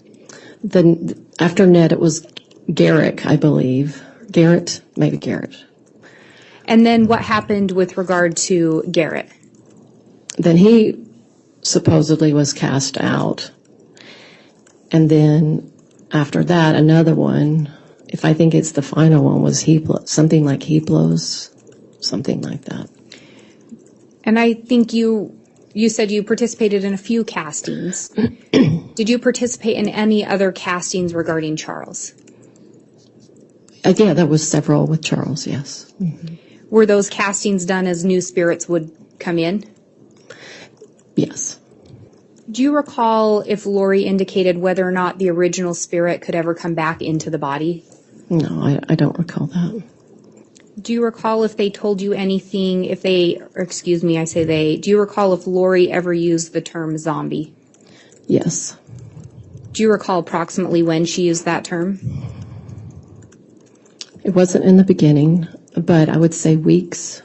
Then after Ned, it was Garrick, I believe. Garrett, maybe Garrett. And then what happened with regard to Garrett? Then he supposedly was cast out. And then after that, another one, if I think it's the final one, was something like Heblos, something like that. And I think you said you participated in a few castings. Did you participate in any other castings regarding Charles? Yeah, there was several with Charles, yes. Mm-hmm. Were those castings done as new spirits would come in? Yes. Do you recall if Lori indicated whether or not the original spirit could ever come back into the body? No, I don't recall that. Do you recall if they told you anything, do you recall if Lori ever used the term zombie? Yes. Do you recall approximately when she used that term? It wasn't in the beginning, but I would say weeks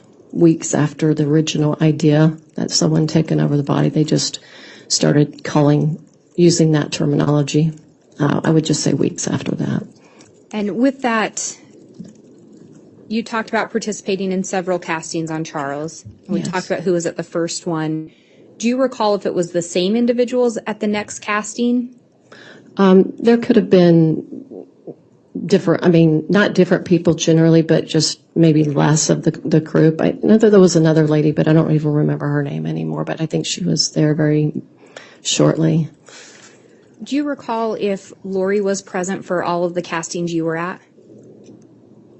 after the original idea that someone taken over the body, they just started using that terminology. I would just say weeks after that. And with that, you talked about participating in several castings on Charles. And we Yes. talked about who was at the first one. Do you recall if it was the same individuals at the next casting? There could have been not different people generally, but just maybe less of the group. I know that there was another lady, but I don't even remember her name anymore, but I think she was there very shortly. Do you recall if Lori was present for all of the castings you were at?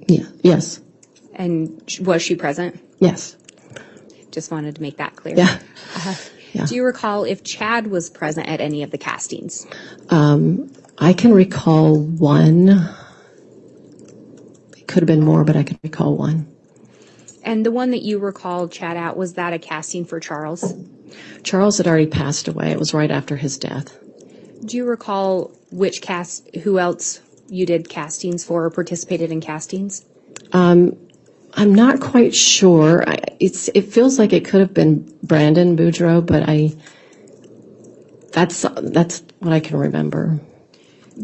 Yeah. Yes. And was she present? Yes. Just wanted to make that clear. Yeah. Yeah. Do you recall if Chad was present at any of the castings? I can recall one. It could have been more, but I can recall one. And the one that you recalled Chad at, was that a casting for Charles? Charles had already passed away. It was right after his death. Do you recall who else you did castings for or participated in castings? I'm not quite sure. It feels like it could have been Brandon Boudreaux, but that's what I can remember.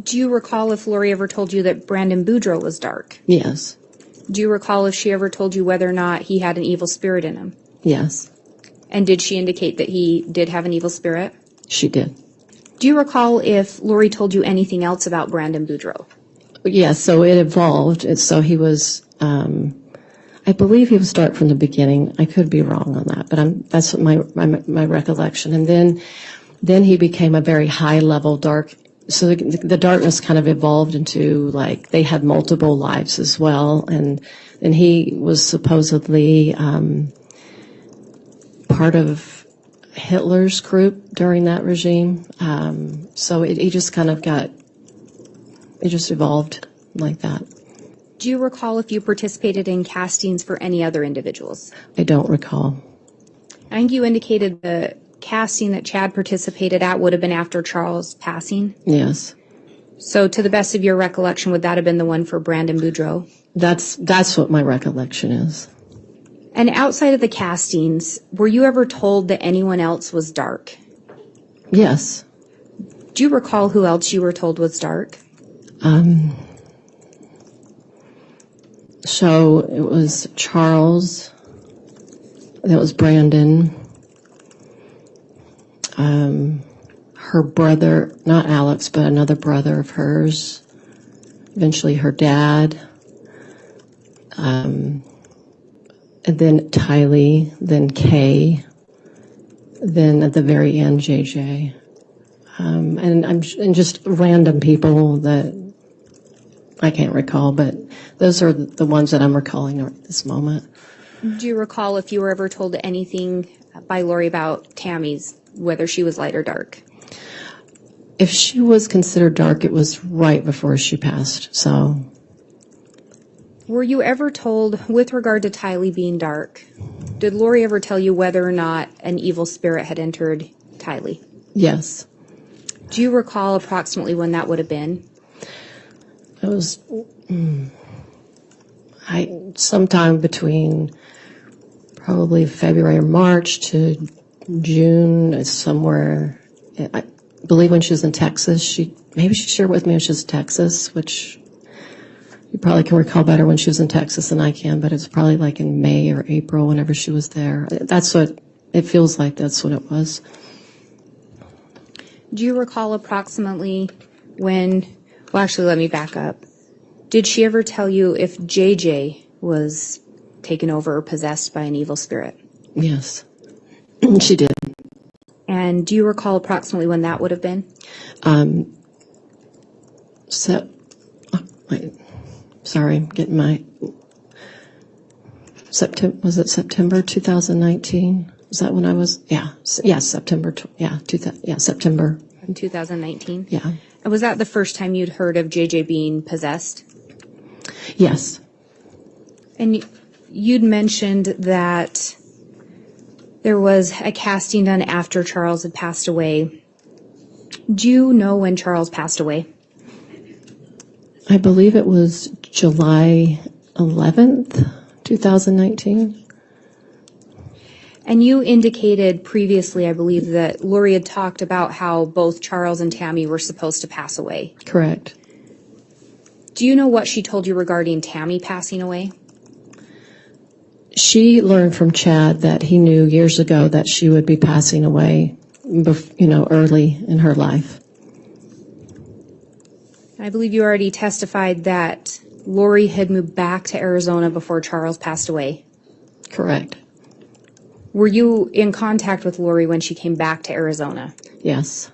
Do you recall if Lori ever told you that Brandon Boudreaux was dark? Yes. Do you recall if she ever told you whether or not he had an evil spirit in him? Yes. And did she indicate that he did have an evil spirit? She did. Do you recall if Lori told you anything else about Brandon Boudreaux? Yes, so it evolved. And so he was, I believe he was dark from the beginning. I could be wrong on that, but that's my recollection. And then he became a very high level dark. So the darkness kind of evolved into like they had multiple lives as well. And he was supposedly part of Hitler's group during that regime. So he just kind of it just evolved like that. Do you recall if you participated in castings for any other individuals? I don't recall. I think you indicated the casting that Chad participated at would have been after Charles' passing. Yes. So to the best of your recollection, would that have been the one for Brandon Boudreaux? That's what my recollection is. And outside of the castings, were you ever told that anyone else was dark? Yes. Do you recall who else you were told was dark? So it was Charles. That was Brandon. Her brother, not Alex, but another brother of hers. Eventually her dad. And then Tylee, then Kay, then at the very end, JJ. And just random people that I can't recall, but those are the ones that I'm recalling at this moment. Do you recall if you were ever told anything by Lori about Tammy's, whether she was light or dark? If she was considered dark, it was right before she passed, so. Were you ever told, with regard to Tylee being dark, did Lori ever tell you whether or not an evil spirit had entered Tylee? Yes. Do you recall approximately when that would have been? It was sometime between probably February or March to June, somewhere. I believe when she was in Texas, maybe she shared with me when she was in Texas, which you probably can recall better when she was in Texas than I can, but it's probably like in May or April, whenever she was there. That's what it feels like. That's what it was. Do you recall approximately when, well, actually, let me back up. Did she ever tell you if JJ was taken over or possessed by an evil spirit? Yes, she did. And do you recall approximately when that would have been? Wait, sorry, I'm getting my, was it September 2019? Is that when I was, September, September. In 2019? Yeah, And was that the first time you'd heard of JJ being possessed? yes. And you'd mentioned that there was a casting done after Charles had passed away. Do you know when Charles passed away? I believe it was July 11th, 2019. And you indicated previously, I believe, that Lori had talked about how both Charles and Tammy were supposed to pass away. Correct. Do you know what she told you regarding Tammy passing away? She learned from Chad that he knew years ago that she would be passing away, early in her life. I believe you already testified that Lori had moved back to Arizona before Charles passed away. Correct. Were you in contact with Lori when she came back to Arizona? Yes,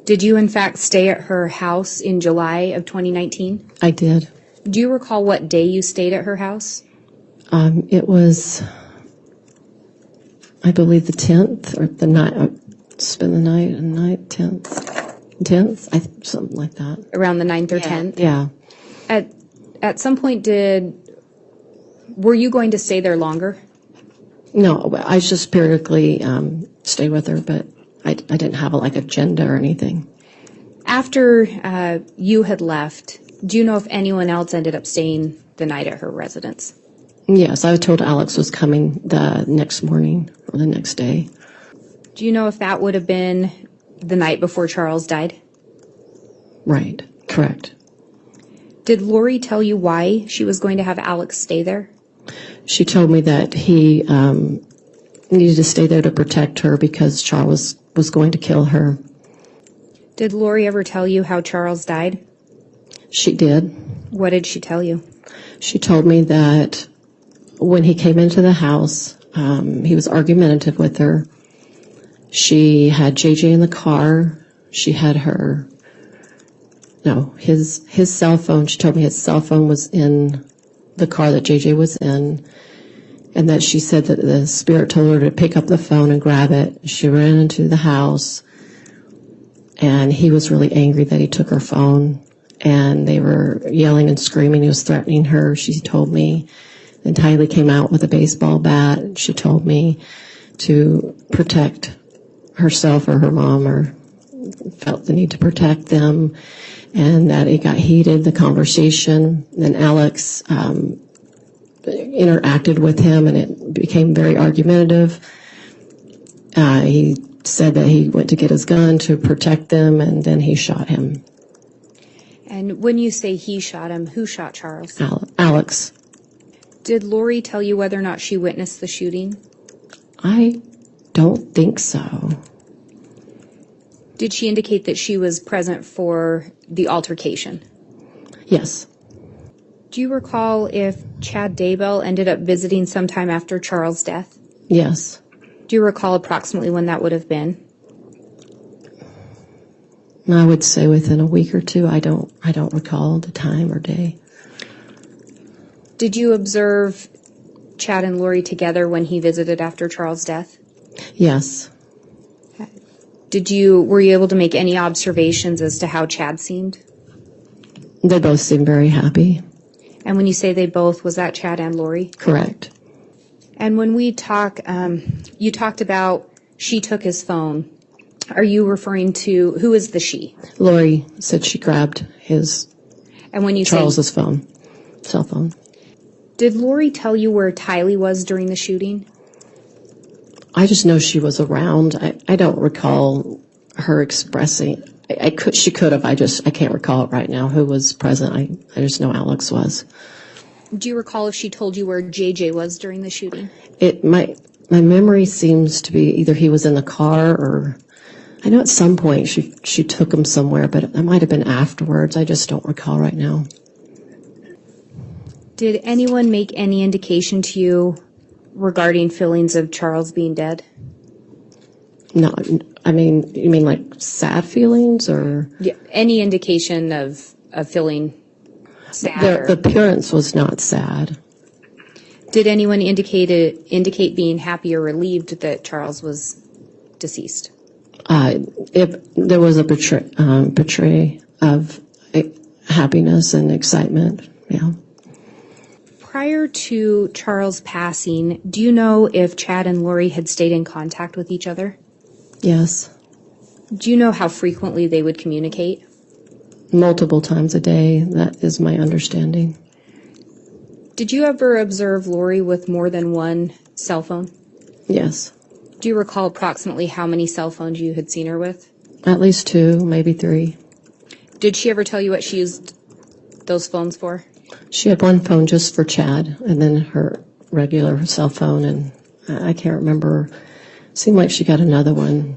Did you, in fact, stay at her house in July of 2019? I did. Do you recall what day you stayed at her house? It was, I believe, the 10th or the night. Spend the night and 10th, something like that. Around the 9th or 10th? Yeah. At some point, were you going to stay there longer? No, I just periodically stay with her, but I didn't have a agenda or anything. After you had left, do you know if anyone else ended up staying the night at her residence? Yes, I was told Alex was coming the next morning or the next day. Do you know if that would have been the night before Charles died? Right, correct. Did Lori tell you why she was going to have Alex stay there? She told me that he needed to stay there to protect her because Charles was going to kill her. Did Lori ever tell you how Charles died? She did. What did she tell you? She told me that when he came into the house, he was argumentative with her. She had JJ in the car. She had his cell phone. She told me his cell phone was in the car that JJ was in, and that she said that the spirit told her to pick up the phone and grab it. She ran into the house, and he was really angry that he took her phone, and they were yelling and screaming. He was threatening her, she told me. And Tylee came out with a baseball bat. She told me to protect herself or her mom, or felt the need to protect them, and that it got heated, the conversation. Then Alex interacted with him, and it became very argumentative. He said that he went to get his gun to protect them, and then he shot him. And when you say he shot him, who shot Charles? Alex. Did Lori tell you whether or not she witnessed the shooting? I don't think so. Did she indicate that she was present for the altercation? Yes. Do you recall if Chad Daybell ended up visiting sometime after Charles' death? Yes. Do you recall approximately when that would have been? I would say within a week or two. I don't recall the time or day. Did you observe Chad and Lori together when he visited after Charles' death? Yes. Were you able to make any observations as to how Chad seemed? They both seemed very happy. And when you say they both, was that Chad and Lori? Correct. And when we talk, you talked about she took his phone. Are you referring to, who is the she? Lori said she grabbed and when you Charles's phone, cell phone. Did Lori tell you where Tylee was during the shooting? I just know she was around. I don't recall her expressing. She could have. I can't recall it right now. Who was present? I just know Alex was. Do you recall if she told you where JJ was during the shooting? My memory seems to be either he was in the car or I know at some point she took him somewhere, but it might have been afterwards. I just don't recall right now. Did anyone make any indication to you regarding feelings of Charles being dead? No, I mean, you mean like sad feelings or? Yeah, any indication of feeling sad? The appearance was not sad. Did anyone indicate being happy or relieved that Charles was deceased? There was a portray of happiness and excitement, yeah. Prior to Charles passing, do you know if Chad and Lori had stayed in contact with each other? Yes. Do you know how frequently they would communicate? Multiple times a day, that is my understanding. Did you ever observe Lori with more than one cell phone? Yes. Do you recall approximately how many cell phones you had seen her with? At least 2, maybe 3. Did she ever tell you what she used those phones for? She had one phone just for Chad, and then her regular cell phone, and I can't remember. Seemed like she got another one.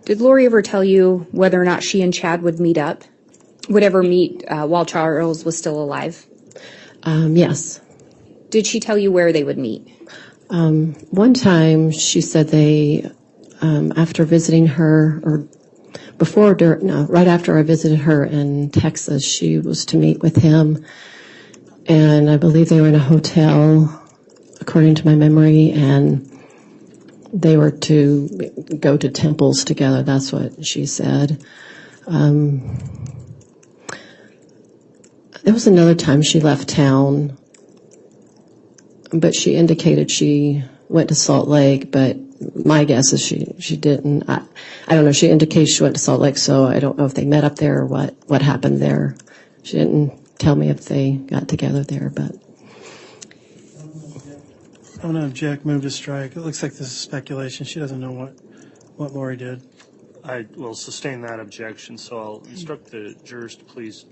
Did Lori ever tell you whether or not she and Chad would meet up? Would ever meet while Charles was still alive? Yes. Did she tell you where they would meet? One time she said they, after visiting her, or right after I visited her in Texas, she was to meet with him. And I believe they were in a hotel, according to my memory, and they were to go to temples together. That's what she said. There was another time she left town, but she indicated she went to Salt Lake, but my guess is she didn't. I don't know. She indicated she went to Salt Lake, so I don't know if they met up there or what happened there. She didn't tell me if they got together there, but. I'm going to object, move to strike. It looks like this is speculation. She doesn't know what Lori did. I will sustain that objection, so I'll instruct the jurors to please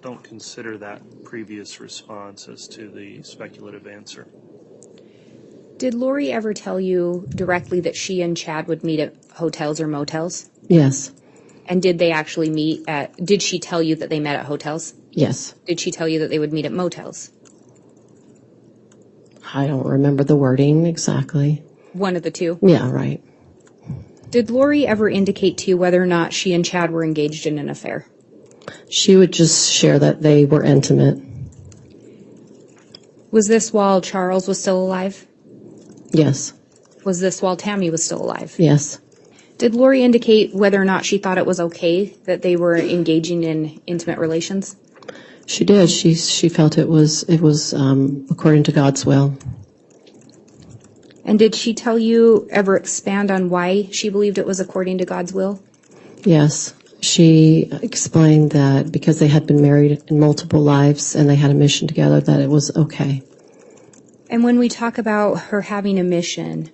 don't consider that previous response as to the speculative answer. Did Lori ever tell you directly that she and Chad would meet at hotels or motels? Yes. And did they actually meet did she tell you that they met at hotels? Yes. Did she tell you that they would meet at motels? I don't remember the wording exactly. One of the two? Yeah, right. Did Lori ever indicate to you whether or not she and Chad were engaged in an affair? She would just share that they were intimate. Was this while Charles was still alive? Yes. Was this while Tammy was still alive? Yes. Did Lori indicate whether or not she thought it was okay that they were engaging in intimate relations? She did. She felt it was according to God's will. And did she tell you, ever expand on why she believed it was according to God's will? Yes. She explained that because they had been married in multiple lives and they had a mission together, that it was okay. And when we talk about her having a mission,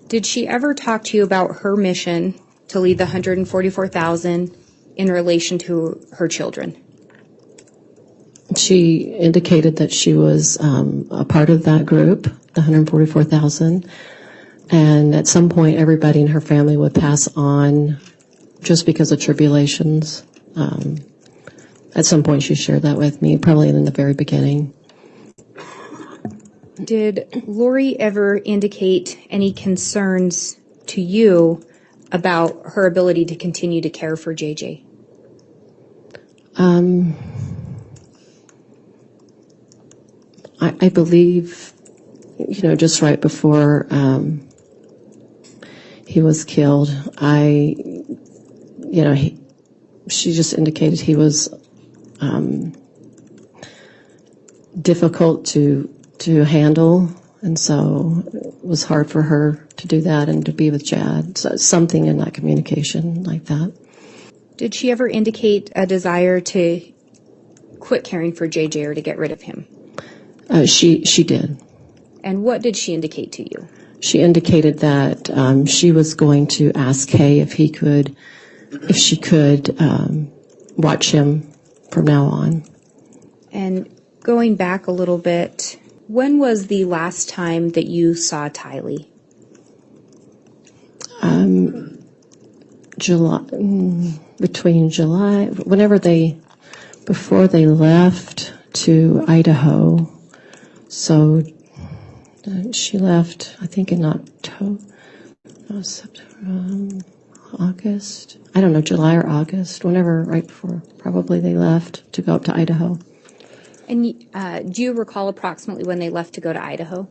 did she ever talk to you about her mission to lead the 144,000 in relation to her children? She indicated that she was a part of that group, the 144,000, and at some point everybody in her family would pass on just because of tribulations. At some point she shared that with me, probably in the very beginning. Did Lori ever indicate any concerns to you about her ability to continue to care for JJ? I believe, just right before he was killed, she just indicated he was difficult to handle, and so it was hard for her to do that and to be with Chad. So something in that communication like that. Did she ever indicate a desire to quit caring for JJ or to get rid of him? She did. And what did she indicate to you? She indicated that she was going to ask Kay if she could watch him from now on. And going back a little bit, when was the last time that you saw Tylee? July, before they left to Idaho. So she left, I think in October, September, August. I don't know, July or August, whenever, right before, probably they left to go up to Idaho. And do you recall approximately when they left to go to Idaho?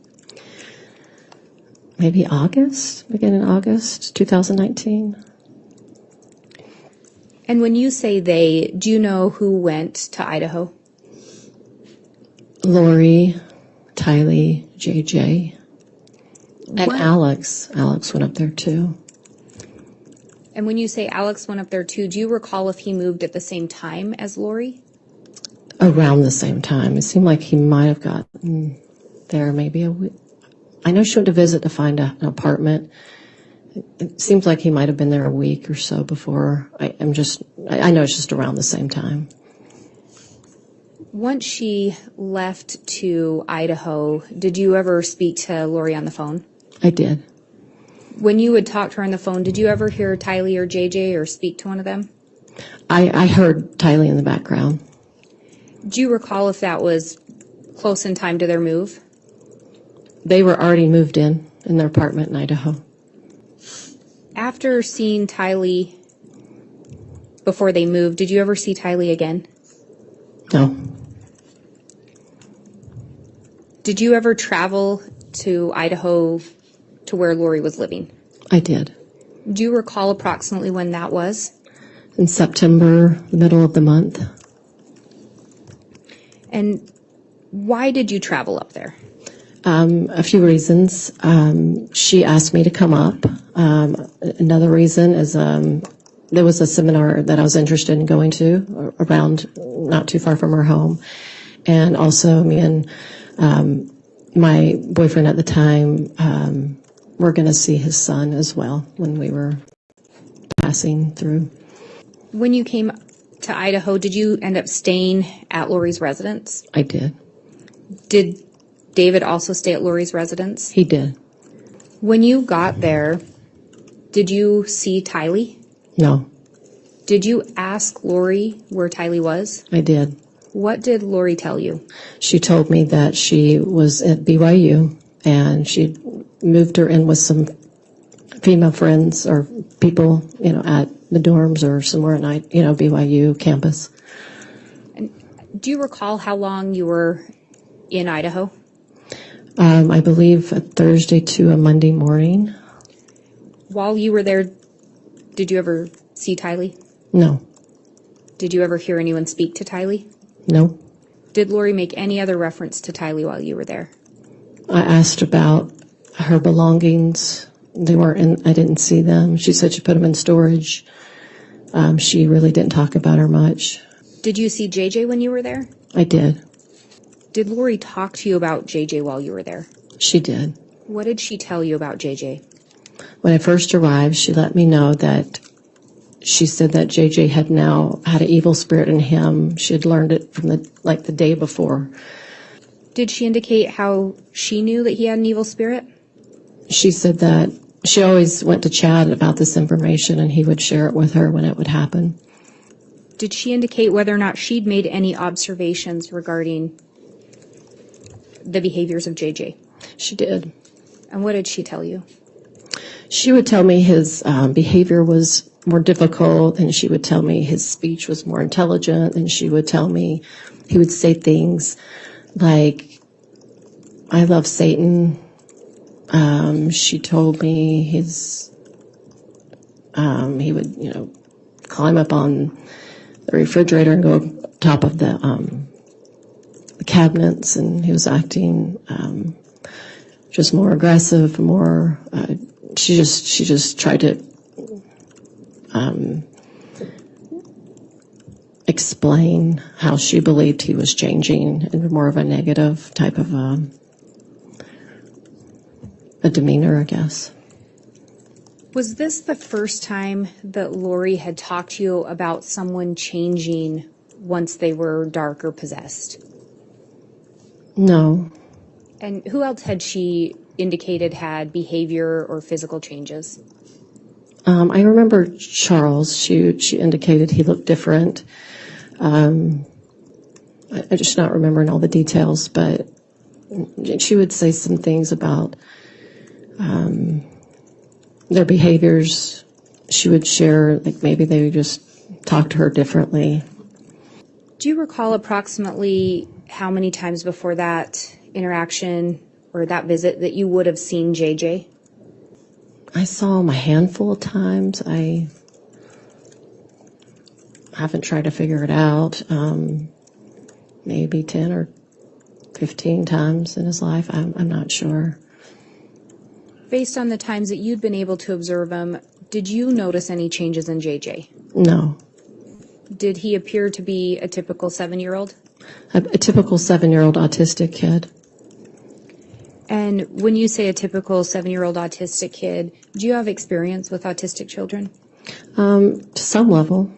Maybe August, beginning of August 2019. And when you say they, do you know who went to Idaho? Lori, Tylee, JJ, and What- Alex. Alex went up there too. And when you say Alex went up there too, do you recall if he moved at the same time as Lori? Around the same time. It seemed like he might have gotten there maybe a week. I know she went to visit to find an apartment. It seems like he might have been there a week or so before. I know it's just around the same time. Once she left to Idaho, did you ever speak to Lori on the phone? I did. When you would talk to her on the phone, did you ever hear Tylee or JJ or speak to one of them? I heard Tylee in the background. Do you recall if that was close in time to their move? They were already moved in their apartment in Idaho. After seeing Tylee before they moved, did you ever see Tylee again? No. Did you ever travel to Idaho to where Lori was living? I did. Do you recall approximately when that was? In September, the middle of the month. And why did you travel up there? A few reasons. She asked me to come up. Another reason is there was a seminar that I was interested in going to around not too far from her home. And also me and my boyfriend at the time were going to see his son as well when we were passing through. When you came to Idaho, did you end up staying at Lori's residence? I did. Did David also stay at Lori's residence? He did. When you got there, did you see Tylee? No, Did you ask Lori where Tylee was? I did. What did Lori tell you? She told me that she was at BYU and she'd moved her in with some female friends or people, at the dorms or somewhere at night, BYU campus. And do you recall how long you were in Idaho? I believe a Thursday to a Monday morning. While you were there, did you ever see Tylee? No, Did you ever hear anyone speak to Tylee? no. Did Lori make any other reference to Tylee while you were there? I asked about her belongings. They weren't in, I didn't see them. She said she put them in storage. She really didn't talk about her much. Did you see JJ when you were there? I did. Did Lori talk to you about JJ while you were there? She did. What did she tell you about JJ? When I first arrived, she let me know that she said that JJ had now had an evil spirit in him. She had learned it from the day before. Did she indicate how she knew that he had an evil spirit? She said that she always went to Chad about this information and he would share it with her when it would happen. Did she indicate whether or not she'd made any observations regarding the behaviors of JJ? She did. And what did she tell you? She would tell me his behavior was more difficult, and she would tell me his speech was more intelligent, and she would tell me he would say things like, "I love Satan." She told me he would, climb up on the refrigerator and go top of the cabinets, and he was acting just more aggressive, more. She just tried to explain how she believed he was changing in more of a negative type of a demeanor, I guess. Was this the first time that Lori had talked to you about someone changing once they were dark or possessed? No. And who else had she indicated had behavior or physical changes? I remember Charles. She indicated he looked different. I just not remembering all the details, but she would say some things about their behaviors. She would share, like maybe they would just talk to her differently. Do you recall approximately how many times before that interaction or that visit that you would have seen JJ? I saw him a handful of times. I haven't tried to figure it out. Maybe 10 or 15 times in his life. I'm not sure. Based on the times that you'd been able to observe him, did you notice any changes in JJ? No. Did he appear to be a typical 7-year-old? A typical 7-year-old autistic kid. And when you say a typical 7-year-old autistic kid, do you have experience with autistic children? To some level.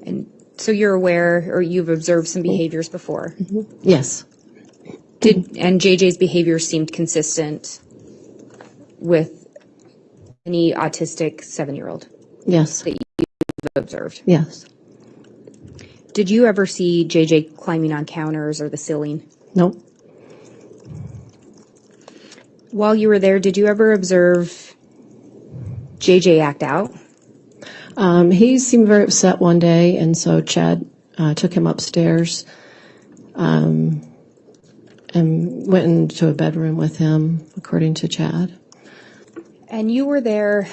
And so you're aware or you've observed some behaviors before? Yes. And JJ's behavior seemed consistent with any autistic 7-year-old Yes. that you've observed? Yes. Did you ever see JJ climbing on counters or the ceiling? Nope. While you were there, did you ever observe JJ act out? He seemed very upset one day, and so Chad took him upstairs and went into a bedroom with him, according to Chad. And you were there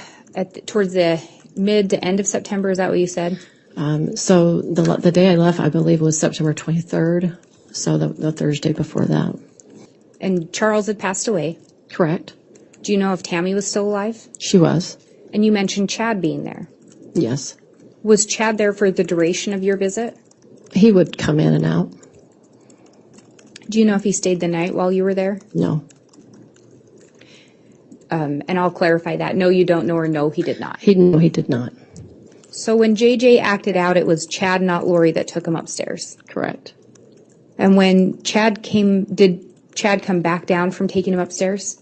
towards the mid to end of September, is that what you said? So the day I left, I believe, was September 23rd, so the Thursday before that. And Charles had passed away. Correct. Do you know if Tammy was still alive? She was. And you mentioned Chad being there. Yes. Was Chad there for the duration of your visit? He would come in and out. Do you know if he stayed the night while you were there? No. And I'll clarify that. No, you don't know, or no, he did not. He did not. So when JJ acted out, it was Chad, not Lori, that took him upstairs. Correct. And when Chad came, did Chad come back down from taking him upstairs?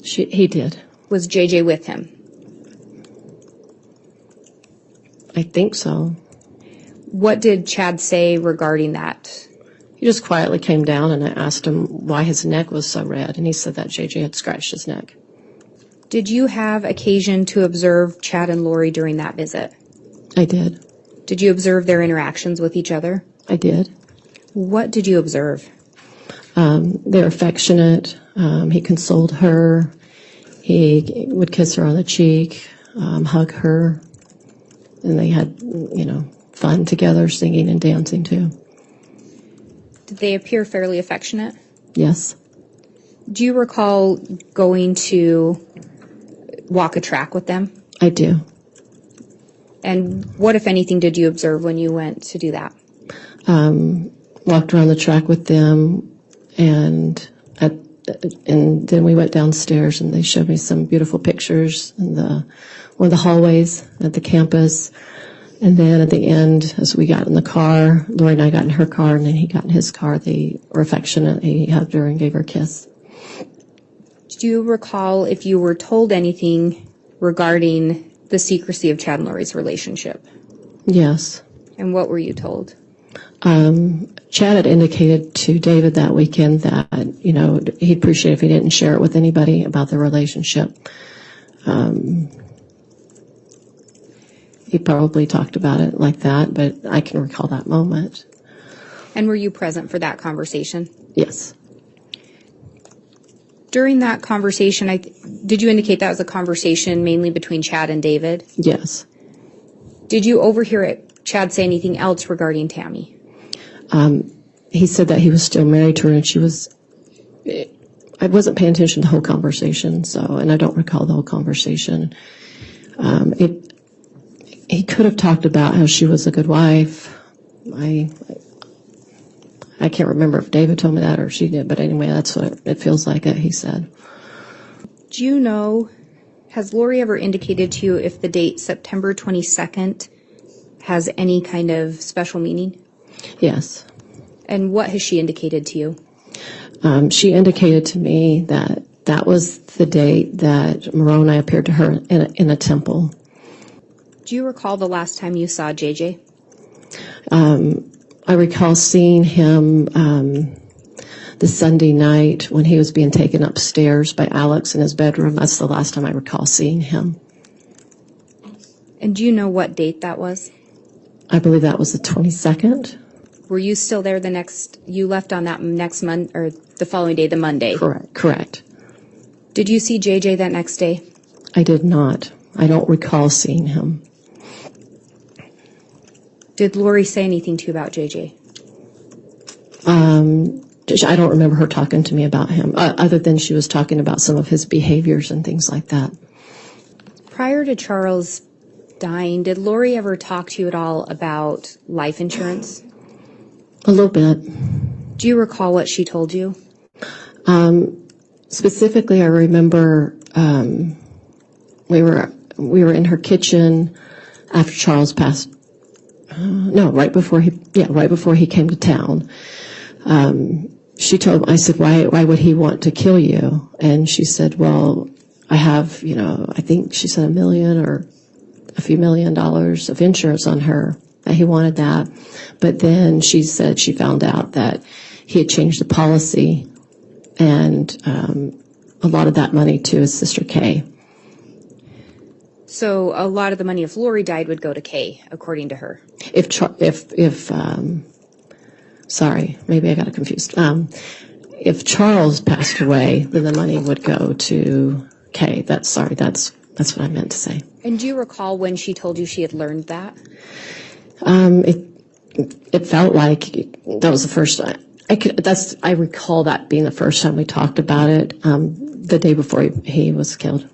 He did. Was JJ with him? I think so. What did Chad say regarding that? He just quietly came down, and I asked him why his neck was so red, and he said that JJ had scratched his neck. Did you have occasion to observe Chad and Lori during that visit? I did. Did you observe their interactions with each other? I did. What did you observe? They're affectionate. He consoled her. He would kiss her on the cheek, hug her. And they had, fun together, singing and dancing too. Did they appear fairly affectionate? Yes. Do you recall going to walk a track with them? I do. And what, if anything, did you observe when you went to do that? Walked around the track with them, and then we went downstairs, and they showed me some beautiful pictures in one of the hallways at the campus. And then at the end, as we got in the car, Lori and I got in her car, and then he got in his car. They were affectionate. He hugged her and gave her a kiss. Do you recall if you were told anything regarding the secrecy of Chad and Lori's relationship? Yes. And what were you told? Chad had indicated to David that weekend that, he'd appreciate if he didn't share it with anybody about their relationship. He probably talked about it like that, but I can recall that moment. And were you present for that conversation? Yes. During that conversation, did you indicate that was a conversation mainly between Chad and David? Yes. Did you overhear Chad say anything else regarding Tammy? He said that he was still married to her, and I wasn't paying attention to the whole conversation, and I don't recall the whole conversation. He could have talked about how she was a good wife. I can't remember if David told me that or she did, but anyway, that's what it feels like, he said. Do you know, has Lori ever indicated to you if the date September 22nd has any kind of special meaning? Yes. And what has she indicated to you? She indicated to me that That was the date that Moroni appeared to her in a temple. Do you recall the last time you saw JJ? I recall seeing him the Sunday night when he was being taken upstairs by Alex in his bedroom. That's the last time I recall seeing him. And do you know what date that was? I believe that was the 22nd. Were you still there you left on that next month, or the following day, the Monday? Correct. Did you see JJ that next day? I did not. I don't recall seeing him. Did Lori say anything to you about JJ? I don't remember her talking to me about him, other than she was talking about some of his behaviors and things like that. Prior to Charles dying, did Lori ever talk to you at all about life insurance? A little bit. Do you recall what she told you? Specifically, I remember we were in her kitchen after Charles passed. Right before he came to town. She told me, I said, why would he want to kill you? And she said, well, I have, I think she said $1 million or a few $1 million of insurance on her, that he wanted that. But then she said she found out that he had changed the policy and a lot of that money to his sister Kay. So a lot of the money, if Lori died, would go to Kay, according to her. Sorry, maybe I got it confused. If Charles passed away, then the money would go to Kay. That's what I meant to say. And do you recall when she told you she had learned that? It felt like that was the first time. I recall that being the first time we talked about it, the day before he was killed.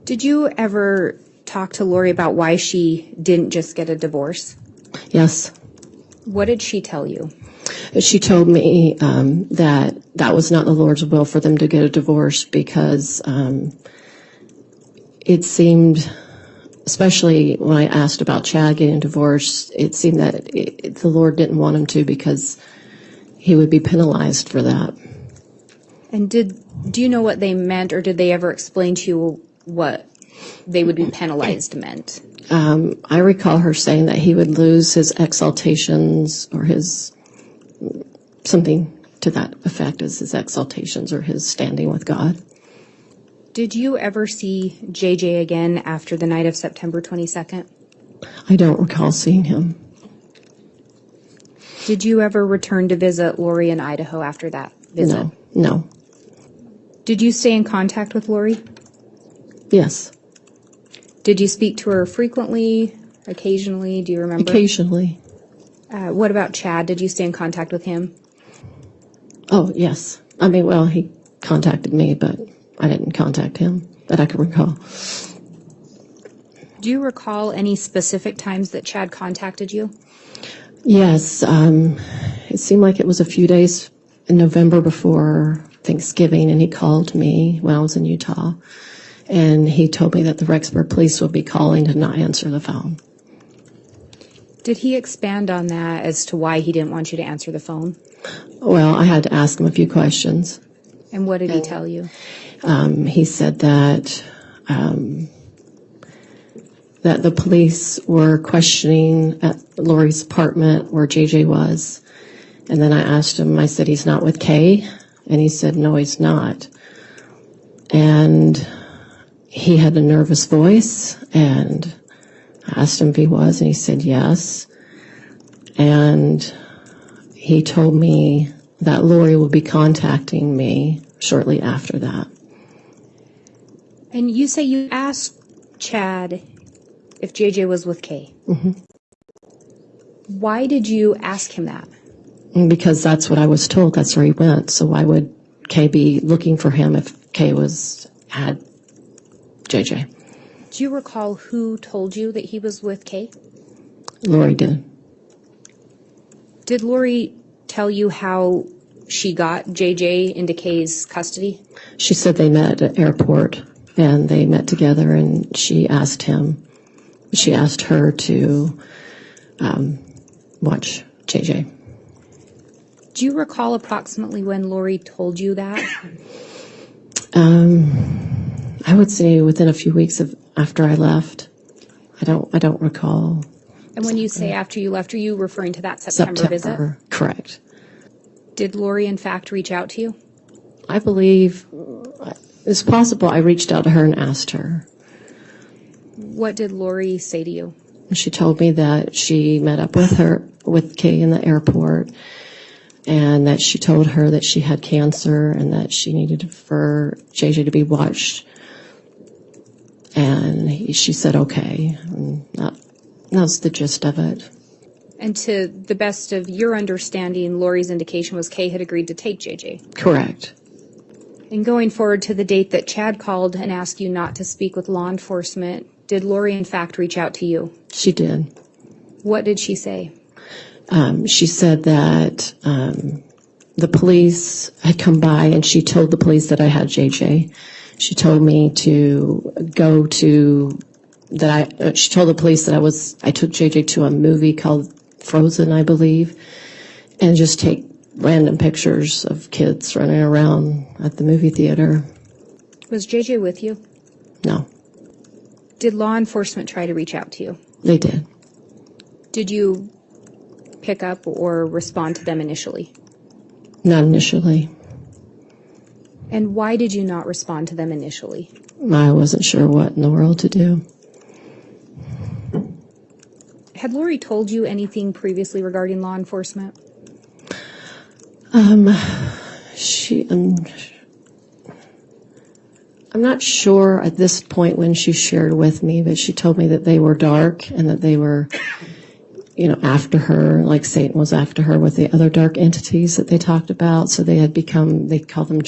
Did you ever talk to Lori about why she didn't just get a divorce? Yes. What did she tell you? She told me that was not the Lord's will for them to get a divorce because it seemed, especially when I asked about Chad getting divorced, it seemed that the Lord didn't want him to because he would be penalized for that. And do you know what they meant, or did they ever explain to you what they would be penalized meant? I recall her saying that he would lose his exaltations or his, something to that effect as his exaltations or his standing with God. Did you ever see JJ again after the night of September 22nd? I don't recall seeing him. Did you ever return to visit Lori in Idaho after that visit? No. Did you stay in contact with Lori? Yes. Did you speak to her frequently, occasionally? Do you remember? Occasionally. What about Chad? Did you stay in contact with him? Oh, yes. I mean, well, he contacted me, but I didn't contact him that I can recall. Do you recall any specific times that Chad contacted you? Yes. It seemed like it was a few days in November before Thanksgiving, and he called me when I was in Utah. And he told me that the Rexburg police would be calling to not answer the phone. Did he expand on that as to why he didn't want you to answer the phone? Well, I had to ask him a few questions. And what did he tell you? He said that the police were questioning at Lori's apartment where JJ was. And then I asked him, I said, he's not with Kay? And he said, no, he's not. And he had a nervous voice, and I asked him if he was, and he said yes. And he told me that Lori will be contacting me shortly after that. And you say you asked Chad if JJ was with Kay. Mm-hmm. Why did you ask him that? Because that's what I was told. That's where he went. So why would Kay be looking for him if Kay had JJ? Do you recall who told you that he was with Kay? Lori did. Did Lori tell you how she got JJ into Kay's custody? She said they met at the airport, and they met together, and she asked her to watch JJ. Do you recall approximately when Lori told you that? I would say within a few weeks of after I left. I don't recall. And when you say after you left, are you referring to that September visit? Correct. Did Lori in fact reach out to you? I believe it's possible I reached out to her and asked her. What did Lori say to you? She told me that she met up with Kay in the airport, and that she told her that she had cancer and that she needed for JJ to be watched. And she said, okay. And that's the gist of it. And to the best of your understanding, Lori's indication was Kay had agreed to take JJ. Correct. And going forward to the date that Chad called and asked you not to speak with law enforcement, did Lori in fact reach out to you? She did. What did she say? She said that the police had come by and she told the police that I had JJ. She told me to go to she told the police that I took JJ to a movie called Frozen, I believe, and just take random pictures of kids running around at the movie theater. Was JJ with you? No, Did law enforcement try to reach out to you? they did. Did you pick up or respond to them initially? Not initially. And why did you not respond to them initially? I wasn't sure what in the world to do. Had Lori told you anything previously regarding law enforcement? I'm not sure at this point when she shared with me, but she told me that they were dark and that they were, after her, like Satan was after her with the other dark entities that they talked about. So they call them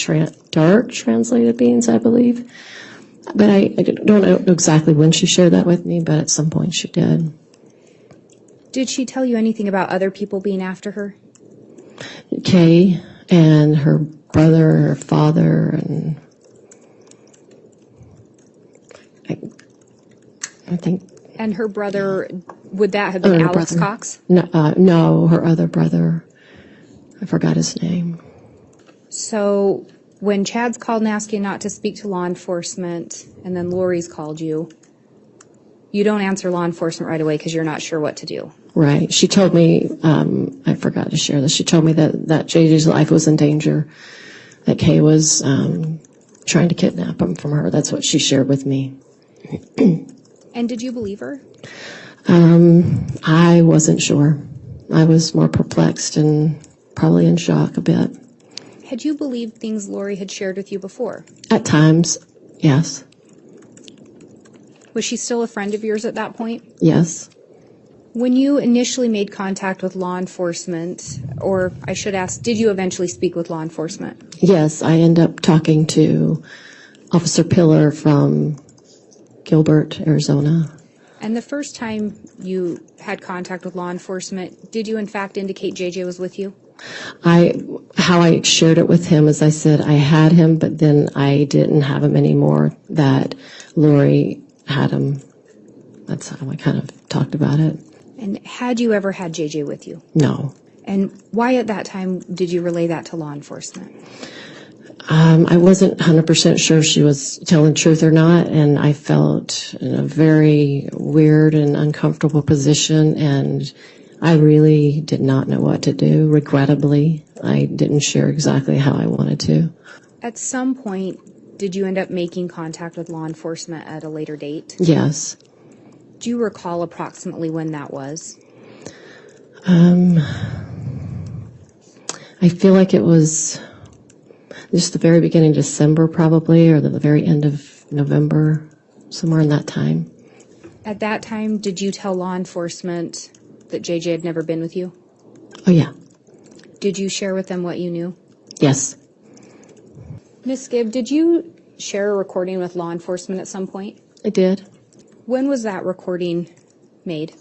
dark translated beings, I believe. But I don't know exactly when she shared that with me, but at some point she did. Did she tell you anything about other people being after her? Kay and her brother, her father, and I think. And her brother, would that have been Alex brother. Cox? No, her other brother. I forgot his name. So when Chad's called and asked you not to speak to law enforcement, and then Lori's called you, you don't answer law enforcement right away because you're not sure what to do. Right. She told me, I forgot to share this, she told me that JJ's life was in danger, that Kay was trying to kidnap him from her. That's what she shared with me. And did you believe her? I wasn't sure. I was more perplexed and probably in shock a bit. Had you believed things Lori had shared with you before? At times, yes. Was she still a friend of yours at that point? Yes. When you initially made contact with law enforcement, or I should ask, did you eventually speak with law enforcement? Yes, I ended up talking to Officer Pillar from Gilbert, Arizona. And the first time you had contact with law enforcement, did you in fact indicate JJ was with you? How I shared it with him is I said I had him, but then I didn't have him anymore, that Lori had him. That's how I kind of talked about it. And had you ever had JJ with you? No. And why at that time did you relay that to law enforcement? I wasn't 100% sure she was telling the truth or not, and I felt in a very weird and uncomfortable position, and I really did not know what to do. Regrettably, I didn't share exactly how I wanted to. At some point, did you end up making contact with law enforcement at a later date? Yes. Do you recall approximately when that was? I feel like it was just the very beginning of December probably, or the very end of November, somewhere in that time. At that time, did you tell law enforcement that JJ had never been with you? Oh, yeah. Did you share with them what you knew? Yes. Ms. Gibb, did you share a recording with law enforcement at some point? I did. When was that recording made?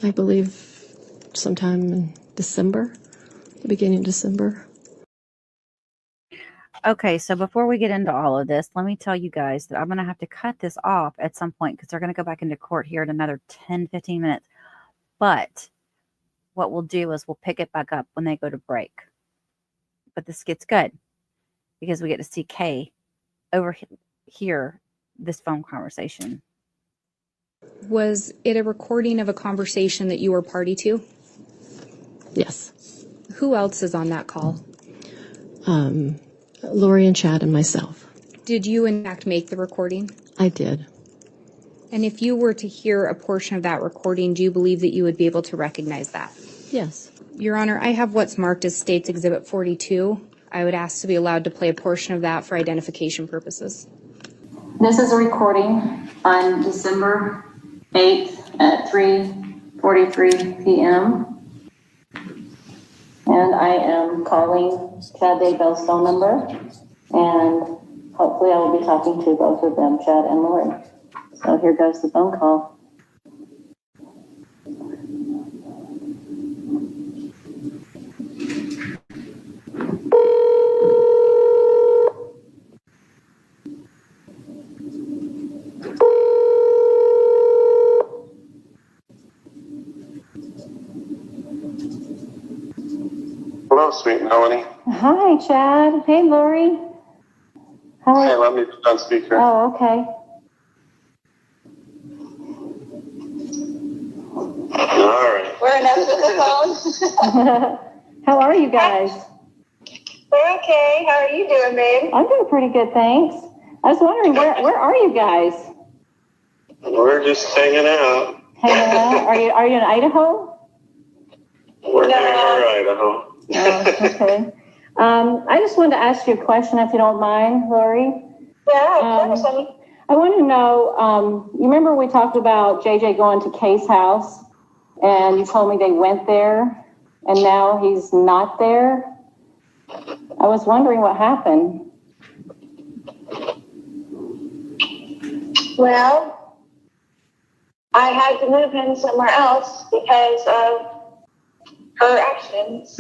I believe sometime in December, the beginning of December. Okay, so before we get into all of this, let me tell you guys that I'm going to have to cut this off at some point because they're going to go back into court here in another 10, 15 minutes. But what we'll do is we'll pick it back up when they go to break. But this gets good. because we get to see Kay here this phone conversation. Was it a recording of a conversation that you were party to? Yes. Who else is on that call? Lori and Chad and myself. Did you in fact make the recording? I did. And if you were to hear a portion of that recording, do you believe that you would be able to recognize that? Yes. Your Honor, I have what's marked as State's Exhibit 42. I would ask to be allowed to play a portion of that for identification purposes. This is a recording on December 8th at 3:43 p.m. And I am calling Chad Daybell's phone number, and hopefully I will be talking to both of them, Chad and Lori. So here goes the phone call. Hello, sweet Melanie. Hi, Chad. Hey, Lori. How are Hey, you? let me put on speaker. Oh, okay. All right. We're enough with the phone. How are you guys? We're okay. How are you doing, babe? I'm doing pretty good, thanks. I was wondering, where are you guys? We're just hanging out. Hanging out? Are you in Idaho? We're near Idaho. Oh, okay. I just wanted to ask you a question, if you don't mind, Lori. Yeah, of course, honey. I want to know, you remember we talked about JJ going to Kay's house, and you told me they went there, and now he's not there? I was wondering what happened. Well, I had to move him somewhere else because of her actions.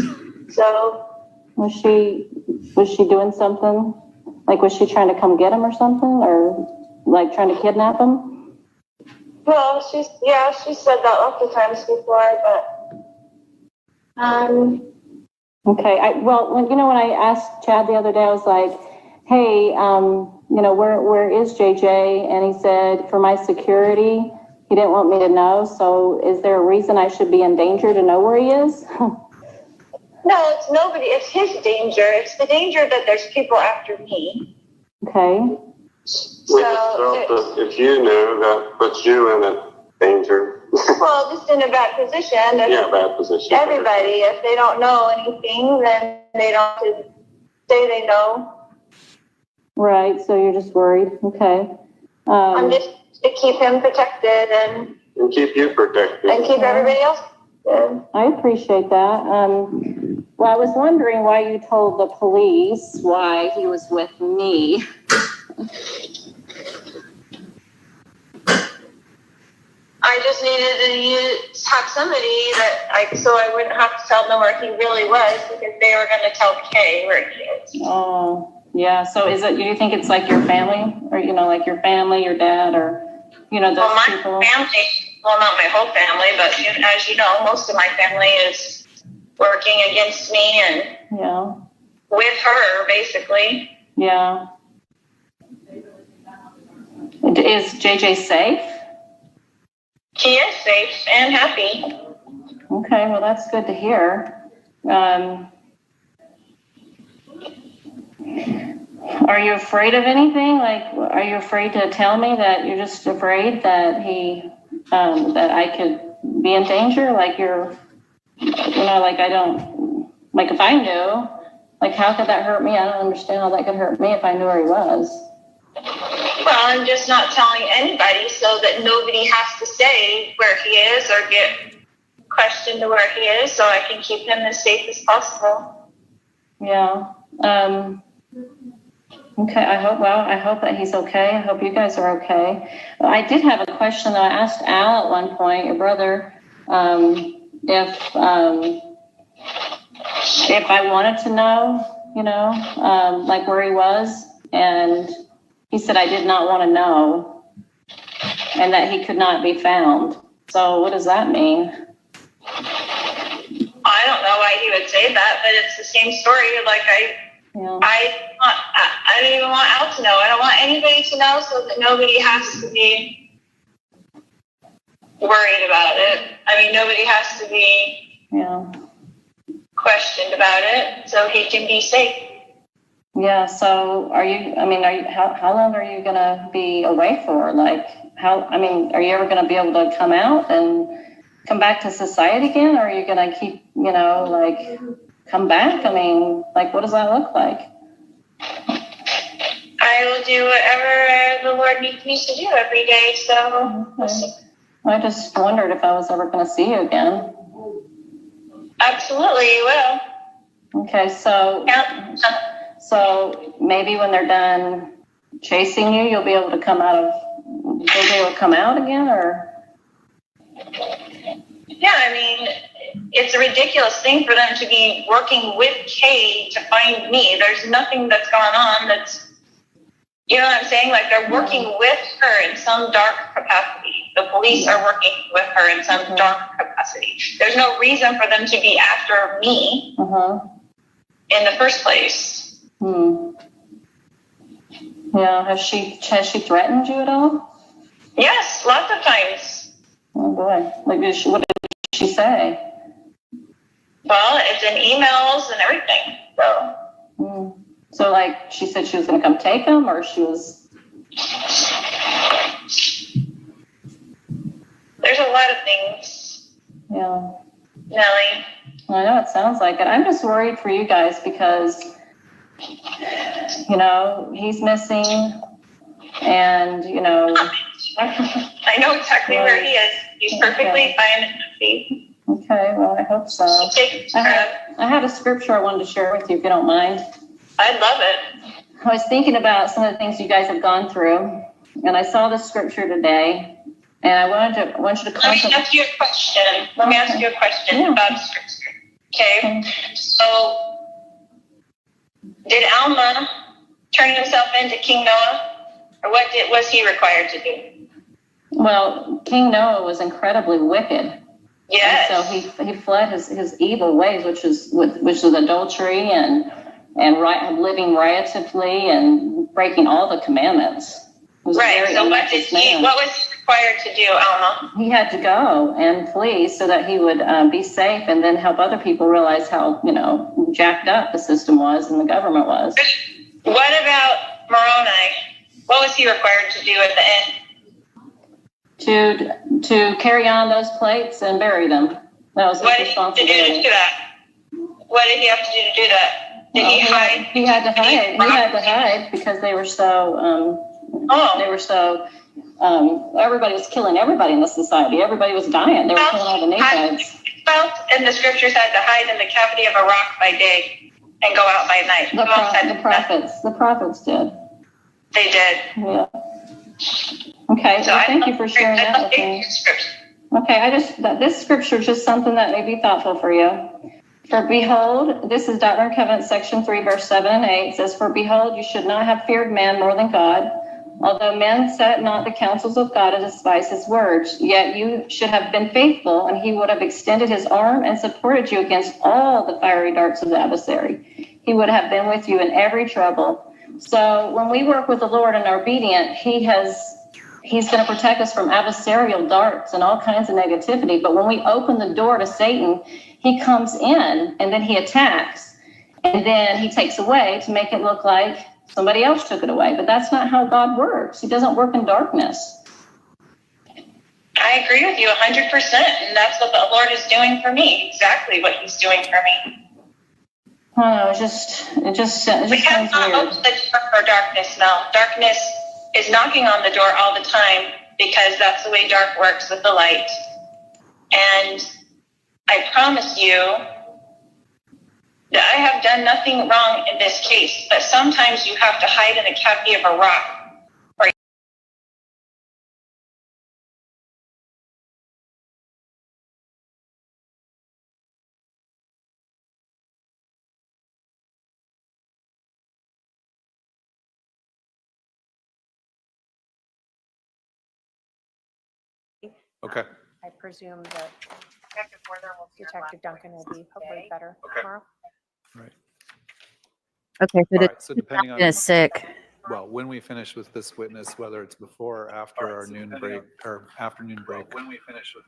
So Was she doing something? Like, was she trying to come get him or something? Or like trying to kidnap him? well, she said that lots of times before, but Okay. When I asked Chad the other day, I was like, hey, where is JJ? And he said, for my security, he didn't want me to know. So is there a reason I should be in danger to know where he is? no, it's nobody. It's his danger. It's the danger that there's people after me. Okay. We just felt that if you knew, that puts you in a danger. Well, just in a bad position. Yeah, bad position. Everybody, if they don't know anything, then they don't have to say they know. Right. So you're just worried. Okay. I'm just to keep him protected and keep you protected. And keep everybody else good. I appreciate that. Well, I was wondering why you told the police why he was with me. I just needed to have somebody so I wouldn't have to tell them where he really was, because they were going to tell Kay where he is. Oh, yeah. So do you think it's like your family, or, like your family, your dad, or, those people? My family, well, not my whole family, but as you know, most of my family is working against me and with her, basically. Yeah. Is JJ safe? He is safe and happy. Okay, well, that's good to hear. Are you afraid of anything? Like, are you afraid to tell me that you're just afraid that that I could be in danger? Like if I knew, like, how could that hurt me? I don't understand how that could hurt me if I knew where he was. Well, I'm just not telling anybody so that nobody has to say where he is or get questioned to where he is, so I can keep him as safe as possible. Yeah. Okay, I hope that he's okay. I hope you guys are okay. I did have a question that I asked Al at one point, your brother, if I wanted to know, like where he was, and he said I did not want to know, and that he could not be found. So what does that mean? I don't know why he would say that, but it's the same story. Like Yeah. I don't even want Al to know. I don't want anybody to know so that nobody has to be worried about it. I mean, nobody has to be questioned about it, so he can be safe. Yeah, so are you, how long are you gonna be away for? Like, are you ever gonna be able to come out and come back to society again? Or are you gonna keep, come back? What does that look like? I will do whatever the Lord needs me to do every day, so we'll see. I just wondered if I was ever gonna see you again. Absolutely, you will. Okay, so maybe when they're done chasing you, you'll be able to come out again, or? Yeah, I mean, it's a ridiculous thing for them to be working with Kay to find me. There's nothing that's gone on that's, you know what I'm saying? Like, they're working with her in some dark capacity. The police are working with her in some dark capacity. There's no reason for them to be after me in the first place. Yeah, has she threatened you at all? Yes, lots of times. Oh boy, what did she say? Well, it's in emails and everything, so. So, like, she said she was going to come take him, or she was? There's a lot of things. Yeah. Nellie. I know, it sounds like it. I'm just worried for you guys because, he's missing, and, I know exactly where he is. He's perfectly fine and happy. Okay, well, I hope so. I had a scripture I wanted to share with you, if you don't mind. I'd love it. I was thinking about some of the things you guys have gone through, and I saw this scripture today, and I want you to Let me ask you a question. About scripture. Okay. So, did Alma turn himself into King Noah, or what was he required to do? Well, King Noah was incredibly wicked. Yes. And so he fled his evil ways, which is adultery and living riotously and breaking all the commandments. Right. So what was he required to do, Alma? He had to go and flee so that he would be safe and then help other people realize how, jacked up the system was and the government was. What about Moroni? What was he required to do at the end? To carry on those plates and bury them. That was his responsibility. What did he have to do to do that? What did he have to do to do that? Did he hide? He had to hide. He had to hide because they were so. Everybody was killing everybody in the society. Everybody was dying. They were killing all the Nephites. And the scriptures had to hide in the cavity of a rock by day and go out by night. The prophets did. They did. Yeah. Okay, so thank you for sharing that with me. Okay, this scripture is just something that may be thoughtful for you. For behold, this is Doctrine and Covenants, section 3, verse 7 and 8. It says, for behold, you should not have feared man more than God. Although men set not the counsels of God and despise his words, yet you should have been faithful, and he would have extended his arm and supported you against all the fiery darts of the adversary. He would have been with you in every trouble. So when we work with the Lord and are obedient, He's going to protect us from adversarial darts and all kinds of negativity. But when we open the door to Satan, he comes in and then he attacks. And then he takes away to make it look like somebody else took it away. But that's not how God works. He doesn't work in darkness. I agree with you 100%. And that's what the Lord is doing for me. Exactly what he's doing for me. Oh, it just sounds we have not weird. opened the door for darkness now. Darkness is knocking on the door all the time because that's the way dark works with the light. And I promise you that I have done nothing wrong in this case, but sometimes you have to hide in the cavity of a rock. Okay. I presume that Detective Duncan will be hopefully better tomorrow. Right. Okay, so All right, so depending on, is sick. well, when we finish with this witness, whether it's before or after our noon break, or afternoon break,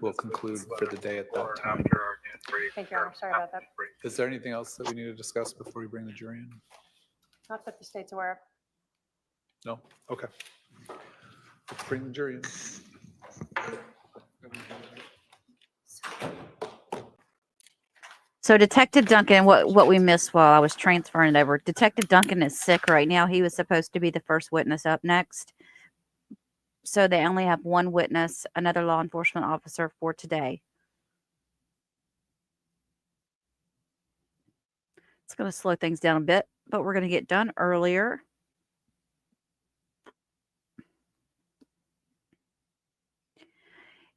we'll conclude for the day at that time. Thank you, Your Honor. Sorry about that. Is there anything else that we need to discuss before we bring the jury in? Not that the state's aware of. No? Okay. Let's bring the jury in. So Detective Duncan, what we missed while I was transferring it over, Detective Duncan is sick right now. He was supposed to be the first witness up next. So they only have one witness, another law enforcement officer for today. It's going to slow things down a bit, but we're going to get done earlier.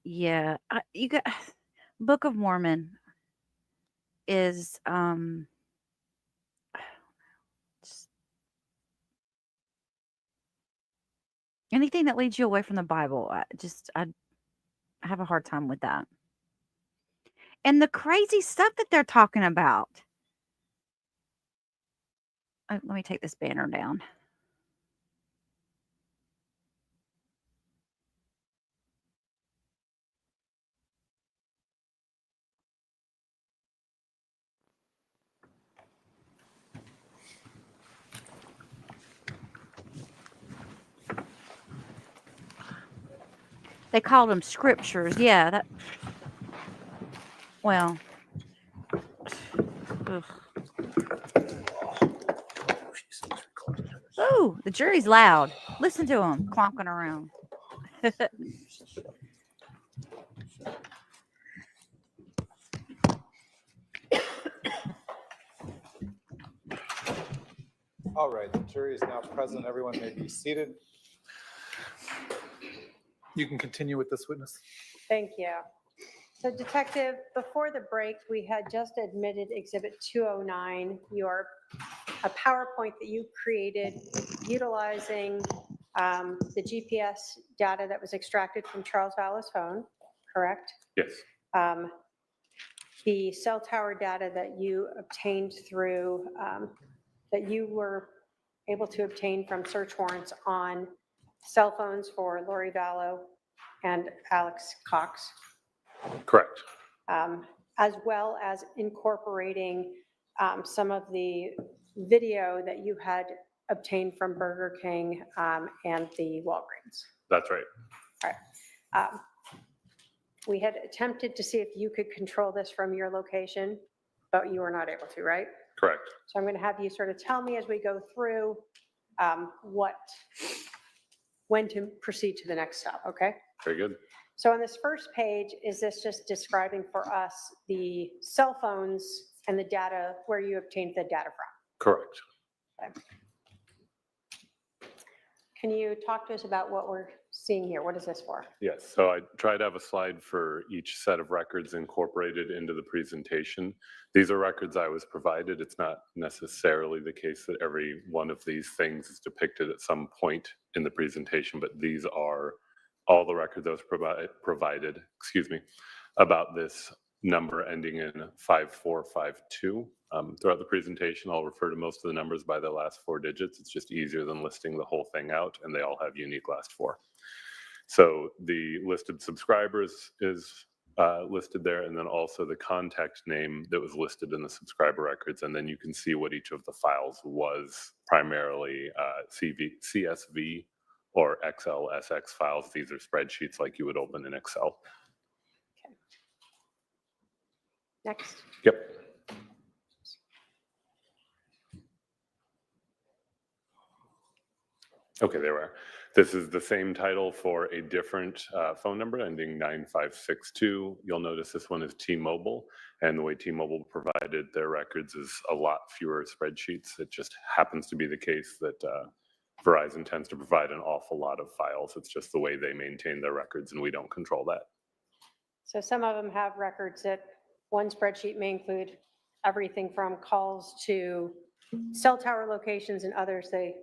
Yeah, you got Book of Mormon is anything that leads you away from the Bible. I have a hard time with that. And the crazy stuff that they're talking about. Let me take this banner down. They call them scriptures. Yeah, that. Well. Oh, the jury's loud. Listen to them clonking around. All right, the jury is now present. Everyone may be seated. You can continue with this witness. Thank you. So Detective, before the break, we had just admitted Exhibit 209, a PowerPoint that you created utilizing the GPS data that was extracted from Charles Vallow's phone, correct? Yes. The cell tower data that you obtained through, that you were able to obtain from search warrants on cell phones for Lori Vallow and Alex Cox. Correct. As well as incorporating some of the video that you had obtained from Burger King and the Walgreens. That's right. All right. We had attempted to see if you could control this from your location, but you were not able to, right? Correct. So I'm going to have you sort of tell me as we go through when to proceed to the next step, okay? Very good. So on this first page, is this just describing for us the cell phones and the data, where you obtained the data from? Correct. Okay. Can you talk to us about what we're seeing here? What is this for? Yes, so I tried to have a slide for each set of records incorporated into the presentation. These are records I was provided. It's not necessarily the case that every one of these things is depicted at some point in the presentation, but these are all the records I was provided, about this number ending in 5452. Throughout the presentation, I'll refer to most of the numbers by the last four digits. It's just easier than listing the whole thing out, and they all have unique last four. So the listed subscribers is listed there, and then also the contact name that was listed in the subscriber records, and then you can see what each of the files was, primarily CSV or XLSX files. These are spreadsheets like you would open in Excel. Okay. Next. Yep. Okay, there we are. This is the same title for a different phone number ending 9562. You'll notice this one is T-Mobile, and the way T-Mobile provided their records is a lot fewer spreadsheets. It just happens to be the case that Verizon tends to provide an awful lot of files. It's just the way they maintain their records, and we don't control that. So some of them have records that one spreadsheet may include everything from calls to cell tower locations, and others, they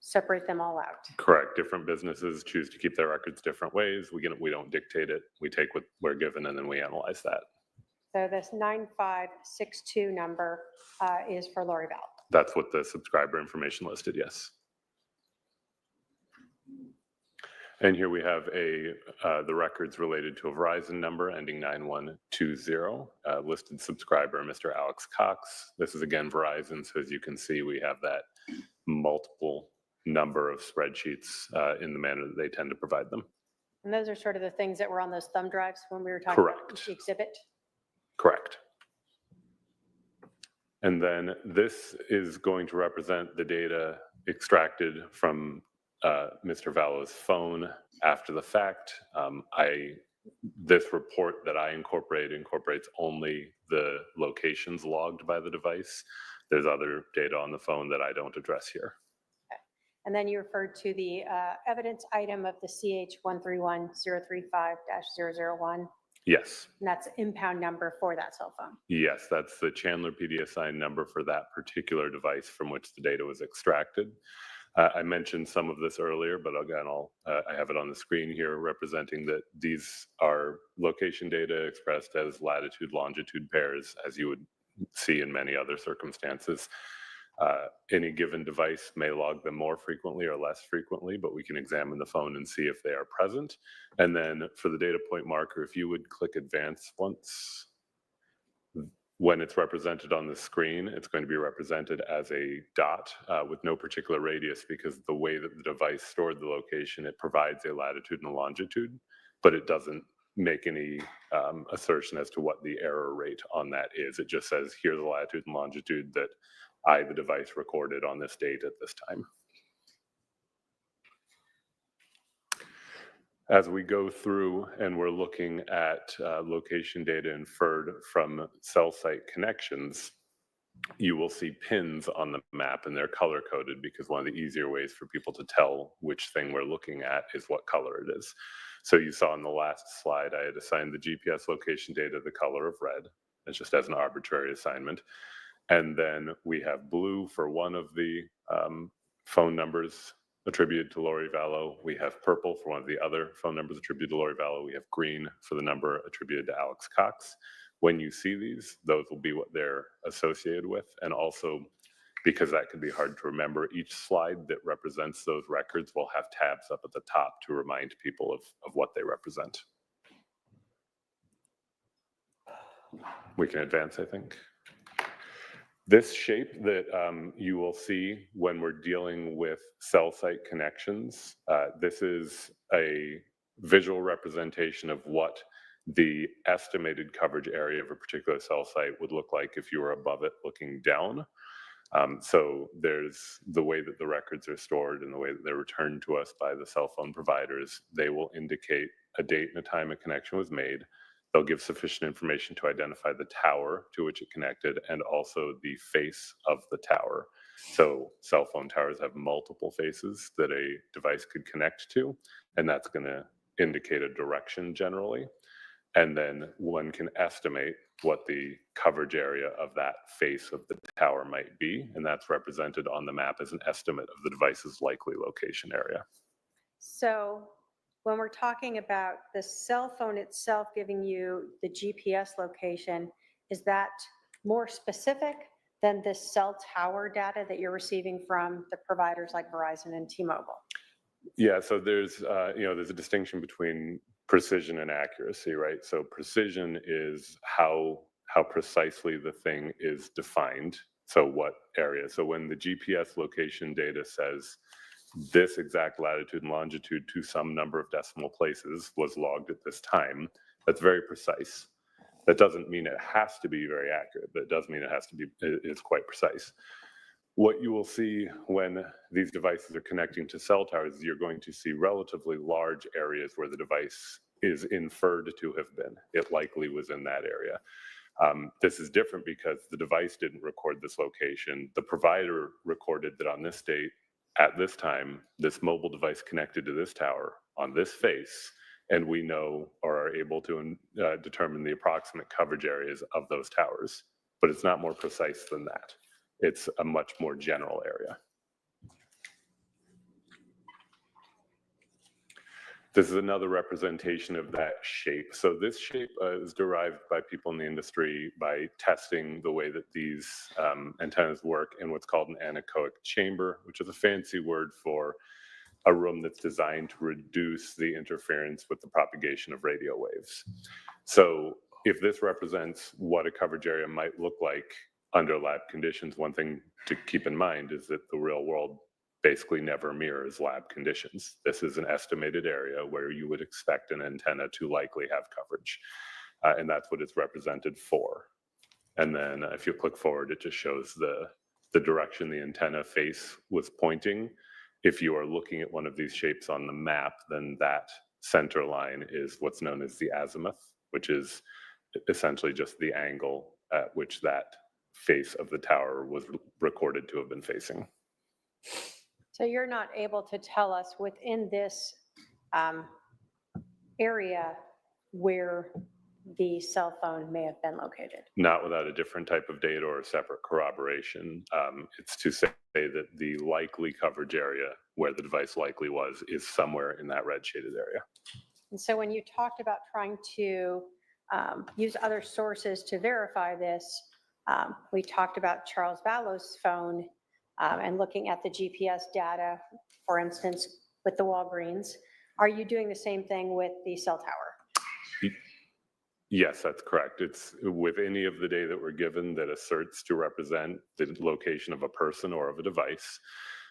separate them all out. Correct. Different businesses choose to keep their records different ways. We don't dictate it. We take what we're given and then we analyze that. So this 9562 number is for Lori Vallow. That's what the subscriber information listed, yes. And here we have the records related to a Verizon number ending 9120, listed subscriber, Mr. Alex Cox. This is again Verizon, so as you can see, we have that multiple number of spreadsheets in the manner that they tend to provide them. And those are sort of the things that were on those thumb drives when we were talking about each exhibit? Correct. And then this is going to represent the data extracted from Mr. Vallow's phone after the fact. This report that I incorporates only the locations logged by the device. There's other data on the phone that I don't address here. Okay. And then you referred to the evidence item of the CH131035-001. Yes. And that's impound number for that cell phone. Yes, that's the Chandler PDSI number for that particular device from which the data was extracted. I mentioned some of this earlier, but again, I have it on the screen here representing that these are location data expressed as latitude-longitude pairs, as you would see in many other circumstances. Any given device may log them more frequently or less frequently, but we can examine the phone and see if they are present. And then for the data point marker, if you would click advance once, when it's represented on the screen, it's going to be represented as a dot with no particular radius, because the way that the device stored the location, it provides a latitude and a longitude, but it doesn't make any assertion as to what the error rate on that is. It just says, here's the latitude and longitude that the device recorded on this date at this time. As we go through and we're looking at location data inferred from cell site connections, you will see pins on the map, and they're color coded because one of the easier ways for people to tell which thing we're looking at is what color it is. So you saw in the last slide, I had assigned the GPS location data the color of red. That's just as an arbitrary assignment. And then we have blue for one of the phone numbers attributed to Lori Vallow. We have purple for one of the other phone numbers attributed to Lori Vallow. We have green for the number attributed to Alex Cox. When you see these, those will be what they're associated with. And also, because that could be hard to remember, each slide that represents those records will have tabs up at the top to remind people of what they represent. We can advance, I think. This shape that you will see when we're dealing with cell site connections, this is a visual representation of what the estimated coverage area of a particular cell site would look like if you were above it looking down. So there's the way that the records are stored and the way that they're returned to us by the cell phone providers. They will indicate a date and a time a connection was made. They'll give sufficient information to identify the tower to which it connected and also the face of the tower. So cell phone towers have multiple faces that a device could connect to, and that's going to indicate a direction generally. And then one can estimate what the coverage area of that face of the tower might be, and that's represented on the map as an estimate of the device's likely location area. So when we're talking about the cell phone itself giving you the GPS location, is that more specific than the cell tower data that you're receiving from the providers like Verizon and T-Mobile? Yeah, so there's there's a distinction between precision and accuracy, right? So precision is how precisely the thing is defined. So what area? So when the GPS location data says this exact latitude and longitude to some number of decimal places was logged at this time, that's very precise. That doesn't mean it has to be very accurate, but it does mean it's quite precise. What you will see when these devices are connecting to cell towers is you're going to see relatively large areas where the device is inferred to have been. It likely was in that area. This is different because the device didn't record this location. The provider recorded that on this date, at this time, this mobile device connected to this tower on this face, and we know or are able to determine the approximate coverage areas of those towers. But it's not more precise than that. It's a much more general area. This is another representation of that shape. So this shape is derived by people in the industry by testing the way that these antennas work in what's called an anechoic chamber, which is a fancy word for a room that's designed to reduce the interference with the propagation of radio waves. So if this represents what a coverage area might look like under lab conditions, one thing to keep in mind is that the real world basically never mirrors lab conditions. This is an estimated area where you would expect an antenna to likely have coverage. And that's what it's represented for. And then if you click forward, it just shows the direction the antenna face was pointing. If you are looking at one of these shapes on the map, then that center line is what's known as the azimuth, which is essentially just the angle at which that face of the tower was recorded to have been facing. So you're not able to tell us within this area where the cell phone may have been located? Not without a different type of data or a separate corroboration. It's to say that the likely coverage area where the device likely was is somewhere in that red shaded area. And so when you talked about trying to use other sources to verify this, we talked about Charles Vallow's phone and looking at the GPS data, for instance, with the Walgreens. Are you doing the same thing with the cell tower? Yes, that's correct. It's with any of the data that we're given that asserts to represent the location of a person or of a device.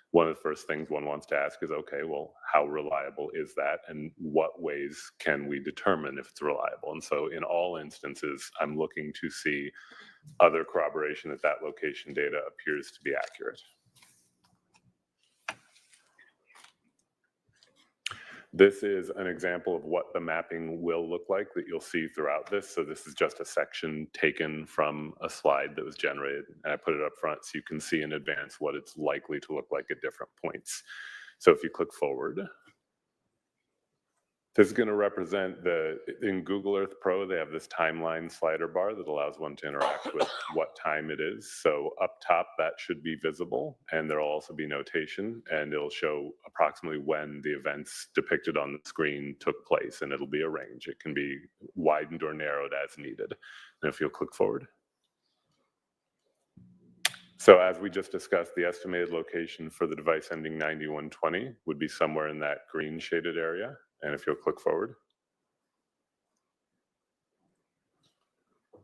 One of the first things one wants to ask is, okay, well, how reliable is that? And what ways can we determine if it's reliable? And so in all instances, I'm looking to see other corroboration that that location data appears to be accurate. This is an example of what the mapping will look like that you'll see throughout this. So this is just a section taken from a slide that was generated, and I put it up front so you can see in advance what it's likely to look like at different points. So if you click forward, this is going to represent in Google Earth Pro, they have this timeline slider bar that allows one to interact with what time it is. So up top, that should be visible, and there'll also be notation, and it'll show approximately when the events depicted on the screen took place, and it'll be a range. It can be widened or narrowed as needed. And if you'll click forward. So as we just discussed, the estimated location for the device ending 9120 would be somewhere in that green shaded area. And if you'll click forward,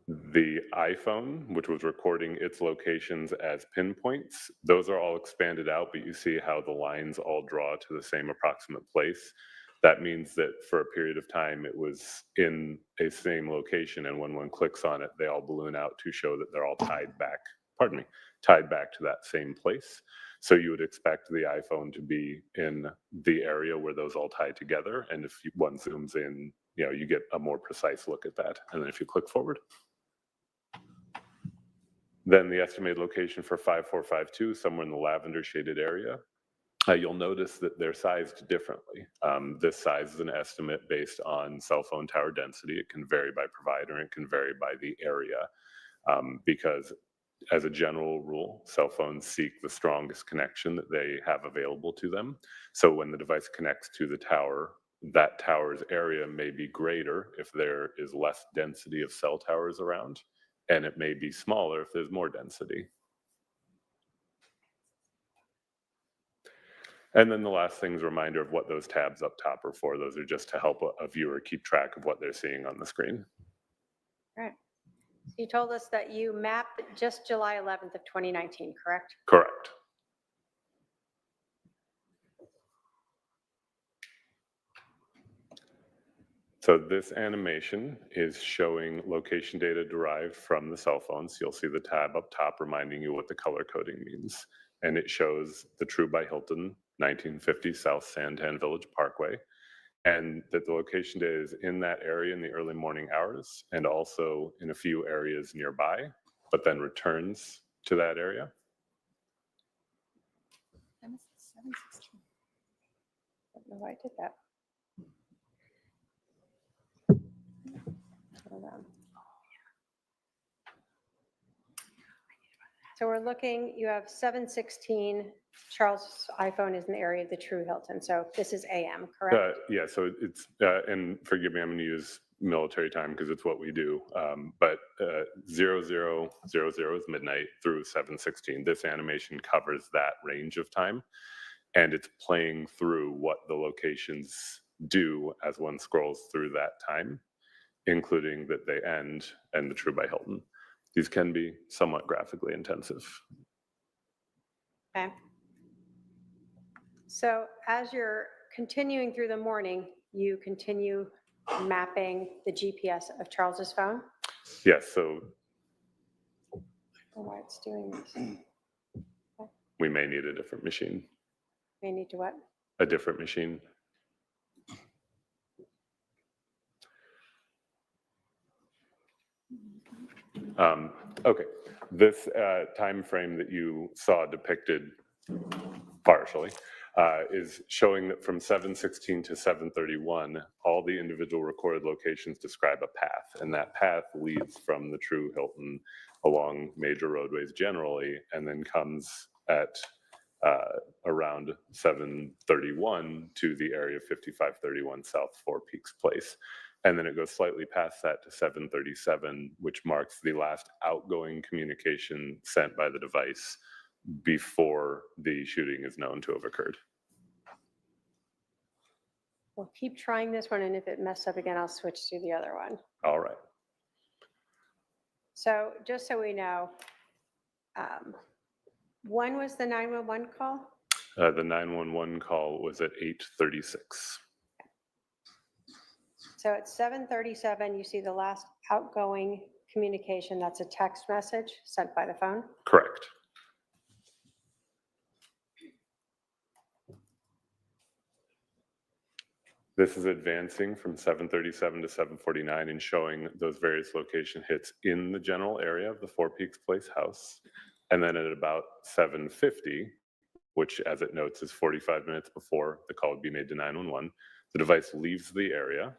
the iPhone, which was recording its locations as pinpoints, those are all expanded out, but you see how the lines all draw to the same approximate place. That means that for a period of time, it was in a same location, and when one clicks on it, they all balloon out to show that they're all tied back to that same place. So you would expect the iPhone to be in the area where those all tie together. And if one zooms in, you get a more precise look at that. And then if you click forward, then the estimated location for 5452, somewhere in the lavender shaded area, you'll notice that they're sized differently. This size is an estimate based on cell phone tower density. It can vary by provider, and it can vary by the area, because as a general rule, cell phones seek the strongest connection that they have available to them. So when the device connects to the tower, that tower's area may be greater if there is less density of cell towers around, and it may be smaller if there's more density. And then the last thing is a reminder of what those tabs up top are for. Those are just to help a viewer keep track of what they're seeing on the screen. All right. You told us that you mapped just July 11th of 2019, correct? Correct. So this animation is showing location data derived from the cell phone. So you'll see the tab up top reminding you what the color coding means. And it shows the True by Hilton 1950 South Santan Village Parkway, and that the location data is in that area in the early morning hours and also in a few areas nearby, but then returns to that area. I don't know why I did that. Hold on. So we're looking, you have 716, Charles' iPhone is in the area of the True Hilton. So this is AM, correct? Yeah, so it's, and forgive me, I'm going to use military time because it's what we do. But 0000 is midnight through 716. This animation covers that range of time, and it's playing through what the locations do as one scrolls through that time, including that they end and the True by Hilton. These can be somewhat graphically intensive. Okay. So as you're continuing through the morning, you continue mapping the GPS of Charles's phone? Yes, so I don't know why it's doing this. we may need a different machine. May need to what? A different machine. Okay, this time frame that you saw depicted partially is showing that from 716 to 731, all the individual recorded locations describe a path, and that path leads from the True Hilton along major roadways generally, and then comes at around 731 to the area 5531 South Four Peaks Place. And then it goes slightly past that to 737, which marks the last outgoing communication sent by the device before the shooting is known to have occurred. We'll keep trying this one, and if it messes up again, I'll switch to the other one. All right. So just so we know, when was the 911 call? The 911 call was at 8:36. So at 7:37, you see the last outgoing communication. That's a text message sent by the phone. Correct. This is advancing from 737 to 749 and showing those various location hits in the general area of the Four Peaks Place house. And then at about 750, which as it notes is 45 minutes before the call would be made to 911, the device leaves the area.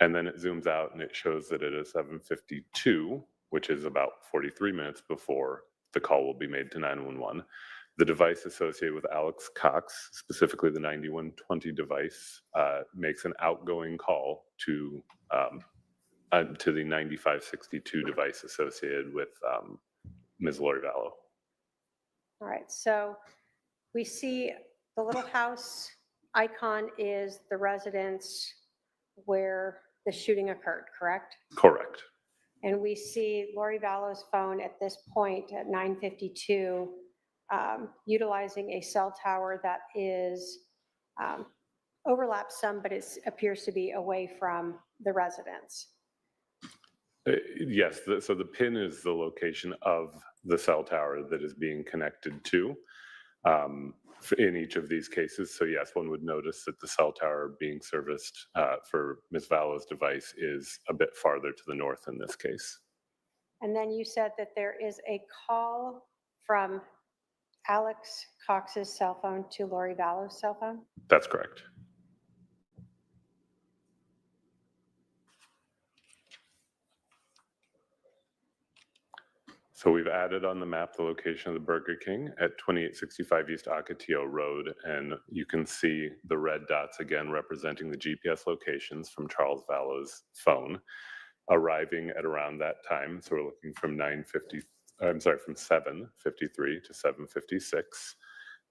And then it zooms out and it shows that it is 7:52, which is about 43 minutes before the call will be made to 911. The device associated with Alex Cox, specifically the 9120 device, makes an outgoing call to the 9562 device associated with Ms. Lori Vallow. All right, so we see the little house icon is the residence where the shooting occurred, correct? Correct. And we see Lori Vallow's phone at this point at 9:52, utilizing a cell tower that is overlaps some, but it appears to be away from the residence. Yes, so the pin is the location of the cell tower that is being connected to in each of these cases. So yes, one would notice that the cell tower being serviced for Ms. Vallow's device is a bit farther to the north in this case. And then you said that there is a call from Alex Cox's cell phone to Lori Vallow's cell phone? That's correct. So we've added on the map the location of the Burger King at 2865 East Ocotillo Road, and you can see the red dots again representing the GPS locations from Charles Vallow's phone, arriving at around that time. So we're looking from 7:53 to 7:56,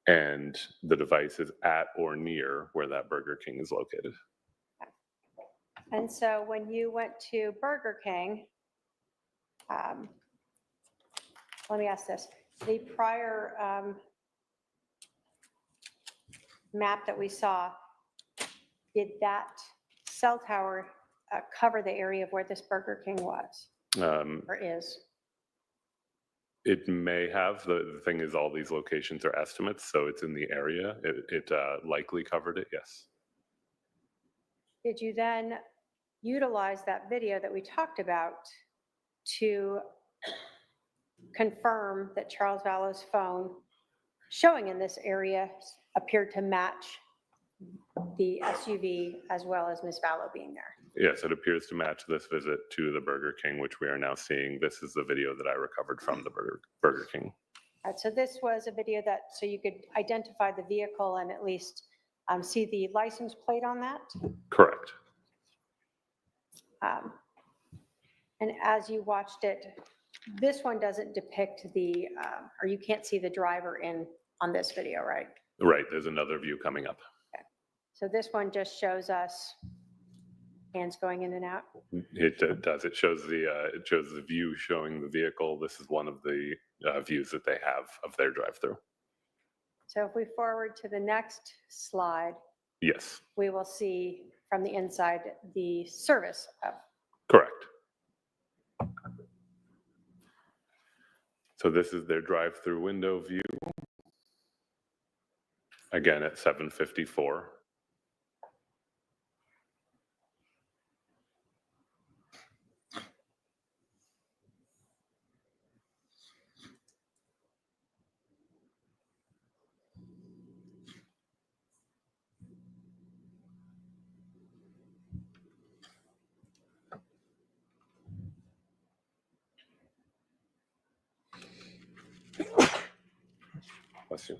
and the device is at or near where that Burger King is located. And so when you went to Burger King, let me ask this, the prior map that we saw, did that cell tower cover the area of where this Burger King was or is? It may have. The thing is, all these locations are estimates, so it's in the area. It likely covered it, yes. Did you then utilize that video that we talked about to confirm that Charles Vallow's phone showing in this area appeared to match the SUV as well as Ms. Vallow being there? Yes, it appears to match this visit to the Burger King, which we are now seeing. This is the video that I recovered from the Burger King. All right, so this was a video that, so you could identify the vehicle and at least see the license plate on that? Correct. And as you watched it, this one doesn't depict the, or you can't see the driver on this video, right? Right, there's another view coming up. Okay. So this one just shows us hands going in and out? It does. It shows the view showing the vehicle. This is one of the views that they have of their drive-through. So if we forward to the next slide, Yes, we will see from the inside the service of. correct. So this is their drive-through window view. Again, at 7:54. Bless you.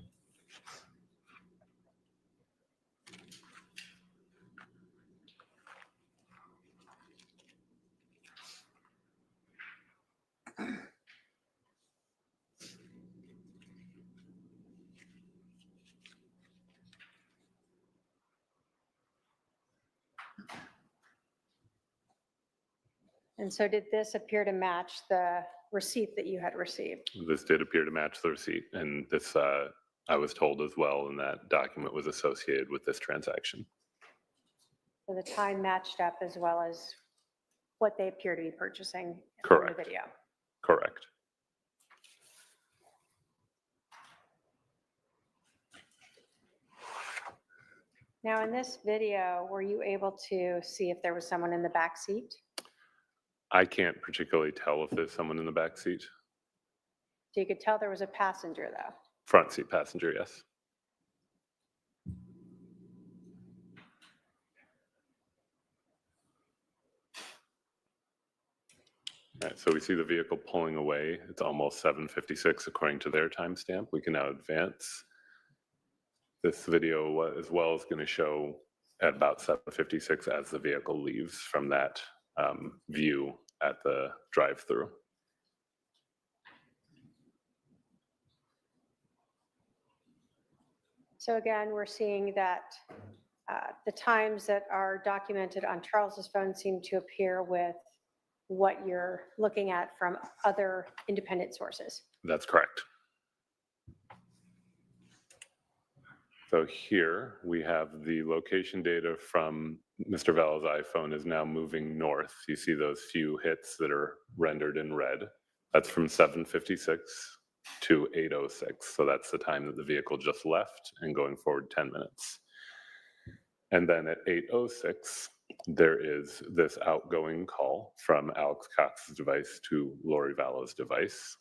And so did this appear to match the receipt that you had received? This did appear to match the receipt, and this I was told as well, and that document was associated with this transaction. So the time matched up as well as what they appear to be purchasing in Correct. the video. Correct. Now, in this video, were you able to see if there was someone in the back seat? I can't particularly tell if there's someone in the back seat. So you could tell there was a passenger, though. Front seat passenger, yes. All right, so we see the vehicle pulling away. It's almost 7:56 according to their timestamp. We can now advance. This video as well is going to show at about 7:56 as the vehicle leaves from that view at the drive-through. So again, we're seeing that the times that are documented on Charles's phone seem to appear with what you're looking at from other independent sources. That's correct. So here we have the location data from Mr. Vallow's iPhone is now moving north. You see those few hits that are rendered in red. That's from 7:56 to 8:06. So that's the time that the vehicle just left and going forward 10 minutes. And then at 8:06, there is this outgoing call from Alex Cox's device to Lori Vallow's device.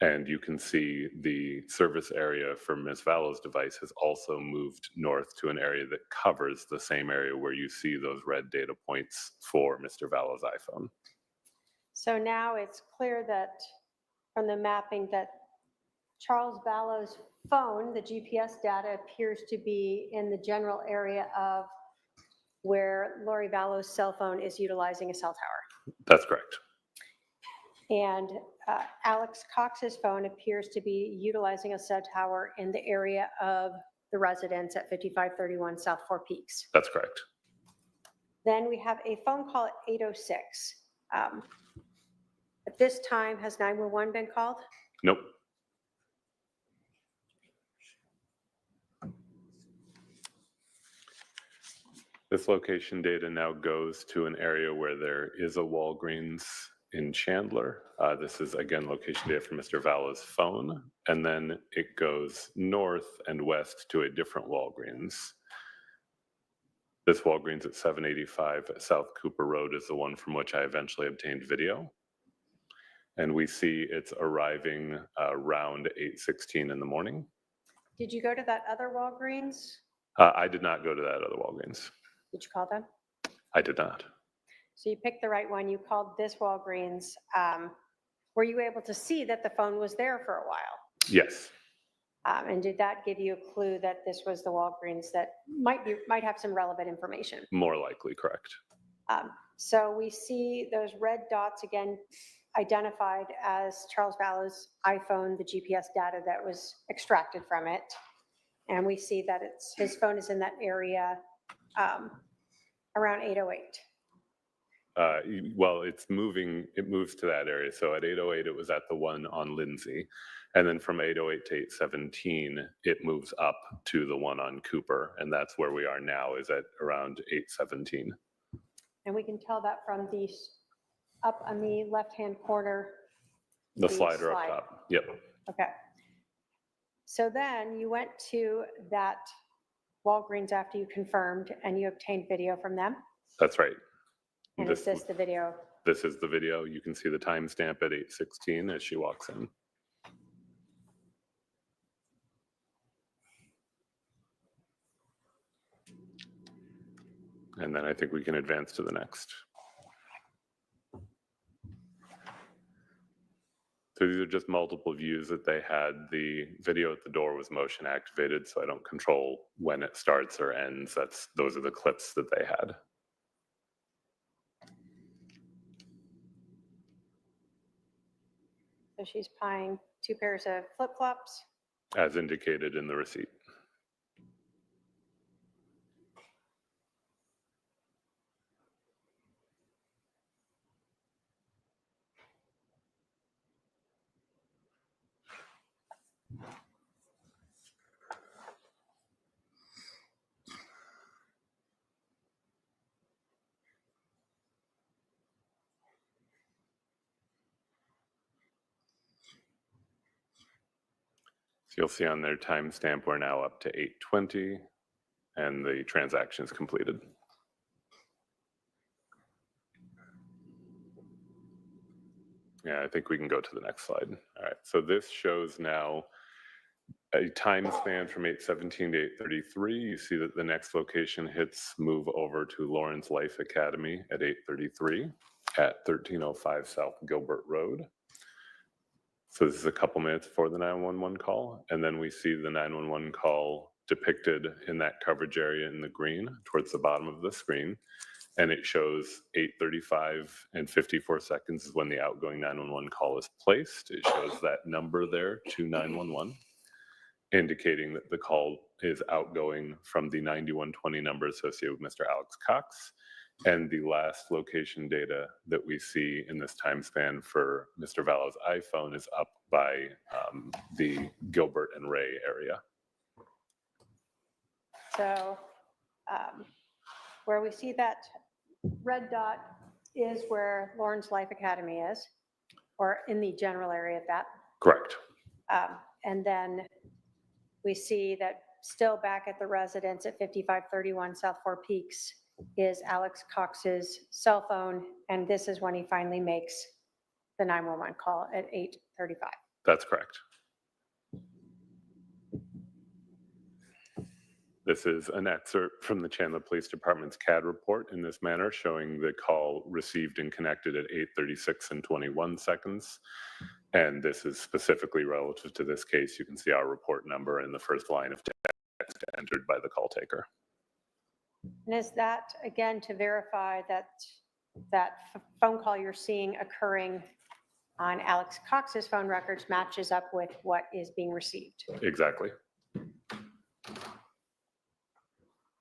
And you can see the service area for Ms. Vallow's device has also moved north to an area that covers the same area where you see those red data points for Mr. Vallow's iPhone. So now it's clear that from the mapping that Charles Vallow's phone, the GPS data appears to be in the general area of where Lori Vallow's cell phone is utilizing a cell tower. That's correct. And Alex Cox's phone appears to be utilizing a cell tower in the area of the residence at 5531 South Four Peaks. That's correct. Then we have a phone call at 8:06. At this time, has 911 been called? Nope. This location data now goes to an area where there is a Walgreens in Chandler. This is again location data for Mr. Vallow's phone, and then it goes north and west to a different Walgreens. This Walgreens at 785 South Cooper Road is the one from which I eventually obtained video. And we see it's arriving around 8:16 in the morning. Did you go to that other Walgreens? I did not go to that other Walgreens. Did you call them? I did not. So you picked the right one. You called this Walgreens. Were you able to see that the phone was there for a while? Yes. And did that give you a clue that this was the Walgreens that might have some relevant information? More likely, correct. So we see those red dots again identified as Charles Vallow's iPhone, the GPS data that was extracted from it. And we see that his phone is in that area around 8:08. Well, it moves to that area. So at 8:08, it was at the one on Lindsay. And then from 8:08 to 8:17, it moves up to the one on Cooper. And that's where we are now, is at around 8:17. And we can tell that from the up on the left-hand corner. The slider up top. Yep. Okay. So then you went to that Walgreens after you confirmed and you obtained video from them? That's right. And is this the video? This is the video. You can see the timestamp at 8:16 as she walks in. And then I think we can advance to the next. So these are just multiple views that they had. The video at the door was motion activated, so I don't control when it starts or ends. Those are the clips that they had. So she's buying 2 pairs of flip-flops. As indicated in the receipt. So you'll see on their timestamp, we're now up to 8:20 and the transaction is completed. Yeah, I think we can go to the next slide. All right, so this shows now a time span from 8:17 to 8:33. You see that the next location hits move over to Lawrence Life Academy at 8:33 at 1305 South Gilbert Road. So this is a couple minutes before the 911 call. And then we see the 911 call depicted in that coverage area in the green towards the bottom of the screen. And it shows 8:35 and 54 seconds is when the outgoing 911 call is placed. It shows that number there to 911, indicating that the call is outgoing from the 9120 number associated with Mr. Alex Cox. And the last location data that we see in this time span for Mr. Vallow's iPhone is up by the Gilbert and Ray area. So where we see that red dot is where Lawrence Life Academy is, or in the general area of that. Correct. And then we see that still back at the residence at 5531 South Four Peaks is Alex Cox's cell phone, and this is when he finally makes the 911 call at 8:35. That's correct. This is an excerpt from the Chandler Police Department's CAD report in this manner, showing the call received and connected at 8:36 and 21 seconds. And this is specifically relative to this case. You can see our report number in the first line of text entered by the call taker. And is that, again, to verify that phone call you're seeing occurring on Alex Cox's phone records matches up with what is being received? Exactly.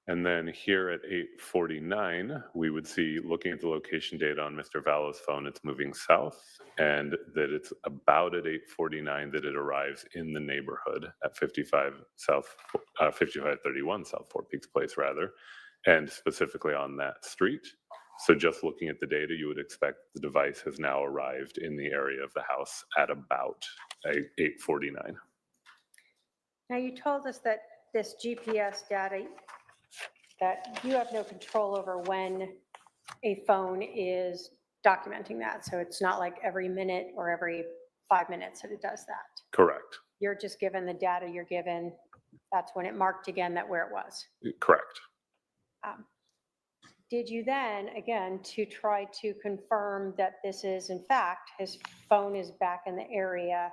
And then here at 8:49, we would see, looking at the location data on Mr. Vallow's phone, it's moving south, and that it's about at 8:49 that it arrives in the neighborhood at 5531 South Four Peaks Place, rather, and specifically on that street. So just looking at the data, you would expect the device has now arrived in the area of the house at about 8:49. Now, you told us that this GPS data, that you have no control over when a phone is documenting that. So it's not like every minute or every 5 minutes that it does that. Correct. You're just given the data you're given. That's when it marked again that where it was. Correct. Did you then, again, to try to confirm that this is in fact, his phone is back in the area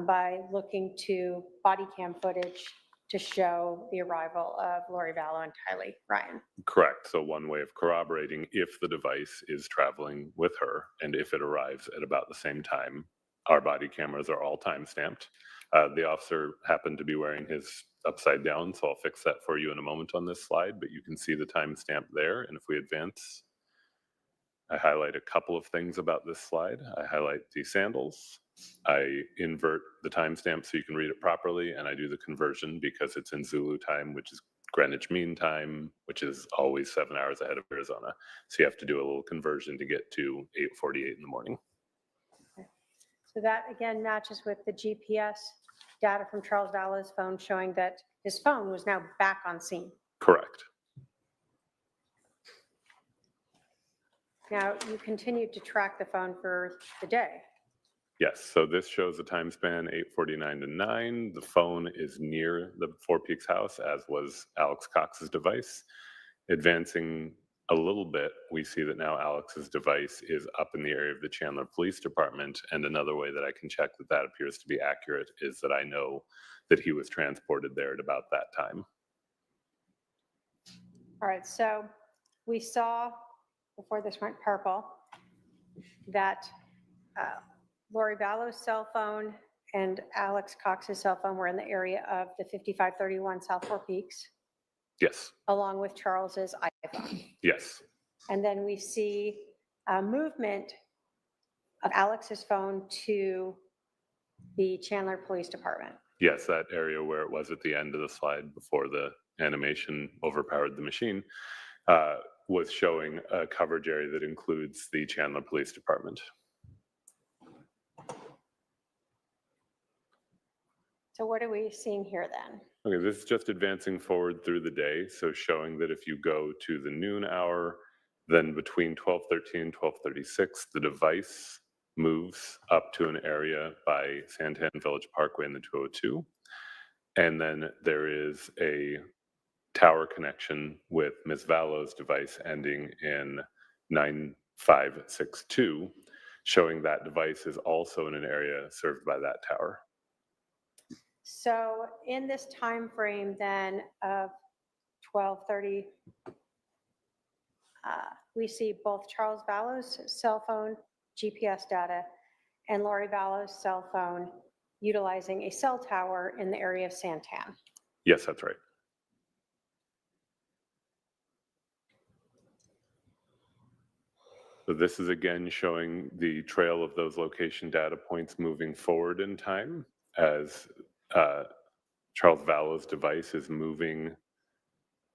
by looking to body cam footage to show the arrival of Lori Vallow and Tylee Ryan? Correct. So one way of corroborating if the device is traveling with her and if it arrives at about the same time, our body cameras are all time stamped. The officer happened to be wearing his upside down, so I'll fix that for you in a moment on this slide, but you can see the timestamp there. And if we advance, I highlight a couple of things about this slide. I highlight the sandals. I invert the timestamp so you can read it properly, and I do the conversion because it's in Zulu time, which is Greenwich Mean Time, which is always 7 hours ahead of Arizona. So you have to do a little conversion to get to 8:48 in the morning. So that again matches with the GPS data from Charles Vallow's phone showing that his phone was now back on scene. Correct. Now, you continued to track the phone for the day. Yes, so this shows the time span 8:49 to 9. The phone is near the Four Peaks house, as was Alex Cox's device. Advancing a little bit, we see that now Alex's device is up in the area of the Chandler Police Department. And another way that I can check that that appears to be accurate is that I know that he was transported there at about that time. All right, so we saw, before this went purple, that Lori Vallow's cell phone and Alex Cox's cell phone were in the area of the 5531 South Four Peaks, Yes, along with Charles's iPhone. yes, And then we see a movement of Alex's phone to the Chandler Police Department. yes, that area where it was at the end of the slide before the animation overpowered the machine was showing a coverage area that includes the Chandler Police Department. So what are we seeing here then? Okay, this is just advancing forward through the day. So showing that if you go to the noon hour, then between 12:13 and 12:36, the device moves up to an area by Santan Village Parkway in the 202. And then there is a tower connection with Ms. Vallow's device ending in 9562, showing that device is also in an area served by that tower. So in this time frame then of 12:30, we see both Charles Vallow's cell phone GPS data and Lori Vallow's cell phone utilizing a cell tower in the area of Santan. Yes, that's right. So this is again showing the trail of those location data points moving forward in time as Charles Vallow's device is moving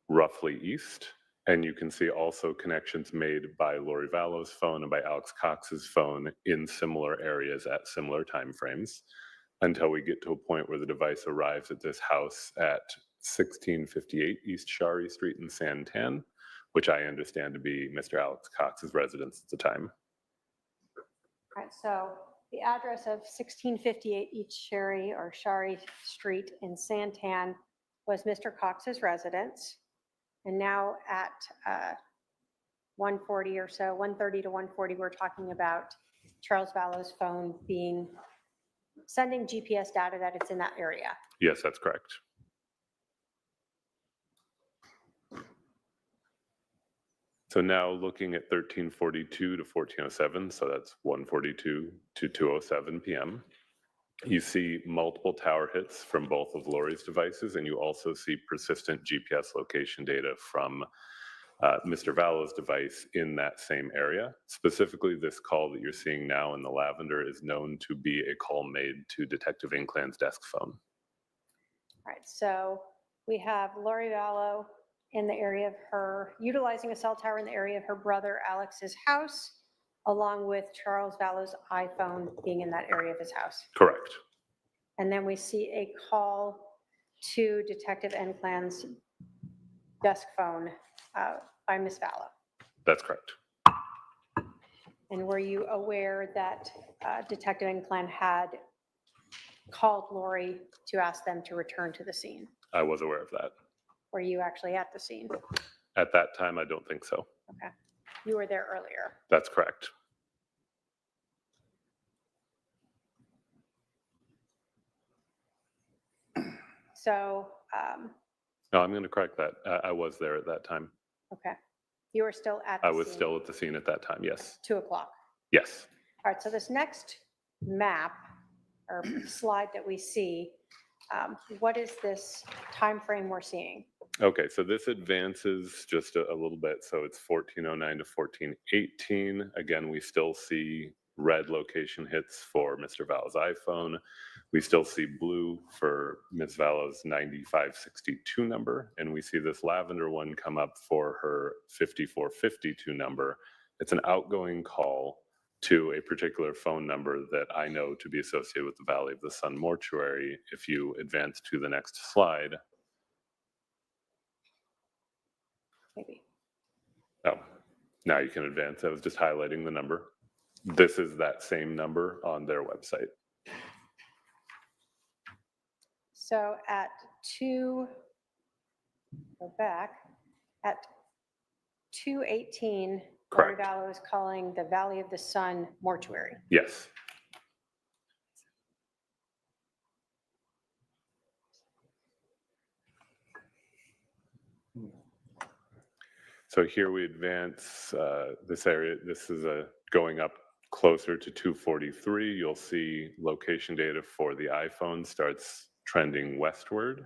roughly east. And you can see also connections made by Lori Vallow's phone and by Alex Cox's phone in similar areas at similar time frames until we get to a point where the device arrives at this house at 1658 East Shari Street in Santan, which I understand to be Mr. Alex Cox's residence at the time. All right, so the address of 1658 East Shari or Shari Street in Santan was Mr. Cox's residence. And now at 1:40 or so, 1:30 to 1:40, we're talking about Charles Vallow's phone sending GPS data that it's in that area. Yes, that's correct. So now looking at 1342 to 1407, so that's 1:42 to 2:07 p.m. You see multiple tower hits from both of Lori's devices, and you also see persistent GPS location data from Mr. Vallow's device in that same area. Specifically, this call that you're seeing now in the lavender is known to be a call made to Detective Ynclan's desk phone. All right, so we have Lori Vallow in the area of utilizing a cell tower in the area of her brother Alex's house, along with Charles Vallow's iPhone being in that area of his house. Correct. And then we see a call to Detective Ynclan's desk phone by Ms. Vallow. That's correct. And were you aware that Detective Ynclan had called Lori to ask them to return to the scene? I was aware of that. Were you actually at the scene? At that time, I don't think so. Okay. You were there earlier. That's correct. So, No, I'm going to correct that. I was there at that time. okay. You were still at the I was scene, still at the scene at that time, yes. 2 o'clock. Yes. All right, so this next map or slide that we see, what is this time frame we're seeing? Okay, so this advances just a little bit. So it's 1409 to 1418. Again, we still see red location hits for Mr. Vallow's iPhone. We still see blue for Ms. Vallow's 9562 number. And we see this lavender one come up for her 5452 number. It's an outgoing call to a particular phone number that I know to be associated with the Valley of the Sun mortuary. If you advance to the next slide. Maybe. Oh, now you can advance. I was just highlighting the number. This is that same number on their website. So at 2, go back, at 2:18, Larry Correct. Vallow is calling the Valley of the Sun mortuary. Yes. So here we advance this area. This is going up closer to 243. You'll see location data for the iPhone starts trending westward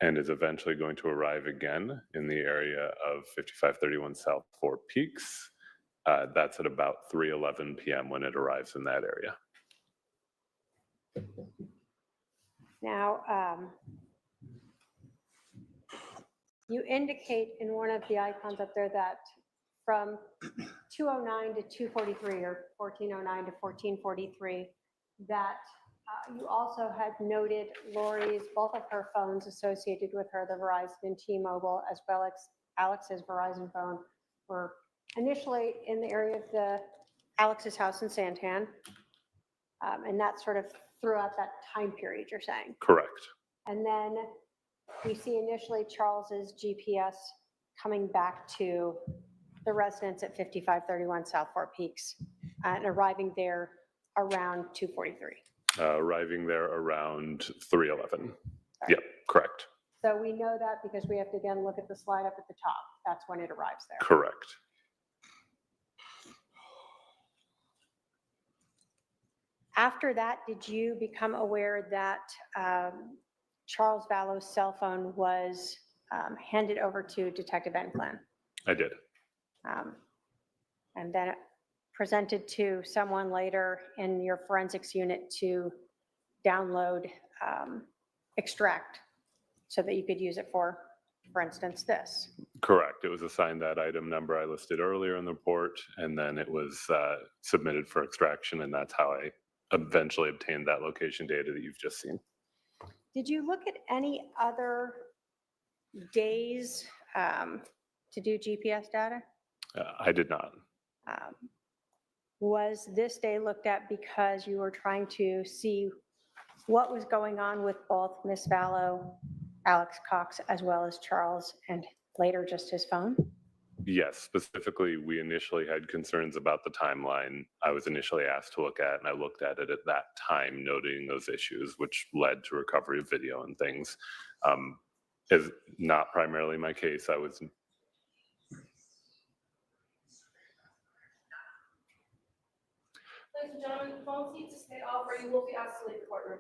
and is eventually going to arrive again in the area of 5531 South 4 Peaks. That's at about 3:11 p.m. when it arrives in that area. Now, you indicate in one of the icons up there that from 209 to 243 or 1409 to 1443, that you also had noted Lori's, both of her phones associated with her, the Verizon and T-Mobile, as well as Alex's Verizon phone, were initially in the area of Alex's house in Santan. And that sort of throughout that time period, you're saying? Correct. And then we see initially Charles's GPS coming back to the residence at 5531 South 4 Peaks and arriving there around 2:43. Arriving there around 3:11. Yep, correct. So we know that because we have to again look at the slide up at the top. That's when it arrives there. Correct. After that, did you become aware that Charles Vallow's cell phone was handed over to Detective Ynclan? I did. And then presented to someone later in your forensics unit to download, extract, so that you could use it for instance, this? Correct. It was assigned that item number I listed earlier in the report, and then it was submitted for extraction, and that's how I eventually obtained that location data that you've just seen. Did you look at any other days to do GPS data? I did not. Was this day looked at because you were trying to see what was going on with both Miss Vallow, Alex Cox, as well as Charles, and later just his phone? Yes, specifically, we initially had concerns about the timeline I was initially asked to look at, and I looked at it at that time, noting those issues, which led to recovery of video and things. Is not primarily my case. I was Ladies and gentlemen, phone seats stay off or you will be asked to leave the courtroom.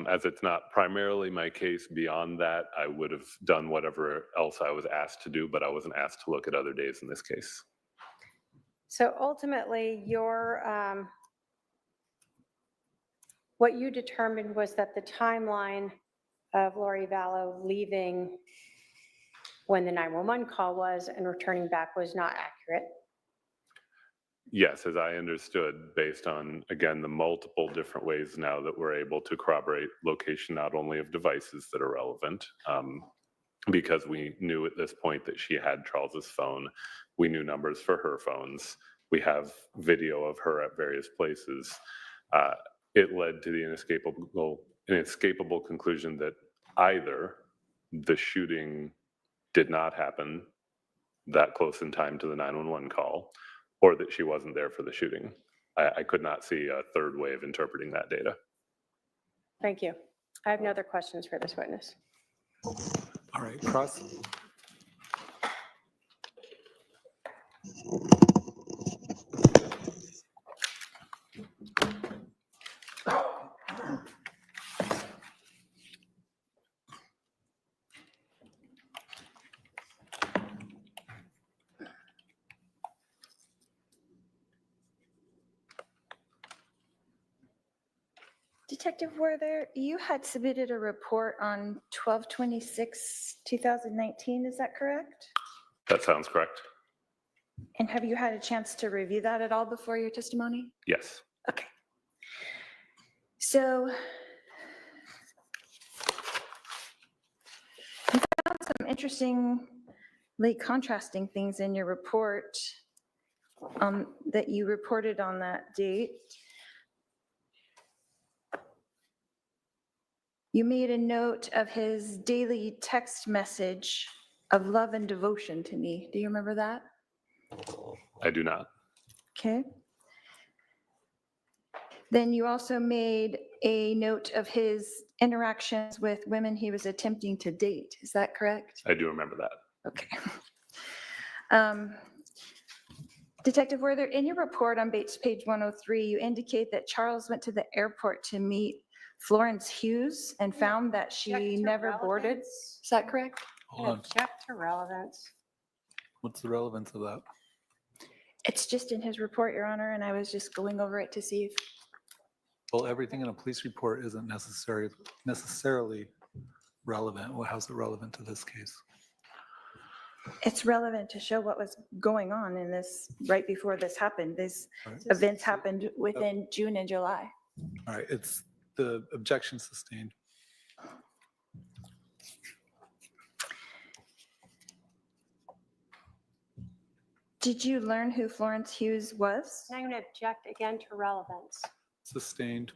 as it's not primarily my case, beyond that, I would have done whatever else I was asked to do, but I wasn't asked to look at other days in this case. So ultimately, your, what you determined was that the timeline of Lori Vallow leaving when the 911 call was and returning back was not accurate. Yes, as I understood, based on, again, the multiple different ways now that we're able to corroborate location not only of devices that are relevant, because we knew at this point that she had Charles's phone, we knew numbers for her phones, we have video of her at various places. It led to the inescapable conclusion that either the shooting did not happen that close in time to the 911 call, or that she wasn't there for the shooting. I could not see a third way of interpreting that data. Thank you. I have no other questions for this witness. All right, cross. Detective Werther, you had submitted a report on 12/26/2019, is that correct? That sounds correct. And have you had a chance to review that at all before your testimony? Yes. Okay. So you found some interestingly contrasting things in your report that you reported on that date. You made a note of his daily text message of love and devotion to me. Do you remember that? I do not. Okay. Then you also made a note of his interactions with women he was attempting to date. Is that correct? I do remember that. Okay. Detective Werther, in your report on page 103, you indicate that Charles went to the airport to meet Florence Hughes and found that she never boarded. Is that correct? Hold on. Object to relevance. What's the relevance of that? It's just in his report, Your Honor, and I was just going over it to see if. Well, everything in a police report isn't necessarily relevant. Well, how's it relevant to this case? It's relevant to show what was going on in this, right before this happened. These Right. events happened within June and July. All right, it's the objection sustained. Did you learn who Florence Hughes was? I'm going to object again to relevance. Sustained.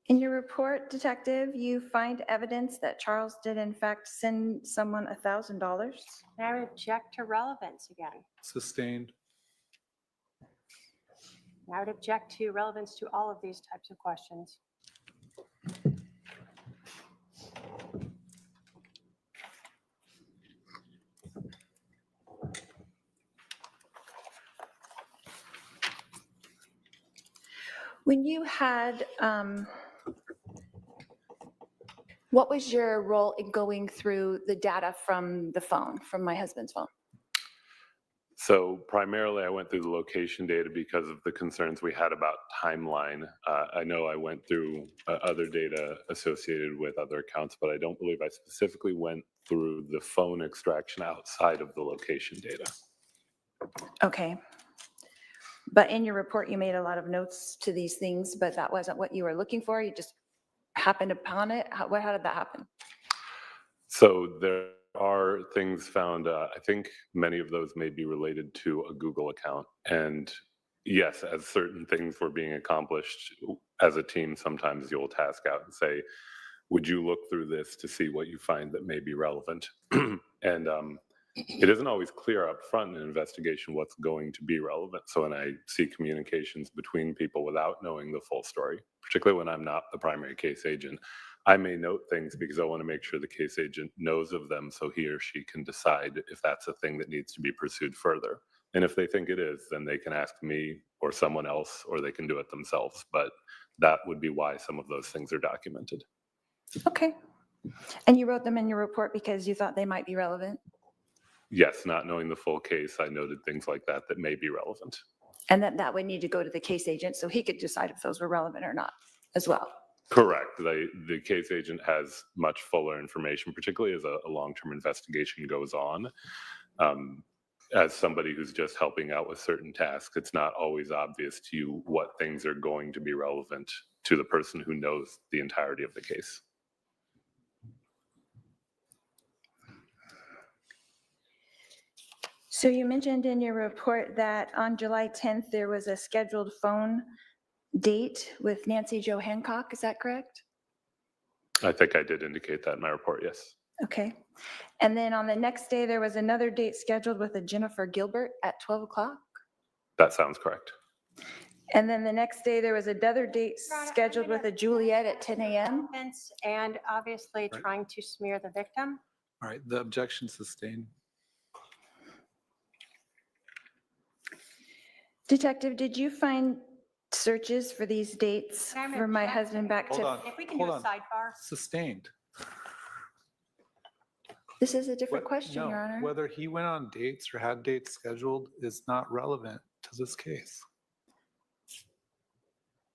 In your report, Detective, you find evidence that Charles did in fact send someone $1,000. I would object to relevance again. Sustained. I would object to relevance to all of these types of questions. When you had, what was your role in going through the data from the phone, from my husband's phone? So primarily I went through the location data because of the concerns we had about timeline. I know I went through other data associated with other accounts, but I don't believe I specifically went through the phone extraction outside of the location data. Okay. But in your report, you made a lot of notes to these things, but that wasn't what you were looking for? You just happened upon it? How did that happen? So there are things found, I think many of those may be related to a Google account. And yes, as certain things were being accomplished as a team, sometimes you'll task out and say, would you look through this to see what you find that may be relevant? And it isn't always clear up front in an investigation what's going to be relevant. So when I see communications between people without knowing the full story, particularly when I'm not the primary case agent, I may note things because I want to make sure the case agent knows of them so he or she can decide if that's a thing that needs to be pursued further. And if they think it is, then they can ask me or someone else, or they can do it themselves. But that would be why some of those things are documented. Okay. And you wrote them in your report because you thought they might be relevant? Yes, not knowing the full case, I noted things like that that may be relevant. And that would need to go to the case agent so he could decide if those were relevant or not as well? Correct. The case agent has much fuller information, particularly as a long-term investigation goes on. As somebody who's just helping out with certain tasks, it's not always obvious to you what things are going to be relevant to the person who knows the entirety of the case. So you mentioned in your report that on July 10th, there was a scheduled phone date with Nancy Jo Hancock, is that correct? I think I did indicate that in my report, yes. Okay. And then on the next day, there was another date scheduled with a Jennifer Gilbert at 12 o'clock. That sounds correct. And then the next day, there was another date scheduled with a Juliet at 10 a.m. And obviously trying to smear the victim. All right, the objection sustained. Detective, did you find searches for these dates Can I for my object? husband back Hold to? on. If we can do Hold a on. sidebar. Sustained. This is a different What- question, no, Your Honor. Whether he went on dates or had dates scheduled is not relevant to this case.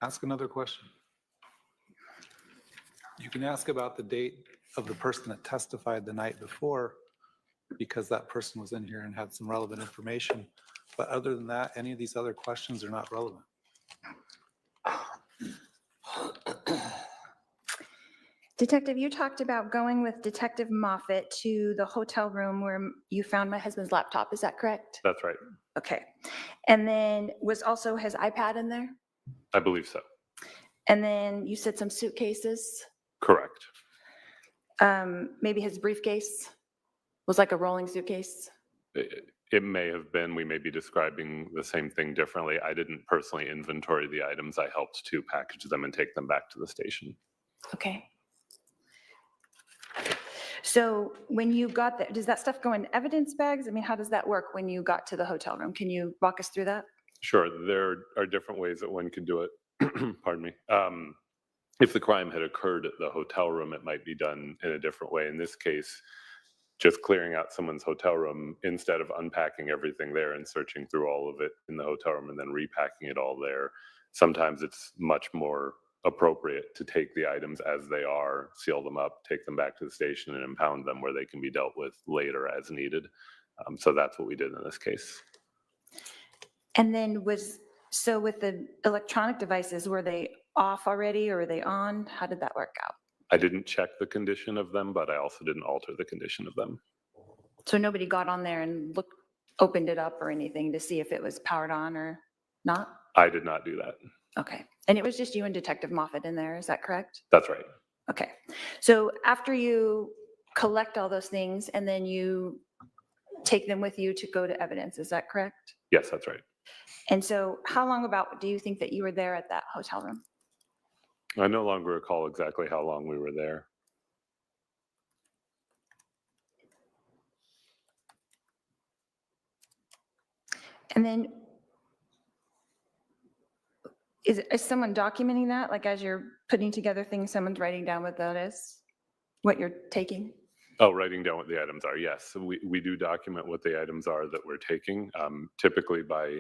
Ask another question. You can ask about the date of the person that testified the night before because that person was in here and had some relevant information. But other than that, any of these other questions are not relevant. Detective, you talked about going with Detective Moffett to the hotel room where you found my husband's laptop. Is that correct? That's right. Okay. And then was also his iPad in there? I believe so. And then you said some suitcases, Correct. maybe his briefcase was like a rolling suitcase? It may have been, we may be describing the same thing differently. I didn't personally inventory the items. I helped to package them and take them back to the station. Okay. So when you got there, does that stuff go in evidence bags? I mean, how does that work when you got to the hotel room? Can you walk us through that? Sure, there are different ways that one can do it. Pardon me. If the crime had occurred at the hotel room, it might be done in a different way. In this case, just clearing out someone's hotel room instead of unpacking everything there and searching through all of it in the hotel room and then repacking it all there. Sometimes it's much more appropriate to take the items as they are, seal them up, take them back to the station and impound them where they can be dealt with later as needed. So that's what we did in this case. And then so with the electronic devices, were they off already or were they on? How did that work out? I didn't check the condition of them, but I also didn't alter the condition of them. So nobody got on there and opened it up or anything to see if it was powered on or not? I did not do that. Okay. And it was just you and Detective Moffett in there, is that correct? That's right. Okay. So after you collect all those things and then you take them with you to go to evidence, is that correct? Yes, that's right. And so how long about do you think that you were there at that hotel room? I no longer recall exactly how long we were there. And then is someone documenting that? Like as you're putting together things, someone's writing down what that is? What you're taking? Oh, writing down what the items are. Yes, so we do document what the items are that we're taking, typically by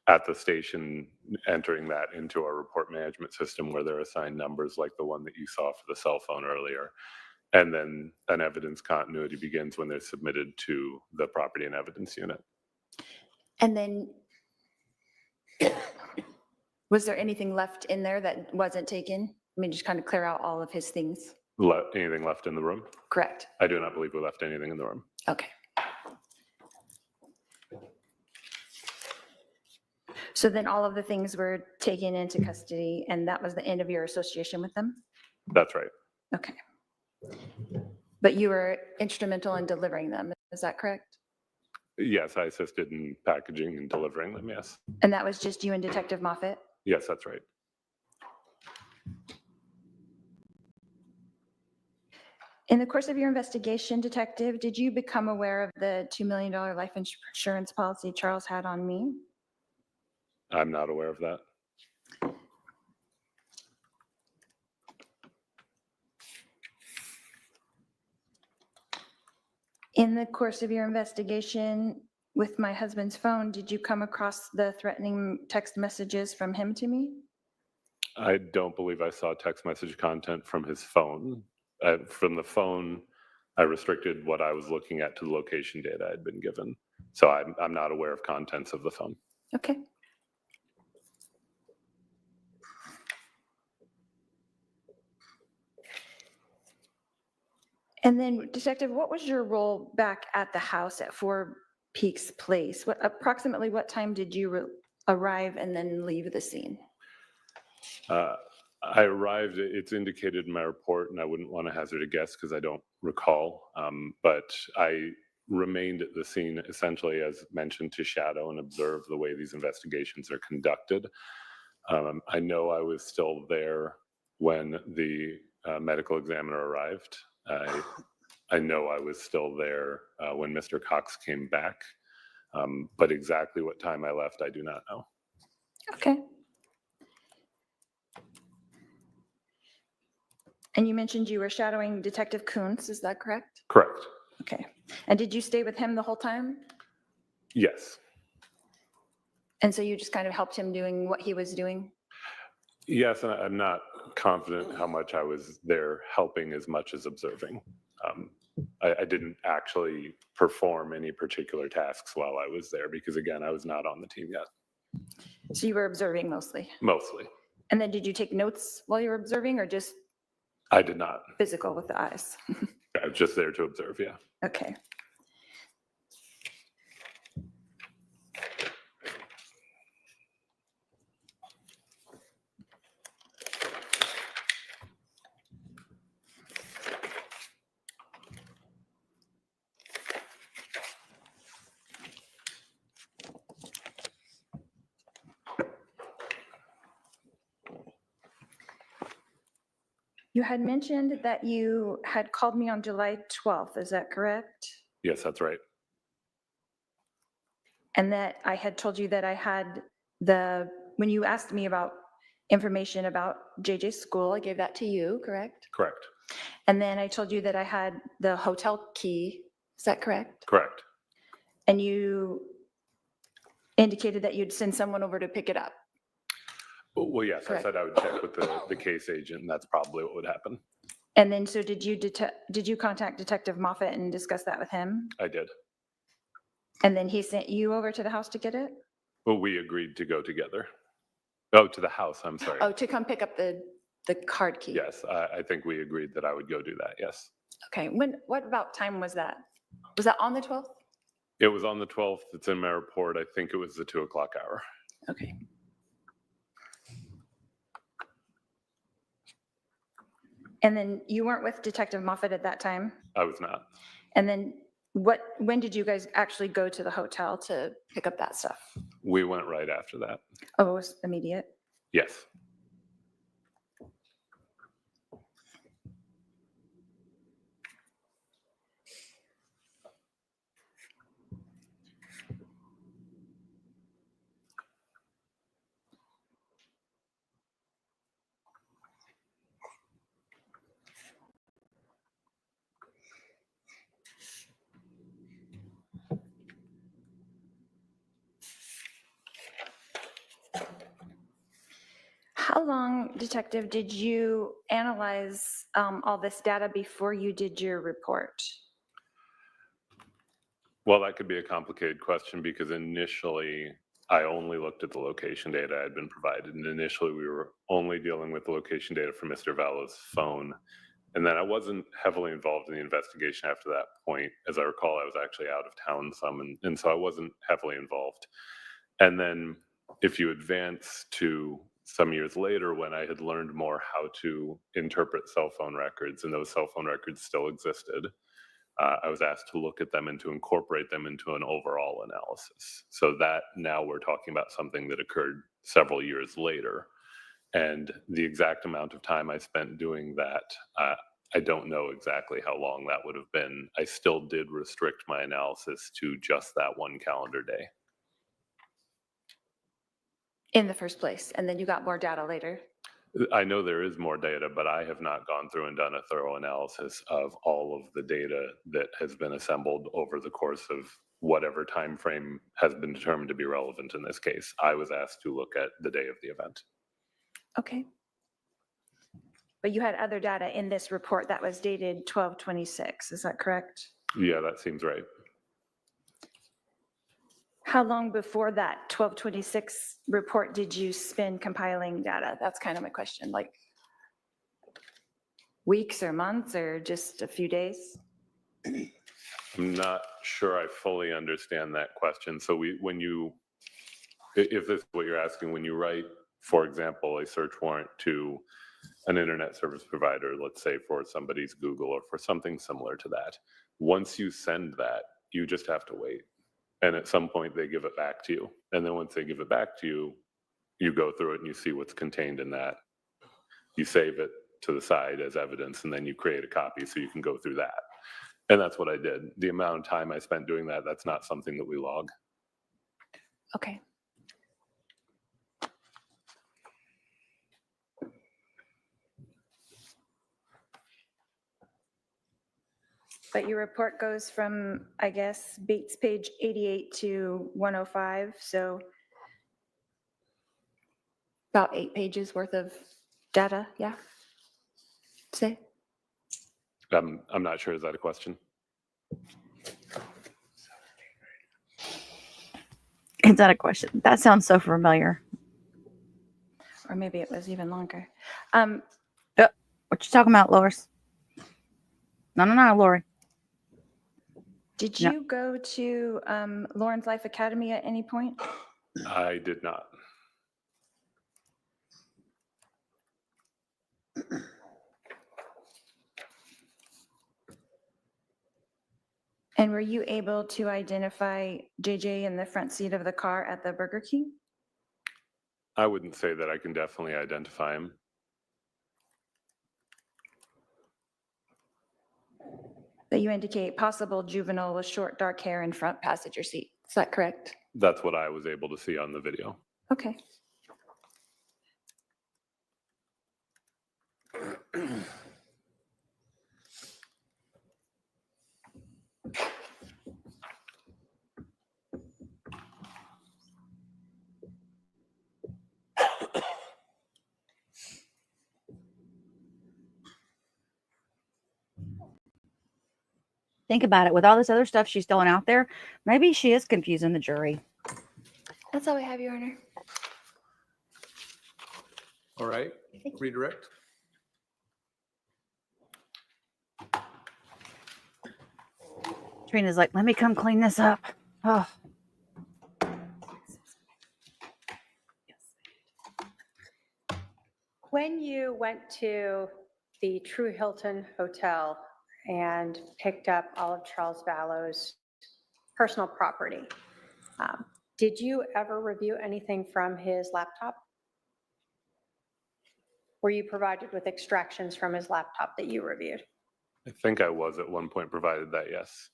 at the station entering that into our report management system where they're assigned numbers like the one that you saw for the cell phone earlier. And then an evidence continuity begins when they're submitted to the property and evidence unit. And then was there anything left in there that wasn't taken? I mean, just kind of clear out all of his things. Anything left in the room? Correct. I do not believe we left anything in the room. Okay. So then all of the things were taken into custody and that was the end of your association with them? That's right. Okay. But you were instrumental in delivering them, is that correct? Yes, I assisted in packaging and delivering them, yes. And that was just you and Detective Moffett? Yes, that's right. In the course of your investigation, Detective, did you become aware of the $2 million life insurance policy Charles had on me? I'm not aware of that. In the course of your investigation with my husband's phone, did you come across the threatening text messages from him to me? I don't believe I saw text message content from his phone. From the phone, I restricted what I was looking at to the location data I'd been given. So I'm not aware of contents of the phone. Okay. And then, Detective, what was your role back at the house at Four Peaks Place? Approximately what time did you arrive and then leave the scene? I arrived, it's indicated in my report, and I wouldn't want to hazard a guess because I don't recall, but I remained at the scene essentially, as mentioned, to shadow and observe the way these investigations are conducted. I know I was still there when the medical examiner arrived. I know I was still there when Mr. Cox came back, but exactly what time I left, I do not know. Okay. And you mentioned you were shadowing Detective Kuntz, is that correct? Correct. Okay. And did you stay with him the whole time? Yes. And so you just kind of helped him doing what he was doing? Yes, and I'm not confident how much I was there helping as much as observing. I didn't actually perform any particular tasks while I was there because, again, I was not on the team yet. So you were observing mostly? Mostly. And then did you take notes while you were observing, or just I did not. physical with the eyes? I was just there to observe, yeah. Okay. You had mentioned that you had called me on July 12th, is that correct? Yes, that's right. And that I had told you that I had when you asked me about information about JJ's school, I gave that to you, correct? Correct. And then I told you that I had the hotel key, is that correct? Correct. And you indicated that you'd send someone over to pick it up. Well, yes, Correct. I said I would check with the case agent, and that's probably what would happen. And then, so did you contact Detective Moffett and discuss that with him? I did. And then he sent you over to the house to get it? Well, we agreed to go together. Oh, to the house, I'm sorry. Oh, to come pick up the card key? Yes, I think we agreed that I would go do that, yes. Okay, what about time was that? Was that on the 12th? It was on the 12th. It's in my report. I think it was the 2 o'clock hour. Okay. And then you weren't with Detective Moffett at that time? I was not. And then when did you guys actually go to the hotel to pick up that stuff? We went right after that. Oh, it was immediate? Yes. How long, Detective, did you analyze all this data before you did your report? Well, that could be a complicated question because initially I only looked at the location data I had been provided. And initially we were only dealing with the location data from Mr. Vallow's phone. And then I wasn't heavily involved in the investigation after that point. As I recall, I was actually out of town some, and so I wasn't heavily involved. And then if you advance to some years later when I had learned more how to interpret cell phone records, and those cell phone records still existed, I was asked to look at them and to incorporate them into an overall analysis. So that now we're talking about something that occurred several years later. And the exact amount of time I spent doing that, I don't know exactly how long that would have been. I still did restrict my analysis to just that one calendar day. In the first place, and then you got more data later? I know there is more data, but I have not gone through and done a thorough analysis of all of the data that has been assembled over the course of whatever time frame has been determined to be relevant in this case. I was asked to look at the day of the event. Okay. But you had other data in this report that was dated 12/26, is that correct? Yeah, that seems right. How long before that 12/26 report did you spend compiling data? That's kind of my question, like weeks or months or just a few days? I'm not sure I fully understand that question. So if this is what you're asking, when you write for example, a search warrant to an internet service provider, let's say for somebody's Google or for something similar to that. Once you send that, you just have to wait. And at some point they give it back to you. And then once they give it back to you, you go through it and you see what's contained in that. You save it to the side as evidence, and then you create a copy so you can go through that. And that's what I did. The amount of time I spent doing that, that's not something that we log. Okay. But your report goes from, I guess, Bates page 88 to 105, so About 8 pages worth of data, yeah. Say, I'm not sure, is that a question? Is that a question? That sounds so familiar. or maybe it was even longer. What you talking about, Loris? No, Lori. Did No. you go to Lauren's Life Academy at any point? I did not. And were you able to identify JJ in the front seat of the car at the Burger King? I wouldn't say that I can definitely identify him. But you indicate possible juvenile with short dark hair in front passenger seat. Is that correct? That's what I was able to see on the video. Okay. Think about it. With all this other stuff she's throwing out there, maybe she is confusing the jury. that's all we have, Your Honor. All right, redirect. Trina's like, let me come clean this up. Oh, When you went to the True Hilton Hotel and picked up all of Charles Vallow's personal property, did you ever review anything from his laptop? Were you provided with extractions from his laptop that you reviewed? I think I was at one point provided that, yes.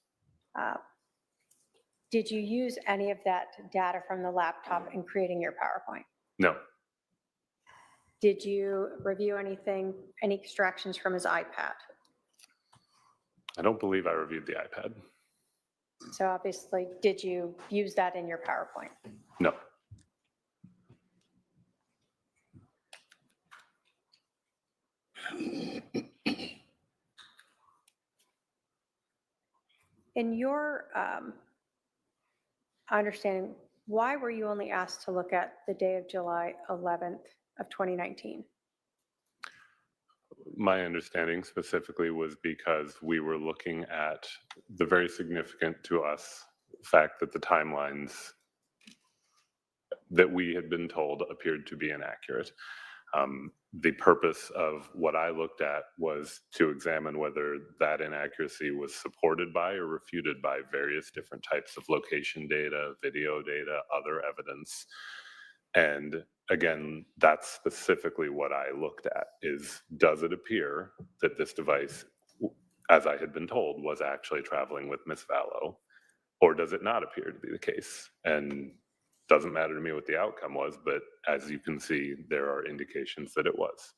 Did you use any of that data from the laptop in creating your PowerPoint? No, Did you review anything, any extractions from his iPad? I don't believe I reviewed the iPad. So obviously, did you use that in your PowerPoint? No. In your understanding, why were you only asked to look at the day of July 11th of 2019? My understanding specifically was because we were looking at the very significant to us fact that the timelines that we had been told appeared to be inaccurate. The purpose of what I looked at was to examine whether that inaccuracy was supported by or refuted by various different types of location data, video data, other evidence. And again, that's specifically what I looked at is, does it appear that this device, as I had been told, was actually traveling with Miss Vallow, or does it not appear to be the case? And doesn't matter to me what the outcome was, but as you can see, there are indications that it was.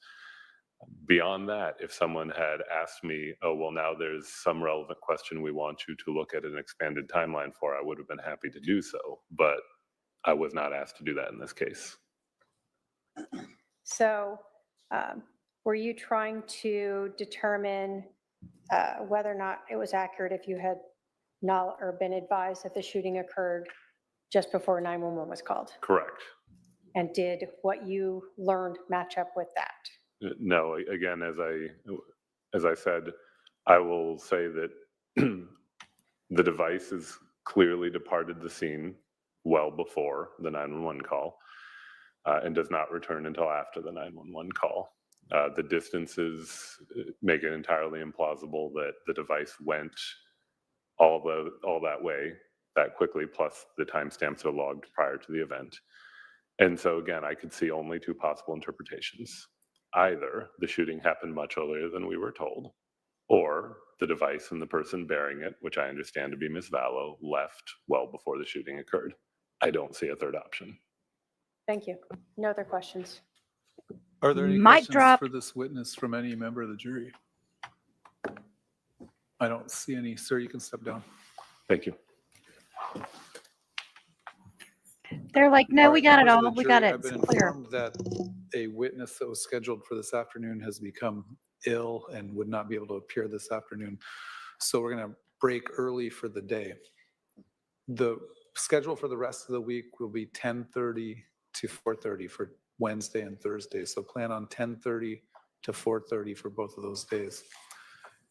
Beyond that, if someone had asked me, oh, well, now there's some relevant question we want you to look at an expanded timeline for, I would have been happy to do so, but I was not asked to do that in this case. So were you trying to determine whether or not it was accurate if you had not or been advised that the shooting occurred just before 911 was called? Correct. And did what you learned match up with that? No, again, as I said, I will say that the device has clearly departed the scene well before the 911 call. and does not return until after the 911 call. The distances make it entirely implausible that the device went all that way that quickly, plus the timestamps are logged prior to the event. And so again, I could see only two possible interpretations. Either the shooting happened much earlier than we were told, or the device and the person bearing it, which I understand to be Ms. Vallow, left well before the shooting occurred. I don't see a third option. Thank you. No other questions? Are there any Mic questions drop. for this witness from any member of the jury? I don't see any. Sir, you can step down. Thank you. They're like, no, we got it Members of all. the We got jury, it. I've been It's clear. informed that a witness that was scheduled for this afternoon has become ill and would not be able to appear this afternoon. So we're going to break early for the day. The schedule for the rest of the week will be 10:30 to 4:30 for Wednesday and Thursday. So plan on 10:30 to 4:30 for both of those days.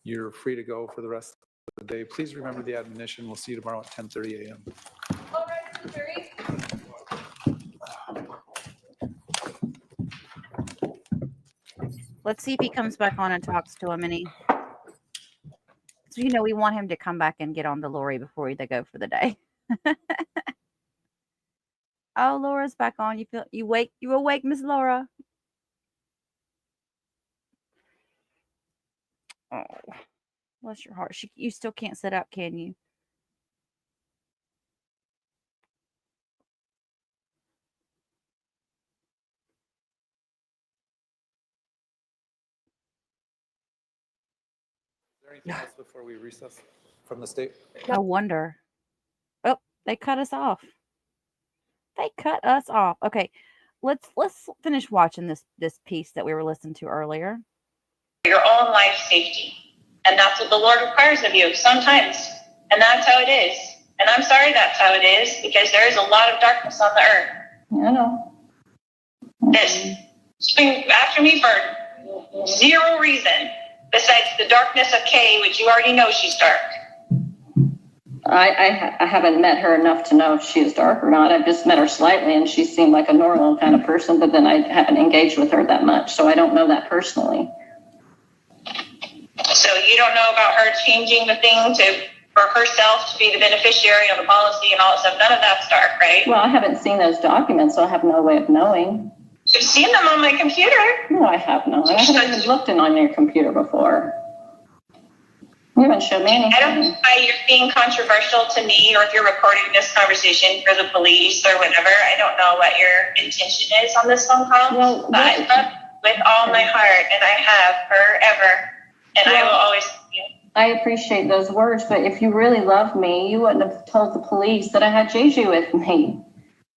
You're free to go for the rest of the day. Please remember the admonition. We'll see you tomorrow at 10:30 a.m. All right, the jury. Let's see if he comes back on and talks to him. So, we want him to come back and get on the lorry before they go for the day. Oh, Laura's back on. You awake, Miss Laura? Oh, bless your heart. You still can't sit up, can you? Is there anything else before we recess from the state? I wonder. Oh, they cut us off. They cut us off. Okay, let's finish watching this piece that we were listening to earlier. Your own life safety. And that's what the Lord requires of you sometimes. And that's how it is. And I'm sorry that's how it is, because there is a lot of darkness on the earth. I know. This spring after me for zero reason besides the darkness of Kay, which you already know she's dark. I haven't met her enough to know if she is dark or not. I've just met her slightly, and she seemed like a normal kind of person, but then I haven't engaged with her that much, so I don't know that personally. So you don't know about her changing the thing for herself to be the beneficiary of the policy and all that stuff. None of that's dark, right? Well, I haven't seen those documents, so I have no way of knowing. You've seen them on my computer. No, I have not. I haven't even looked on your computer before. You haven't showed me anything. I don't know why you're being controversial to me, or if you're recording this conversation for the police or whatever. I don't know what your intention is on this phone call. Well, but I love with all my heart, and I have forever, and I will always love you. I appreciate those words, but if you really love me, you wouldn't have told the police that I had Jeju with me.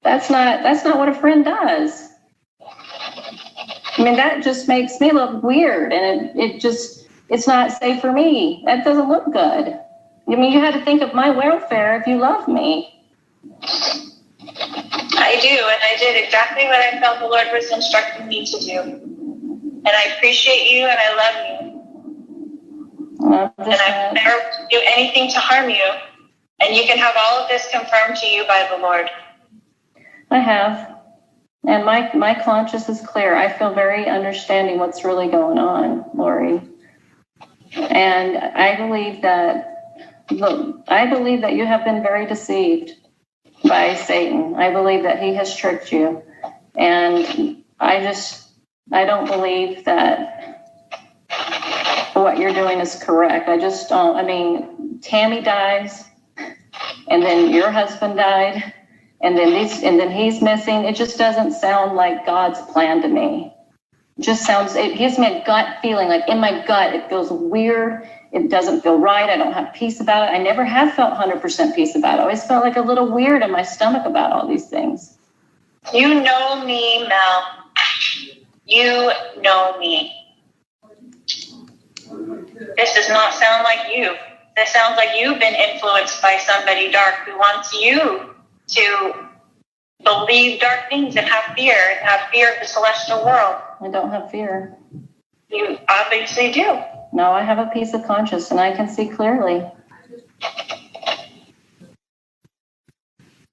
That's not what a friend does. I mean, that just makes me look weird, and it's not safe for me. That doesn't look good. I mean, you had to think of my welfare if you love me. I do, and I did exactly what I felt the Lord was instructing me to do. And I appreciate you, and I love you. And I never do anything to harm you. And you can have all of this confirmed to you by the Lord. I have. And my conscience is clear. I feel very understanding what's really going on, Lori. And I believe that you have been very deceived by Satan. I believe that he has tricked you. And I don't believe that what you're doing is correct. I just don't. I mean, Tammy dies, and then your husband died, and then he's missing. It just doesn't sound like God's plan to me. It gives me a gut feeling, like in my gut, it feels weird. It doesn't feel right. I don't have peace about it. I never have felt 100% peace about it. I always felt like a little weird in my stomach about all these things. You know me, Mel. You know me. This does not sound like you. This sounds like you've been influenced by somebody dark who wants you to believe dark things and have fear of the celestial world. I don't have fear. You obviously do. No, I have a peace of conscience and I can see clearly.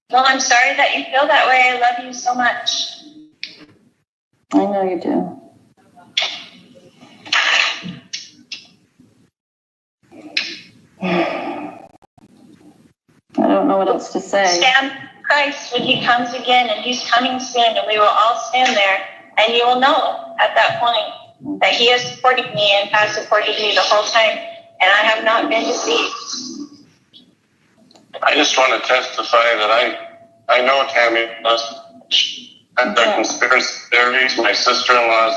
Well, I'm sorry that you feel that way. I love you so much. I know you do. I don't know what else to say. Stand Christ when he comes again, and he's coming soon, and we will all stand there, and you will know at that point that he has supported me and has supported me the whole time, and I have not been deceived. I just want to testify that I know Tammy and the conspiracy theories. My sister-in-law's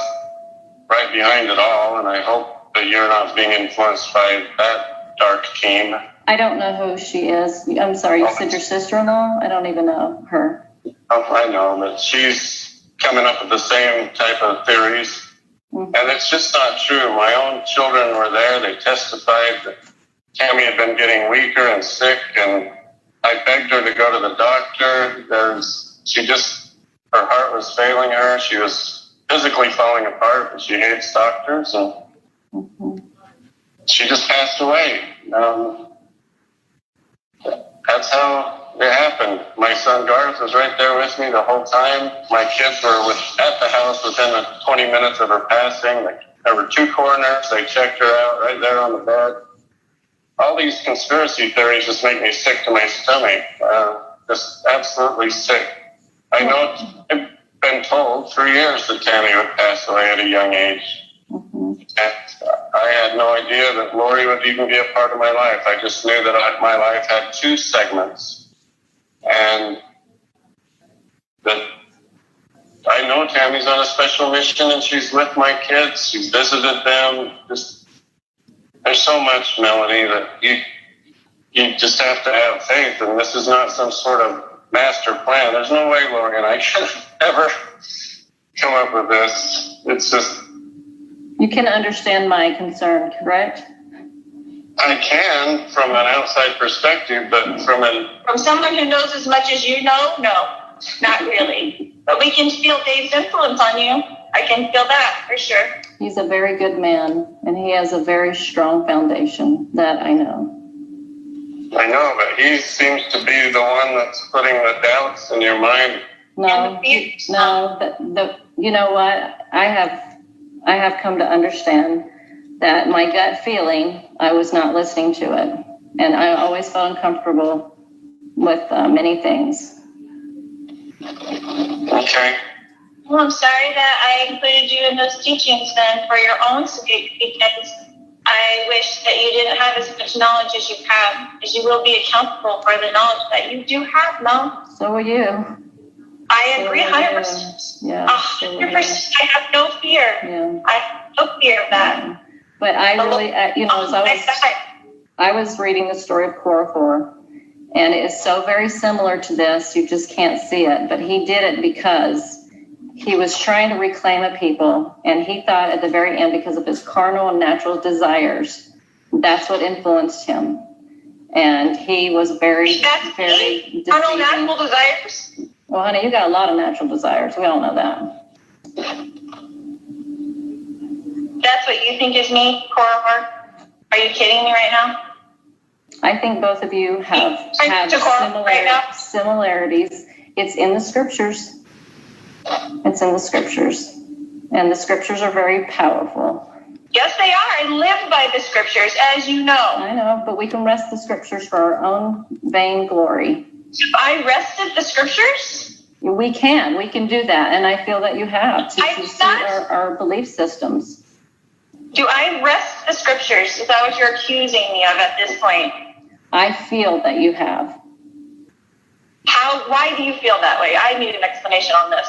right behind it all, and I hope that you're not being influenced by that dark team. I don't know who she is. I'm sorry, you said your sister-in-law? I don't even know her. Oh, I know, but she's coming up with the same type of theories. And it's just not true. My own children were there. They testified that Tammy had been getting weaker and sick, and I begged her to go to the doctor. Her heart was failing her. She was physically falling apart, but she hates doctors, and she just passed away. That's how it happened. My son Garth was right there with me the whole time. My kids were at the house within 20 minutes of her passing. There were 2 coroners. They checked her out right there on the bed. All these conspiracy theories just make me sick to my stomach. Just absolutely sick. I know I've been told for years that Tammy would pass away at a young age. And I had no idea that Lori would even be a part of my life. I just knew that my life had 2 segments. And that I know Tammy's on a special mission, and she's with my kids. She's visited them. There's so much, Melanie, that you just have to have faith. And this is not some sort of master plan. There's no way Lori and I could ever come up with this. It's just... You can understand my concern, correct? I can from an outside perspective, but from someone who knows as much as you know, no, not really. But we can feel Dave's influence on you. I can feel that for sure. He's a very good man, and he has a very strong foundation, that I know. I know, but he seems to be the one that's putting the doubts in your mind. No, you know what? I have come to understand that my gut feeling, I was not listening to it. And I always felt uncomfortable with many things. Okay. Well, I'm sorry that I included you in those teachings then for your own sake, because I wish that you didn't have as much knowledge as you have, because you will be accountable for the knowledge that you do have, no? So will you. I agree 100%. Yeah. 100%. I have no fear. Yeah. I have no fear of that. But I really, as I was reading the story of Korihor, and it is so very similar to this, you just can't see it. But he did it because he was trying to reclaim a people, and he thought at the very end, because of his carnal and natural desires, that's what influenced him. And he was very deceiving. Carnal natural desires? Well, honey, you got a lot of natural desires. We all know that. That's what you think is me, Korihor? Are you kidding me right now? I think both of you have similarities. It's in the scriptures. It's in the scriptures. And the scriptures are very powerful. Yes, they are. I live by the scriptures, as you know. I know, but we can rest the scriptures for our own vain glory. If I rested the scriptures? We can do that. And I feel that you have to see our belief systems. Do I rest the scriptures? Is that what you're accusing me of at this point? I feel that you have. Why do you feel that way? I need an explanation on this.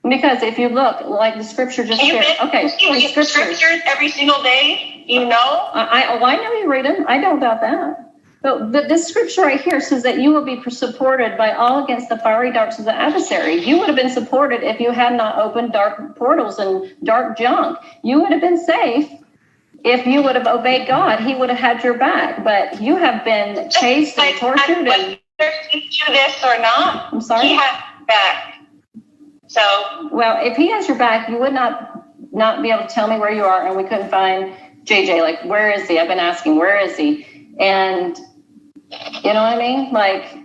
Because if you look, like the scripture just you shared. Okay, you read the scriptures every single day, you know? I know you read them. I don't doubt that. But this scripture right here says that you will be supported by all against the fiery darts of the adversary. You would have been supported if you had not opened dark portals and dark junk. You would have been safe if you would have obeyed God. He would have had your back. But you have been chased and tortured. And whether he do this or not, I'm sorry? He has your back. So, well, if he has your back, you would not be able to tell me where you are, and we couldn't find JJ. Like, where is he? I've been asking, where is he? And you know what I mean? Like,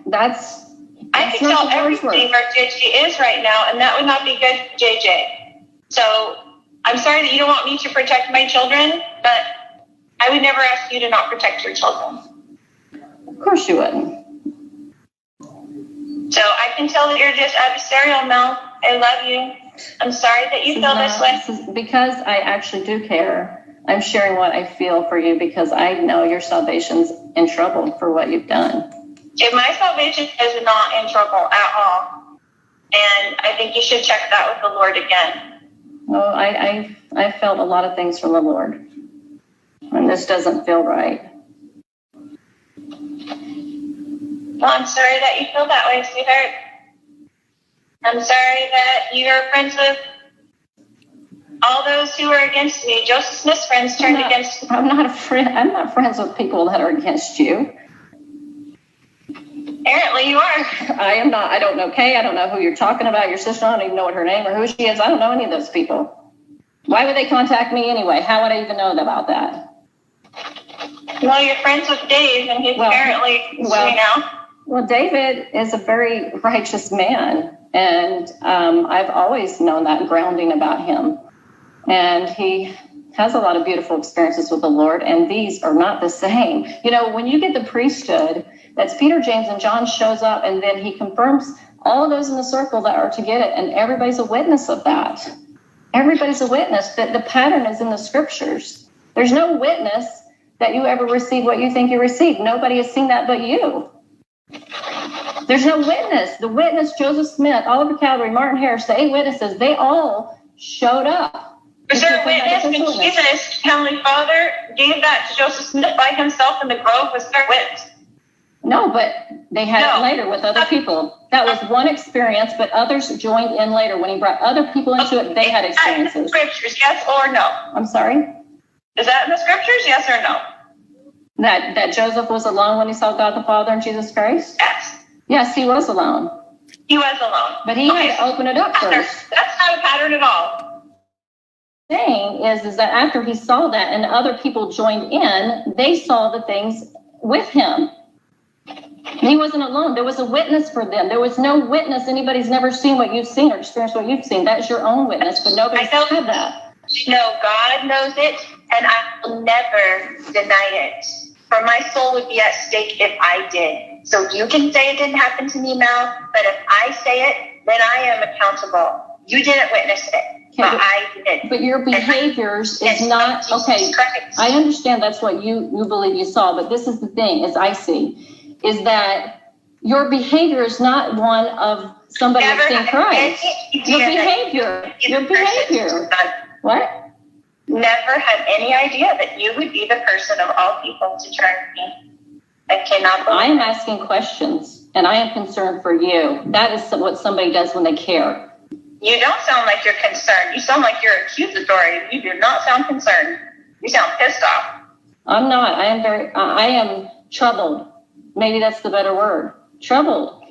I can tell everything where JJ is right now, and that would not be good for JJ. So I'm sorry that you don't want me to protect my children, but I would never ask you to not protect your children. Of course you wouldn't. So I can tell that you're just adversarial, Mel. I love you. I'm sorry that you feel this way. Because I actually do care. I'm sharing what I feel for you because I know your salvation's in trouble for what you've done. If my salvation is not in trouble at all, and I think you should check that with the Lord again. Well, I felt a lot of things from the Lord, and this doesn't feel right. Well, I'm sorry that you feel that way, sweetheart. I'm sorry that you're friends with all those who are against me. Joseph Smith's friends turned against me. I'm not a friend. I'm not friends with people that are against you. Apparently you are. I am not. I don't know Kay. I don't know who you're talking about. Your sister. I don't even know what her name or who she is. I don't know any of those people. Why would they contact me anyway? How would I even know about that? Well, you're friends with Dave, and he's apparently, Well, David is a very righteous man, and I've always known that grounding about him. And he has a lot of beautiful experiences with the Lord, and these are not the same. You know, when you get the priesthood, that's Peter, James, and John shows up, and then he confirms all of those in the circle that are to get it, and everybody's a witness of that. Everybody's a witness that the pattern is in the scriptures. There's no witness that you ever receive what you think you received. Nobody has seen that but you. There's no witness. The witness, Joseph Smith, Oliver Cowdery, Martin Harris, the 8 witnesses, they all showed up. Was there a witness when Jesus, Heavenly Father, gave that to Joseph Smith by himself in the grove? Was there a witness? No, but they had it later with other people. That was one experience, but others joined in later. When he brought other people into it, they had experiences. In the scriptures, yes or no? I'm sorry? Is that in the scriptures, yes or no? That Joseph was alone when he saw God the Father and Jesus Christ? Yes. Yes, he was alone. He was alone. But he had to open it up first. That's not a pattern at all. The thing is that after he saw that and other people joined in, they saw the things with him. He wasn't alone. There was a witness for them. There was no witness. Anybody's never seen what you've seen or experienced what you've seen. That's your own witness, but nobody's had that. No, God knows it, and I will never deny it. For my soul would be at stake if I did. So you can say it didn't happen to me, Mel, but if I say it, then I am accountable. You didn't witness it, but I did. But your behaviors is not, okay, I understand that's what you believe you saw, but this is the thing, as I see, is that your behavior is not one of somebody that's seen Christ. Your behavior. What? Never had any idea that you would be the person of all people to turn me. I cannot believe I am asking questions, and I am concerned for you. That is what somebody does when they care. You don't sound like you're concerned. You sound like you're accusatory. You do not sound concerned. You sound pissed off. I'm not. I am troubled. Maybe that's the better word. Troubled.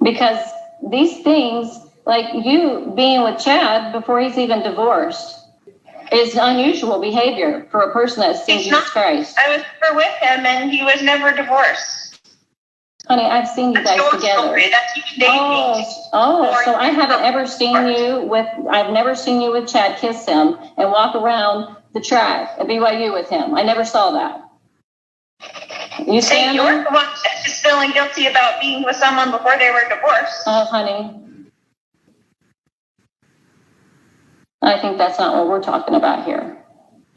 Because these things, like you being with Chad before he's even divorced, is unusual behavior for a person that's seen Jesus Christ. I was never with him, and he was never divorced. Honey, I've seen you guys together. That's you dating. So I haven't ever seen you with, I've never seen you with Chad kiss him and walk around the track at BYU with him. I never saw that. You saying you're the one that's just feeling guilty about being with someone before they were divorced. Oh, honey. I think that's not what we're talking about here.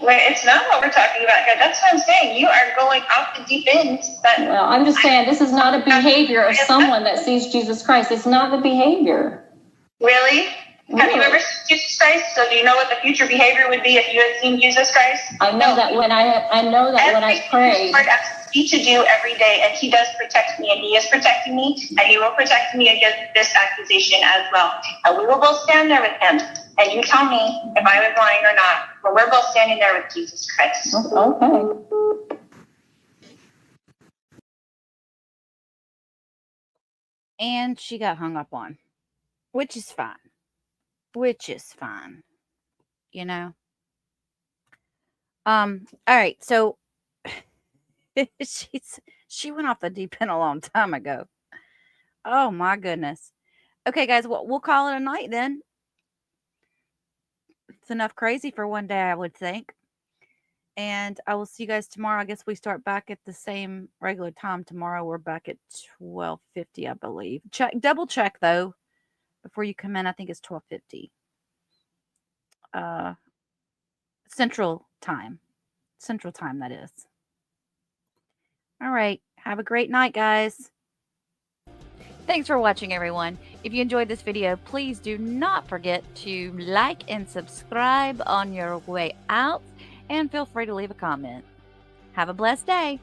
Wait, it's not what we're talking about here. That's what I'm saying. You are going off the deep end. Well, I'm just saying this is not a behavior of someone that sees Jesus Christ. It's not the behavior. Really? Have you ever seen Jesus Christ? So do you know what the future behavior would be if you had seen Jesus Christ? I know that when I prayed. Me to do every day, and he does protect me, and he is protecting me, and he will protect me against this accusation as well. And we will both stand there with him, and you tell me if I was lying or not, but we're both standing there with Jesus Christ. Okay. And she got hung up on, which is fine. You know? All right, so she went off the deep end a long time ago. Oh my goodness. Okay, guys, we'll call it a night then. It's enough crazy for one day, I would think. And I will see you guys tomorrow. I guess we start back at the same regular time tomorrow. We're back at 12:50, I believe. Double check though before you come in. I think it's 12:50. Central time. Central time, that is. All right. Have a great night, guys. Thanks for watching, everyone. If you enjoyed this video, please do not forget to like and subscribe on your way out, and feel free to leave a comment. Have a blessed day.